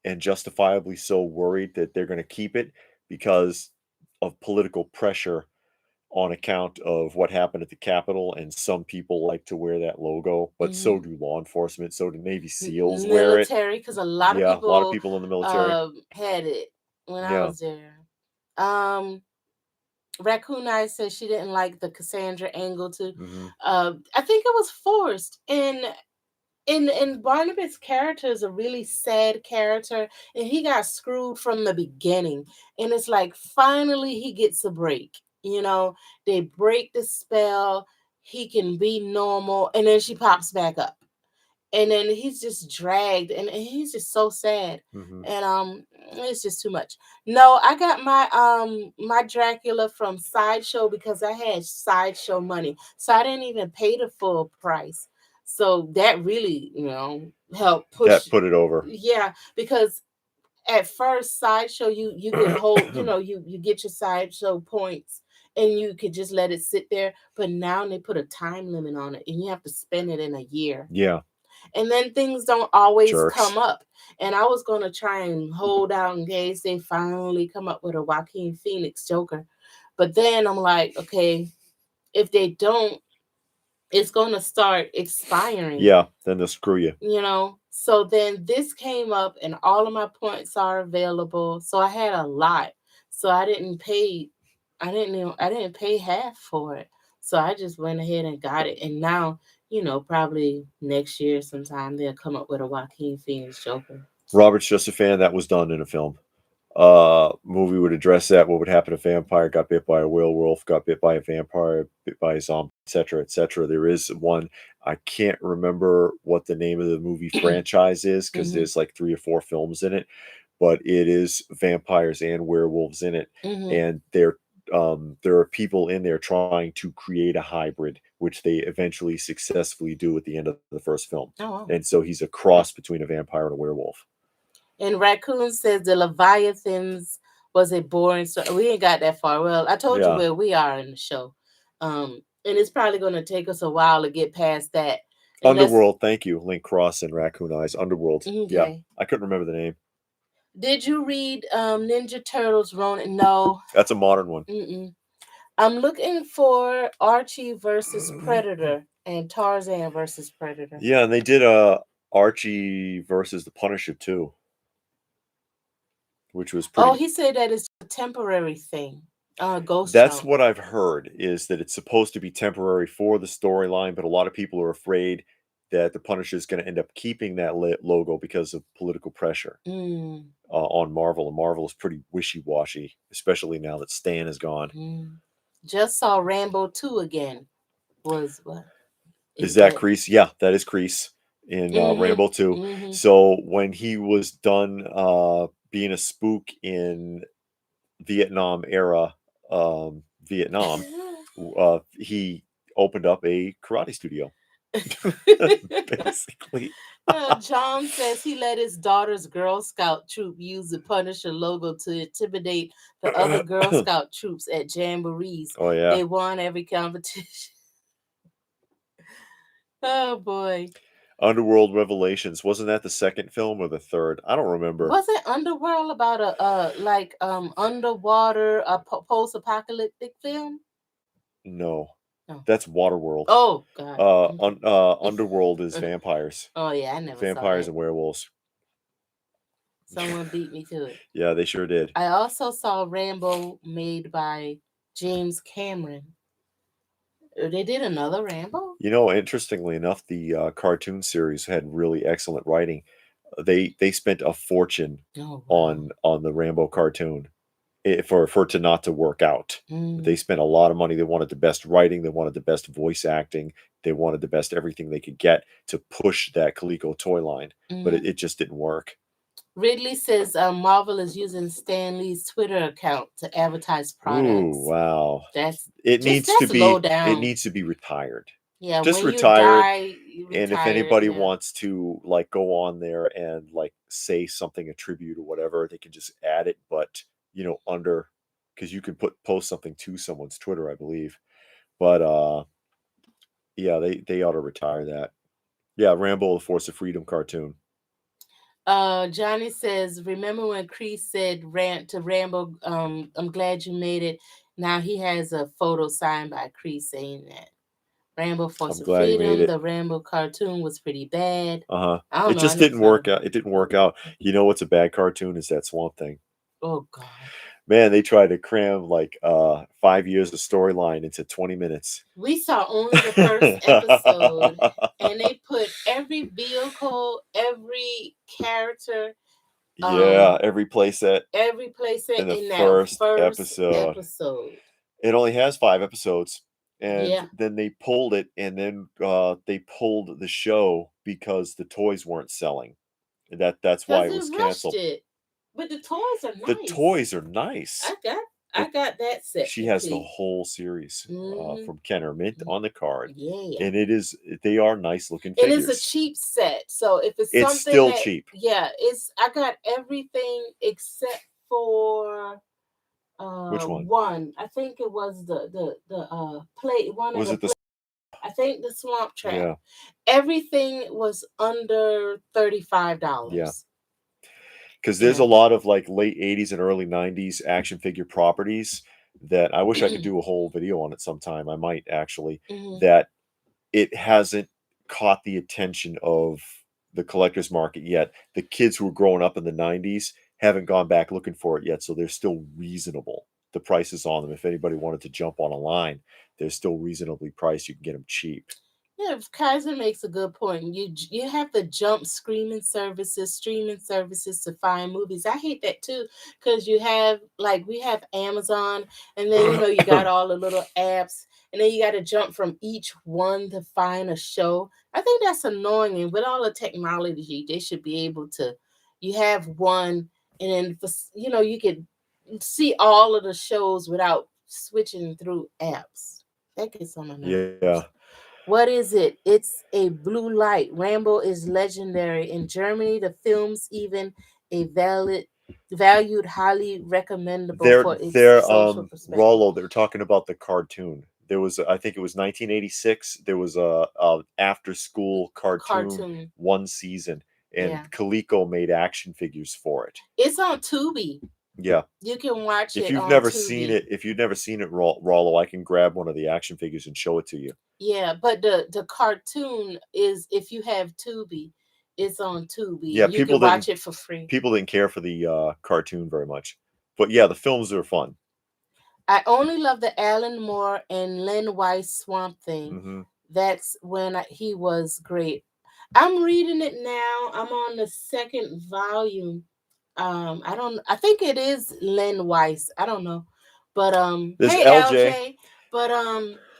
and justifiably so, worried that they're going to keep it because of political pressure on account of what happened at the Capitol, and some people like to wear that logo, but so do law enforcement, so do Navy SEAls wear it. Military, because a lot of Yeah, a lot of people people in the military. had it when I Yeah. was there. Raccoon Eye says she didn't like the Cassandra angle too. I think it was forced. And Barnabas' character is a really sad character, and he got screwed from the beginning. And it's like finally he gets a break. You know, they break the spell, he can be normal, and then she pops back up. And then he's just dragged, and he's just so sad. And it's just too much. No, I got my Dracula from Sideshow because I had Sideshow money, so I didn't even pay the full price. So that really, helped push. That put it over. Yeah, because at first Sideshow, you could hold, you get your Sideshow points and you could just let it sit there. But now they put a time limit on it, and you have to spend it in a year. Yeah. And then things don't always Jerks. come up. And I was going to try and hold out in case they finally come up with a Joaquin Phoenix Joker. But then I'm like, okay, if they don't, it's going to start expiring. Yeah, then they'll screw you. So then this came up and all of my points are available. So I had a lot. So I didn't pay half for it. So I just went ahead and got it. And now, probably next year sometime they'll come up with a Joaquin Phoenix Joker. Robert's just a fan. That was done in a film. Movie would address that. What would happen if a vampire got bit by a werewolf, got bit by a vampire, bit by a zombie, etc., etc. There is one. I can't remember what the name of the movie franchise is because there's like 3 or 4 films in it, but it is vampires and werewolves in it, and there are people in there trying to create a hybrid, which they eventually successfully do at the end of the first film. Oh, wow. And so he's a cross between a vampire and a werewolf. And Raccoon says the Leviathans was a boring story. We ain't got that far. Well, I told you where we are in the show. And it's probably going to take us a while to get past that. Underworld, thank you. Link Cross and Raccoon Eyes. Underworld. Okay. Yeah, I couldn't remember the name. Did you read Ninja Turtles Ronin? No. That's a modern one. I'm looking for Archie versus Predator and Tarzan versus Predator. Yeah, and they did Archie versus the Punisher too, which was pretty. Oh, he said that it's a temporary thing. Ghost. That's what I've heard, is that it's supposed to be temporary for the storyline, but a lot of people are afraid that the Punisher is going to end up keeping that logo because of political pressure on Marvel, and Marvel is pretty wishy-washy, especially now that Stan is gone. Just saw Rambo 2 again. Was what? Is that Kreese? Yeah, that is Kreese in Rambo 2. So when he was done being a spook in Vietnam era Vietnam, he opened up a karate studio. Basically. John says he let his daughter's Girl Scout troop use the Punisher logo to intimidate the other Girl Scout troops at jamborees. Oh yeah, they won every competition. Oh boy. Underworld Revelations, wasn't that the second film or the third? I don't remember. Wasn't Underworld about a underwater post-apocalyptic film? No. That's Waterworld. Oh God. Underworld is vampires. Oh yeah, I never vampires saw and werewolves. Someone beat me to it. Yeah, they sure did. I also saw Rambo made by James Cameron. They did another Rambo? Interestingly enough, the cartoon series had really excellent writing. They spent a fortune on the Rambo cartoon for it to not to work out. They spent a lot of money. They wanted the best writing. They wanted the best voice acting. They wanted the best everything they could get to push that Coleco toy line. But it just didn't work. Ridley says Marvel is using Stan Lee's Twitter account to advertise products. Ooh, wow. That's it needs to be low down. It needs to be retired. Yeah, just when retire you die, And if anybody wants to like go on there and like say something, a tribute or whatever, they can just add it, but you know, under, because you can post something to someone's Twitter, I believe. But yeah, they ought to retire that. Yeah, Rambo: The Force of Freedom cartoon. Johnny says, remember when Kreese said to Rambo, I'm glad you made it. Now he has a photo signed by Kreese saying that. Rambo: Force of Freedom, the Rambo cartoon was pretty bad. It just didn't work out. It didn't work out. You know what's a bad cartoon is that Swamp Thing. Oh God. Man, they tried to cram like 5 years of storyline into 20 minutes. We saw only the first episode, and they put every vehicle, every character, every playset in the that first episode. It only has 5 episodes, and then they pulled it, and then they pulled the show because the toys weren't selling. That's why it was canceled. But the toys are nice. The toys are nice. I got that set. She has the whole series from Kenner Mint on the card. Yeah. And they are nice looking figures. And it's a cheap set. So if it's something still cheap. Yeah, I got everything except for which one? One. I think it was the plate one. Was it the I think the Swamp Trap. Yeah. Everything was under $35. Yeah. Because there's a lot of like late 80s and early 90s action figure properties that I wish I could do a whole video on it sometime. I might actually. That it hasn't caught the attention of the collector's market yet. The kids who were growing up in the 90s haven't gone back looking for it yet, so they're still reasonable. The prices on them, if anybody wanted to jump on a line, they're still reasonably priced. You can get them cheap. Yeah, Kaiser makes a good point. You have to jump streaming services to find movies. I hate that too, because we have Amazon, and then you got all the little apps, and then you got to jump from each one to find a show. I think that's annoying. And with all the technology, they should be able to. You have one, and then you could see all of the shows without switching through apps. That gets on my nerves. Yeah. What is it? It's a blue light. Rambo is legendary. In Germany, the film's even a valued, highly recommendable for its social perspective. Rollo, they're talking about the cartoon. There was, I think it was 1986. There was a after-school cartoon, one season, and Coleco made action figures for it. It's on Tubi. Yeah, you can watch it. If you've never seen it, Rollo, I can grab one of the action figures and show it to you. Yeah, but the cartoon is, if you have Tubi, it's on Tubi. Yeah, you can watch it for free. People didn't care for the cartoon very much, but yeah, the films are fun. I only love the Alan Moore and Len Weiss Swamp Thing. That's when he was great. I'm reading it now. I'm on the second volume. I think it is Len Weiss. I don't know. But hey LJ. But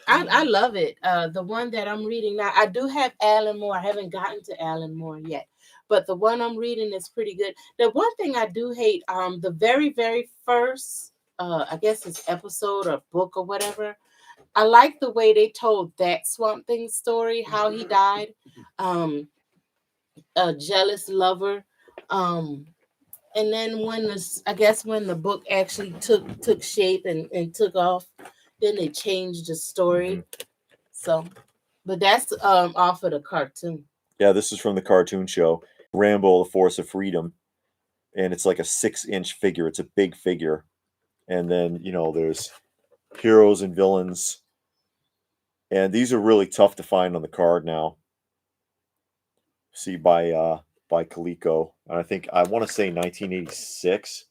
I love it. The one that I'm reading now, I do have Alan Moore. I haven't gotten to Alan Moore yet. But the one I'm reading is pretty good. The one thing I do hate, the very, very first I guess it's episode or book or whatever. I like the way they told that Swamp Thing story, how he died. A jealous lover. And then when the book actually took shape and took off, then they changed the story. So, but that's off of the cartoon. Yeah, this is from the cartoon show, Rambo: The Force of Freedom, and it's like a 6-inch figure. It's a big figure, and then there's heroes and villains, and these are really tough to find on the card now. See, by Coleco, and I want to say 1986.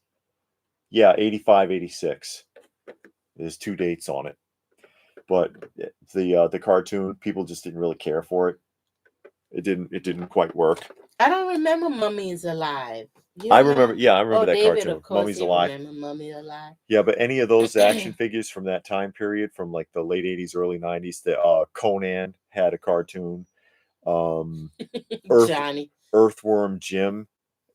Yeah, 85, 86. There's 2 dates on it, but the cartoon, people just didn't really care for it. It didn't quite work. I don't remember Mummy's Alive. I remember that David, cartoon. Mummy's Alive. Remember Mummy Alive? Yeah, but any of those action figures from that time period, from like the late 80s, early 90s, the Conan had a cartoon. Johnny. Earthworm Jim.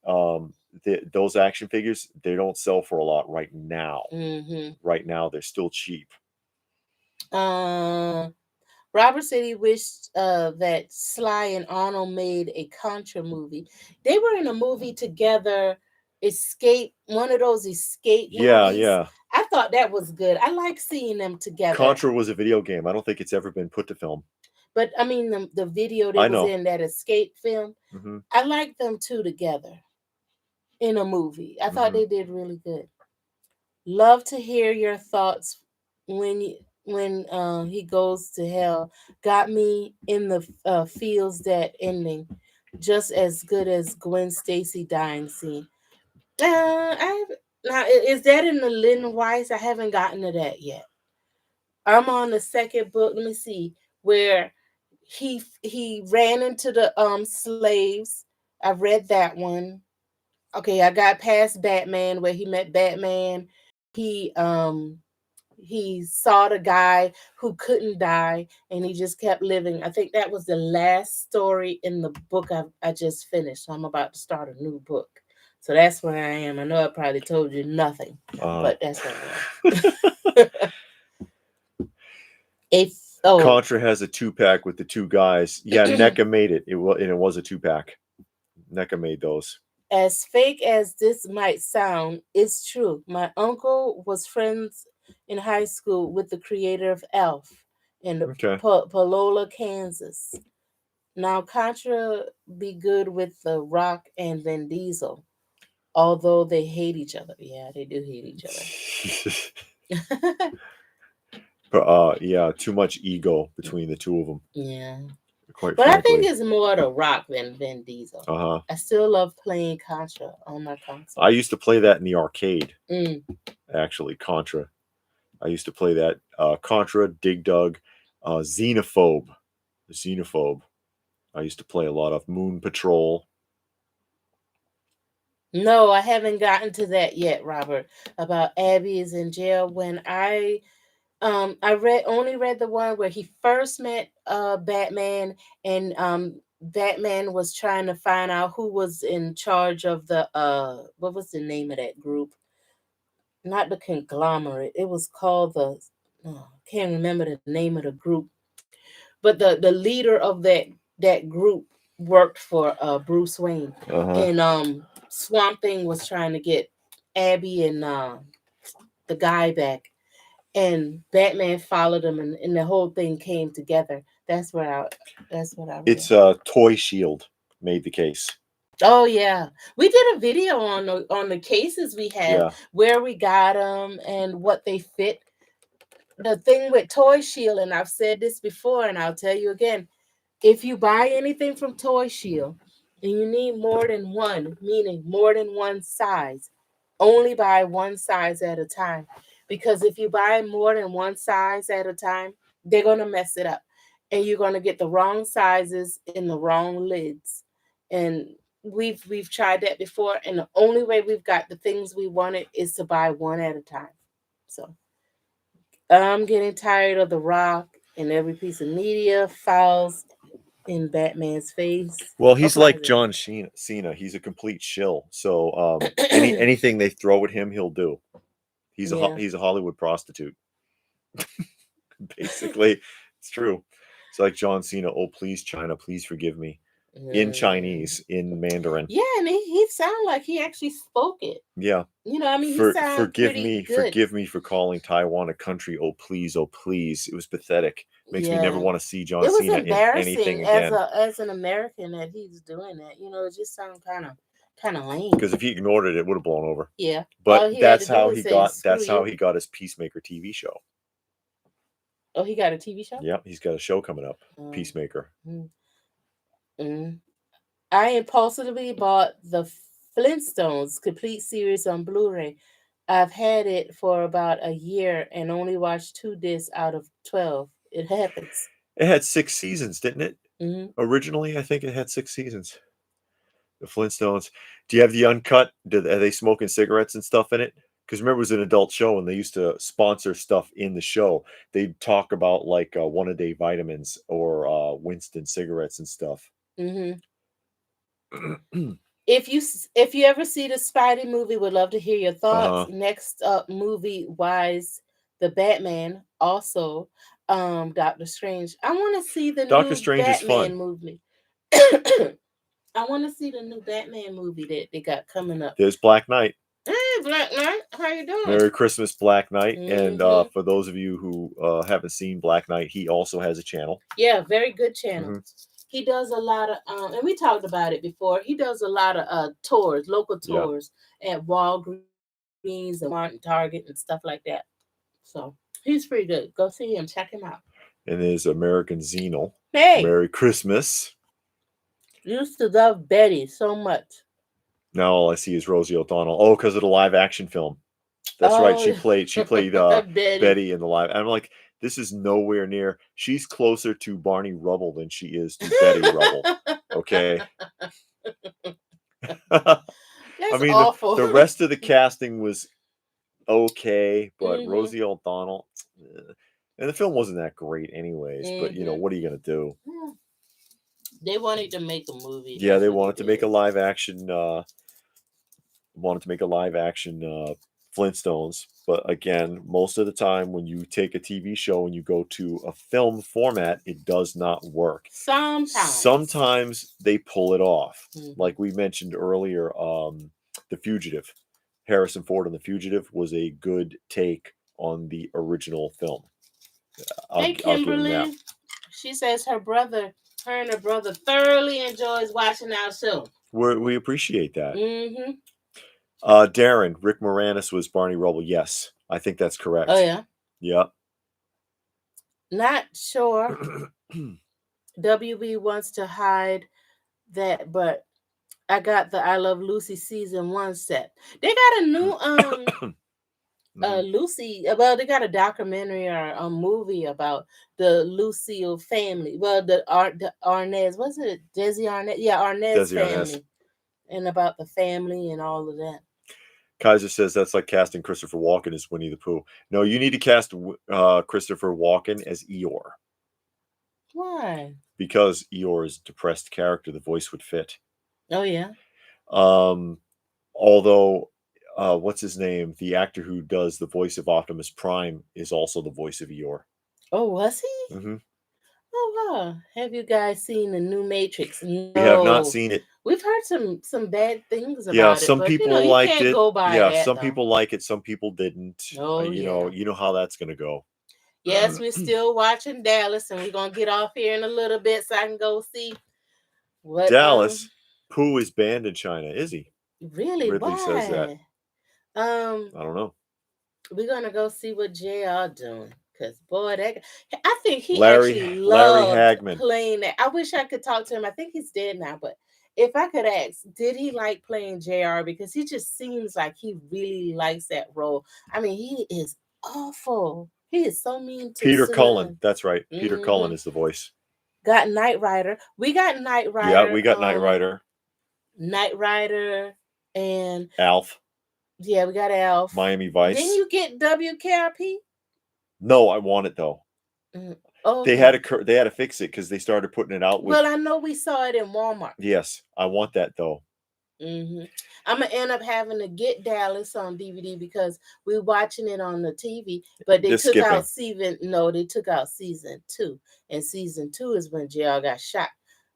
Those action figures, they don't sell for a lot right now. Right now, they're still cheap. Robert said he wished that Sly and Arnold made a Contra movie. They were in a movie together, Escape, one of those escape movies. Yeah. I thought that was good. I like seeing them together. Contra was a video game. I don't think it's ever been put to film. But I mean, the video that was in that escape film, I like them two together in a movie. I thought they did really good. Love to hear your thoughts when he goes to hell. Got me in the feels that ending, just as good as Gwen Stacy dying scene. Now is that in the Lynn Weiss? I haven't gotten to that yet. I'm on the second book. Let me see where he ran into the slaves. I read that one. Okay, I got past Batman where he met Batman. He saw the guy who couldn't die and he just kept living. I think that was the last story in the book I just finished. So I'm about to start a new book. So that's where I am. I know I probably told you nothing, but that's where I am. Contra has a 2-pack with the two guys. Yeah, NECA made it. It was a 2-pack. NECA made those. As fake as this might sound, it's true. My uncle was friends in high school with the creator of Elf in Palola, Kansas. Now Contra be good with The Rock and Vin Diesel, although they hate each other. Yeah, they do hate each other. But yeah, too much ego between the two of them. Yeah. Quite but frankly. I think it's more The Rock than Vin Diesel. I still love playing Contra on my console. I used to play that in the arcade. Actually, Contra. I used to play that. Contra, Dig Dug, Xenophobe. I used to play a lot of Moon Patrol. No, I haven't gotten to that yet, Robert. About Abby is in jail. When I only read the one where he first met Batman, and Batman was trying to find out who was in charge of the what was the name of that group? Not the conglomerate. It was called the can't remember the name of the group. But the leader of that group worked for Bruce Wayne. And Swamp Thing was trying to get Abby and the guy back. And Batman followed him, and the whole thing came together. That's what I read. It's Toy Shield made the case. Oh yeah, we did a video on the cases we have, where we got them and what they fit. The thing with Toy Shield, and I've said this before, and I'll tell you again: if you buy anything from Toy Shield and you need more than one, meaning more than one size, only buy one size at a time. Because if you buy more than one size at a time, they're going to mess it up. And you're going to get the wrong sizes in the wrong lids. And we've tried that before. And the only way we've got the things we wanted is to buy one at a time. So I'm getting tired of The Rock and every piece of media files in Batman's face. Well, he's like John Cena. He's a complete shill. So anything they throw at him, he'll do. He's a Hollywood prostitute. Basically, it's true. It's like John Cena. Oh, please, China, please forgive me. In Chinese, in Mandarin. Yeah, and he sounded like he actually spoke it. Yeah. You know, I mean, he sounded forgive me for calling Taiwan a country. Oh, please, oh, please. It was pathetic. Makes me never want to see John Cena in anything again. As an American that he's doing that. You know, it just sounds kind of lame. Because if he ignored it, it would have blown over. Yeah. But that's how he got his Peacemaker TV show. Oh, he got a TV show? Yeah, he's got a show coming up. Peacemaker. I impulsively bought the Flintstones complete series on Blu-ray. I've had it for about a year and only watched 2 discs out of 12. It happens. It had 6 seasons, didn't it? Originally, I think it had 6 seasons. The Flintstones. Do you have the uncut? Are they smoking cigarettes and stuff in it? Because remember, it was an adult show, and they used to sponsor stuff in the show. They'd talk about like one-a-day vitamins or Winston cigarettes and stuff. If you ever see the Spidey movie, would love to hear your thoughts. Next up, movie wise, the Batman. Also, Doctor Strange. I want to see the Doctor new Strange is Batman fun. movie. I want to see the new Batman movie that they got coming up. There's Black Knight. Hey, Black Knight, how you doing? Merry Christmas, Black Knight. Mhm. And for those of you who haven't seen Black Knight, he also has a channel. Yeah, very good channel. He does a lot of, and we talked about it before. He does a lot of tours, local tours at Walgreens and Walmart and Target and stuff like that. So he's pretty good. Go see him. Check him out. And there's American Xenal. Hey, Merry Christmas. Used to love Betty so much. Now all I see is Rosie O'Donnell. Oh, because of the live action film. That's right. She played Betty in the live. And I'm like, this is nowhere near. She's closer to Barney Rubble than she is to Betty Rubble. Okay. I mean, awful. the rest of the casting was okay, but Rosie O'Donnell, and the film wasn't that great anyways. But you know, what are you gonna do? They wanted to make a movie. Yeah, they wanted to make a live action. Flintstones, but again, most of the time when you take a TV show and you go to a film format, it does not work. Sometimes they pull it off. Like we mentioned earlier, The Fugitive. Harrison Ford on The Fugitive was a good take on the original film. Hey, Kimberly. She says her and her brother thoroughly enjoys watching our show. We appreciate that. Darren, Rick Moranis was Barney Rubble. Yes, I think that's correct. Oh, yeah? Yeah. Not sure. WB wants to hide that, but I got the I Love Lucy season 1 set. They got a new Lucy. Well, they got a documentary or a movie about the Lucille family. Well, the Arnaz, was it Desi Arnaz? Yeah, Arnaz family, and about the family and all of that. Kaiser says that's like casting Christopher Walken as Winnie the Pooh. No, you need to cast Christopher Walken as Eeyore. Why? Because Eeyore's depressed character, the voice would fit. Oh, yeah. Although, what's his name? The actor who does the voice of Optimus Prime is also the voice of Eeyore. Oh, was he? Oh, wow. Have you guys seen the new Matrix? No. We have not seen it. We've heard some bad things about it. Yeah, some people liked it. Yeah, some people like it. Some people didn't. Oh, you know how that's going to go. Yes, we're still watching Dallas, and we're going to get off here in a little bit so I can go see what... Dallas? Pooh is banned in China, is he? Really? Ridley says that. I don't know. We're going to go see what JR doing. Because, boy, I think he Larry Hagman playing that. I wish I could talk to him. I think he's dead now, but if I could ask, did he like playing JR? Because he just seems like he really likes that role. I mean, he is awful. He is so mean to Peter Cullen. That's right. Peter Cullen is the voice. Got Knight Rider. We got Knight Rider. Yeah, we got Knight Rider. Knight Rider and... Alf. Yeah, we got Alf. Miami Vice. Didn't you get WKRP? No, I want it though. Oh, they had to fix it because they started putting it out. Well, I know we saw it in Walmart. Yes, I want that though. I'm gonna end up having to get Dallas on DVD because we're watching it on the TV. But they took out season 2, and season 2 is when JR got shot.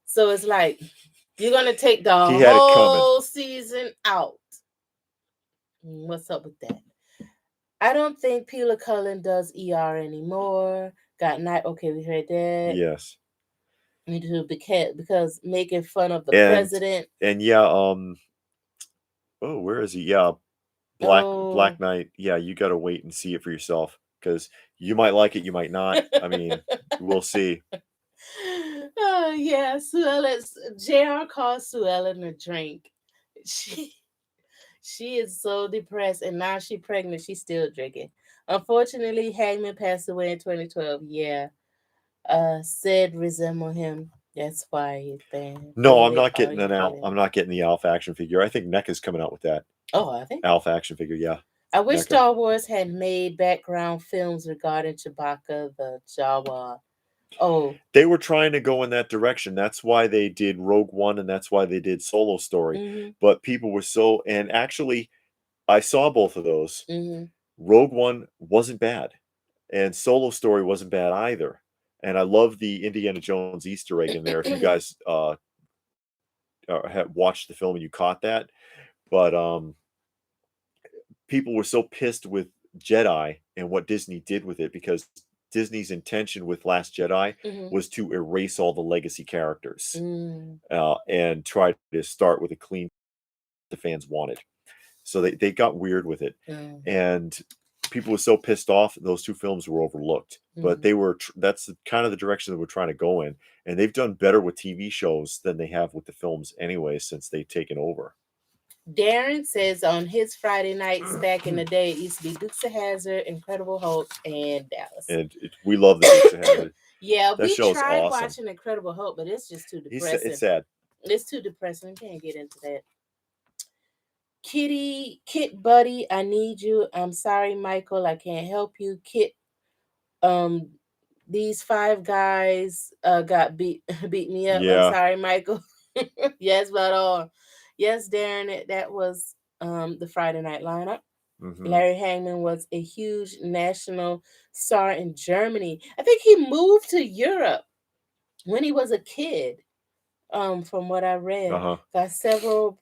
So it's like you're gonna take the whole season out. What's up with that? I don't think Peter Cullen does ER anymore. Got Night. Okay, we heard that. Yes. Me too, because making fun of the president. And yeah, oh, where is he? Yeah, Black Knight. Yeah, you got to wait and see it for yourself because you might like it, you might not. I mean, we'll see. Oh yeah, JR calls Sue Ellen a drink. She is so depressed, and now she's pregnant. She's still drinking. Unfortunately, Hagman passed away in 2012. Yeah. Sid resemble him. That's why he's banned. No, I'm not getting an Alf. I'm not getting the Alf action figure. I think NECA's coming out with that. Oh, I think Alf action figure. Yeah. I wish Star Wars had made background films regarding Chewbacca the Jawa. Oh, they were trying to go in that direction. That's why they did Rogue One, and that's why they did Solo Story. But people were and actually, I saw both of those. Rogue One wasn't bad. And Solo Story wasn't bad either. And I love the Indiana Jones Easter egg in there. If you guys have watched the film and you caught that, but people were so pissed with Jedi and what Disney did with it, because Disney's intention with Last Jedi was to erase all the legacy characters and try to start with a clean the fans wanted. So they got weird with it. And people were so pissed off, those two films were overlooked. But they were that's kind of the direction that we're trying to go in. And they've done better with TV shows than they have with the films anyway, since they've taken over. Darren says on his Friday nights back in the day, it used to be Dukes of Hazzard, Incredible Hulk, and Dallas. And we love the Dukes of Hazzard. Yeah, we tried watching Incredible Hulk, but it's just too depressing. It's sad. It's too depressing. Can't get into that. Kit Buddy, I need you. I'm sorry, Michael, I can't help you. Kit, these 5 guys got beat me up. Yeah. I'm sorry, Michael. Yes, but all. Yes, Darren, that was the Friday night lineup. Larry Hagman was a huge national star in Germany. I think he moved to Europe when he was a kid, from what I read. Got several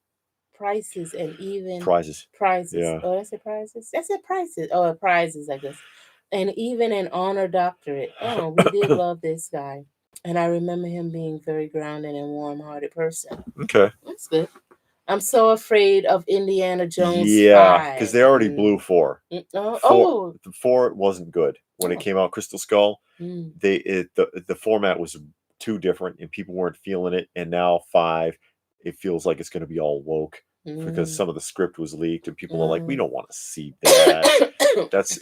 prizes and even prizes. Yeah. Oh, that's it, prizes? That's it, prizes. Oh, prizes, I guess. And even an honor doctorate. Oh, we did love this guy. And I remember him being very grounded and warm-hearted person. Okay. That's good. I'm so afraid of Indiana Jones 5. Yeah, because they already blew 4. 4 wasn't good when it came out. Crystal Skull, the format was too different and people weren't feeling it. And now 5, it feels like it's going to be all woke because some of the script was leaked and people are like, we don't want to see that.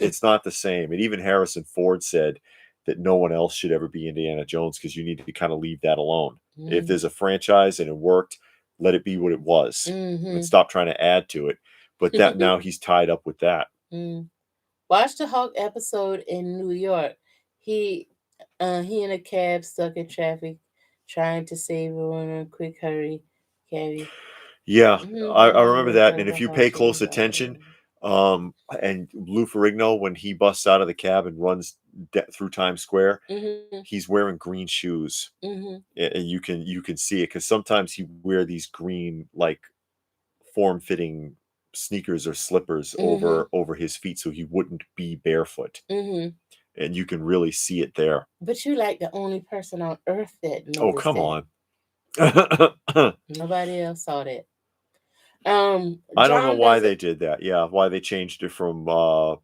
It's not the same. And even Harrison Ford said that no one else should ever be Indiana Jones because you need to kind of leave that alone. If there's a franchise and it worked, let it be what it was and stop trying to add to it. But that now he's tied up with that. Watch the Hulk episode in New York. He in a cab stuck in traffic trying to save everyone in a quick hurry. Carrey. Yeah, I remember that. And if you pay close attention, and Lou Ferrigno, when he busts out of the cab and runs through Times Square, he's wearing green shoes. And you can see it because sometimes he wear these green, like, form-fitting sneakers or slippers over his feet so he wouldn't be barefoot. And you can really see it there. But you're like the only person on earth that noticed. Oh, come on. Nobody else saw that. I don't know why they did that. Yeah, why they changed it from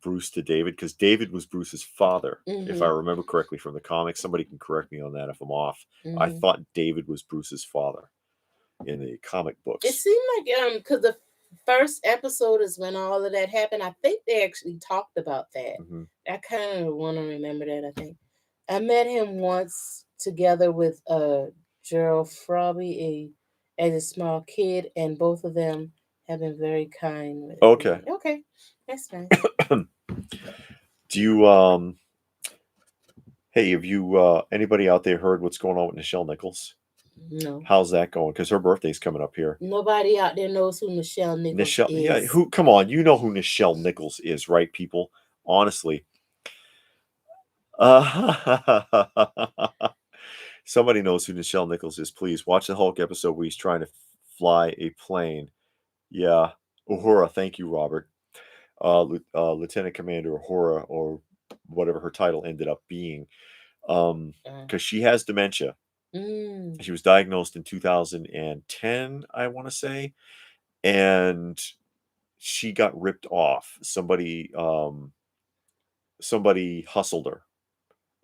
Bruce to David, because David was Bruce's father, if I remember correctly from the comics. Somebody can correct me on that if I'm off. I thought David was Bruce's father in the comic books. It seemed like because the first episode is when all of that happened. I think they actually talked about that. I kind of want to remember that. I think I met him once together with Gerald Frobby as a small kid, and both of them have been very kind with me. Okay, that's nice. Do you hey, have you anybody out there heard what's going on with Nichelle Nichols? No. How's that going? Because her birthday's coming up here. Nobody out there knows who Nichelle Nichols is. Yeah, come on, you know who Nichelle Nichols is, right, people? Honestly. Somebody knows who Nichelle Nichols is. Please watch the Hulk episode where he's trying to fly a plane. Yeah. Uhura. Thank you, Robert. Lieutenant Commander Uhura, or whatever her title ended up being. Because she has dementia. She was diagnosed in 2010, I want to say. And she got ripped off. Somebody hustled her.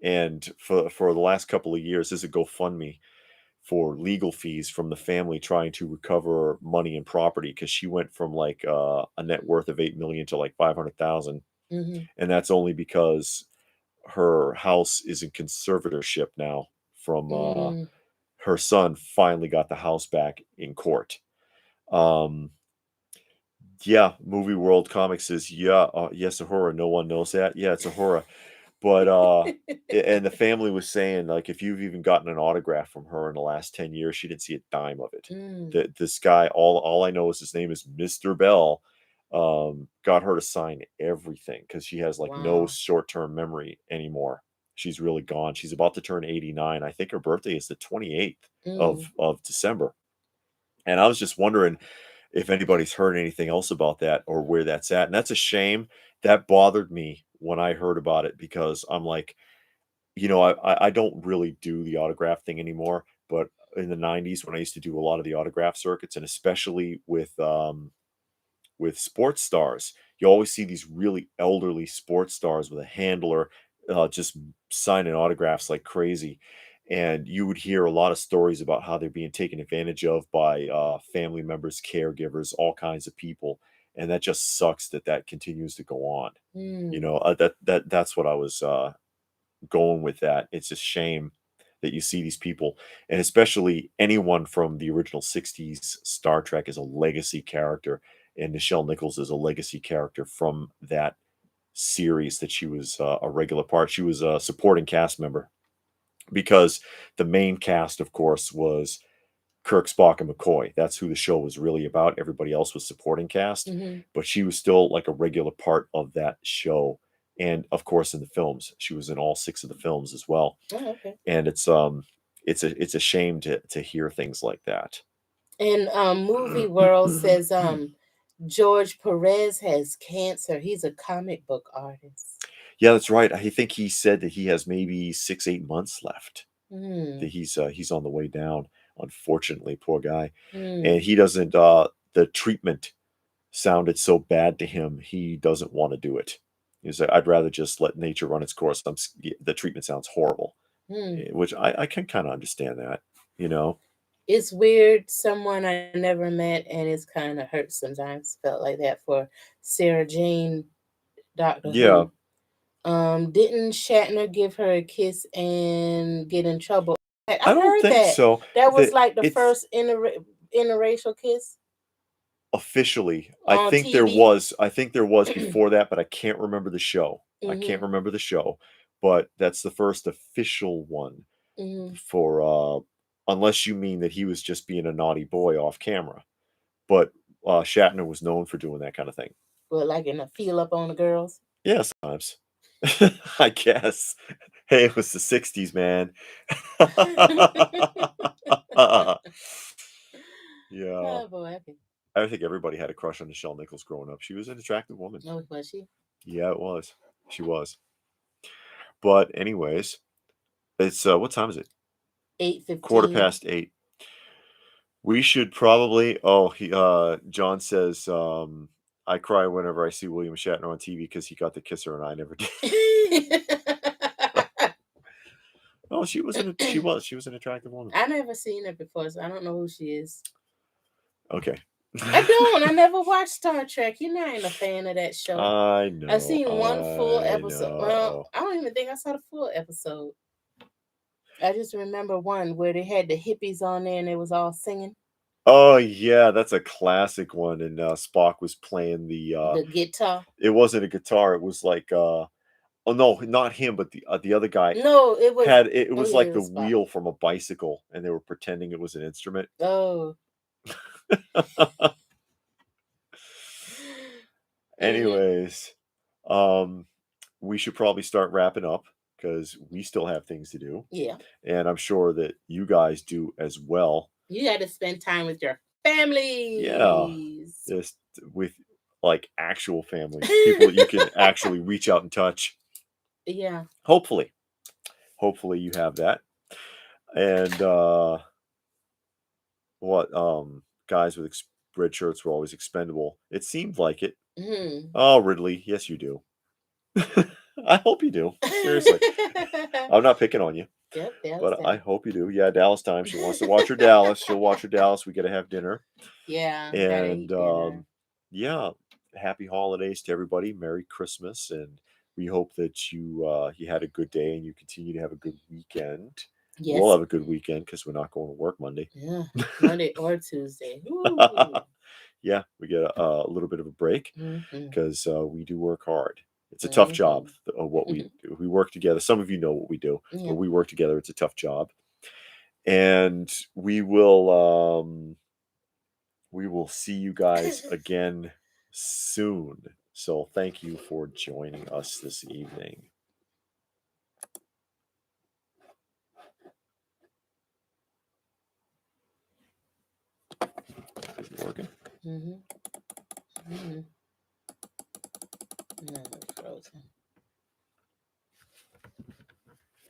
And for the last couple of years, there's a GoFundMe for legal fees from the family trying to recover money and property, because she went from like a net worth of $8 million to like 500,000, and that's only because her house is in conservatorship now from her son finally got the house back in court. Yeah, Movie World Comics says, yes, Uhura. No one knows that. Yeah, it's Uhura. But and the family was saying, like, if you've even gotten an autograph from her in the last 10 years, she didn't see a dime of it. This guy, all I know is his name is Mr. Bell. got her to sign everything because she has like no Wow. short-term memory anymore. She's really gone. She's about to turn 89. I think her birthday is the 28th of December. And I was just wondering if anybody's heard anything else about that or where that's at. And that's a shame. That bothered me when I heard about it because I'm like, I don't really do the autograph thing anymore. But in the 90s, when I used to do a lot of the autograph circuits, and especially with sports stars, you always see these really elderly sports stars with a handler just signing autographs like crazy. And you would hear a lot of stories about how they're being taken advantage of by family members, caregivers, all kinds of people. And that just sucks that continues to go on. That's what I was going with that. It's a shame that you see these people, and especially anyone from the original 60s Star Trek is a legacy character, and Nichelle Nichols is a legacy character from that series that she was a regular part. She was a supporting cast member because the main cast, of course, was Kirk, Spock, and McCoy. That's who the show was really about. Everybody else was supporting cast, but she was still like a regular part of that show. And of course, in the films, she was in all 6 of the films as well. Oh, okay. And it's a shame to hear things like that. And Movie World says George Perez has cancer. He's a comic book artist. Yeah, that's right. I think he said that he has maybe 6-8 months left. That he's on the way down. Unfortunately, poor guy. And he doesn't. The treatment sounded so bad to him. He doesn't want to do it. He's like, I'd rather just let nature run its course. The treatment sounds horrible, which I can kind of understand that. It's weird. Someone I never met, and it's kind of hurt sometimes. Felt like that for Sarah Jane, Doctor Who. Didn't Shatner give her a kiss and get in trouble? I don't heard think that. so. That was like the first interracial kiss. Officially, On I think TV? there was. I think there was before that, but I can't remember the show. I can't remember the show, but that's the first official one for. Unless you mean that he was just being a naughty boy off camera, but Shatner was known for doing that kind of thing. Well, like in a feel up on the girls. Yeah, sometimes. I guess. Hey, it was the 60s, man. Yeah. Oh boy. I think everybody had a crush on Nichelle Nichols growing up. She was an attractive woman. Oh, was she? Yeah, it was. She was. But anyways, it's what time is it? 8:15. 8:15. We should probably. Oh, John says I cry whenever I see William Shatner on TV because he got to kiss her and I never did. Oh, she was an attractive woman. I never seen her before, so I don't know who she is. Okay. I don't. I never watched Star Trek. You know, I ain't a fan of that show. I know. I've seen one full episode. Well, I don't even think I saw the full episode. I just remember one where they had the hippies on there and they was all singing. Oh yeah, that's a classic one. And Spock was playing the guitar. It wasn't a guitar. It was like oh no, not him, but the other guy. No, it was it was like the wheel from a bicycle, and they were pretending it was an instrument. Oh. Anyways, we should probably start wrapping up because we still have things to do. Yeah. And I'm sure that you guys do as well. You got to spend time with your families. Yeah. Just with like actual family. People that you can actually reach out and touch. Yeah. Hopefully you have that. And guys with red shirts were always expendable. It seemed like it. Oh, Ridley, yes you do. I hope you do. Seriously. I'm not picking on you. Yep, but I hope you do. Yeah, Dallas time. She wants to watch her Dallas. She'll watch her Dallas. We got to have dinner. Yeah. And yeah, happy holidays to everybody. Merry Christmas. And we hope that you had a good day and you continue to have a good weekend. Yes. We'll have a good weekend because we're not going to work Monday. Yeah, Monday or Tuesday. Yeah, we get a little bit of a break because we do work hard. It's a tough job of what we do. We work together. Some of you know what we do, but we work together. It's a tough job. And we will see you guys again soon. So thank you for joining us this evening. Is it working? No, it's frozen.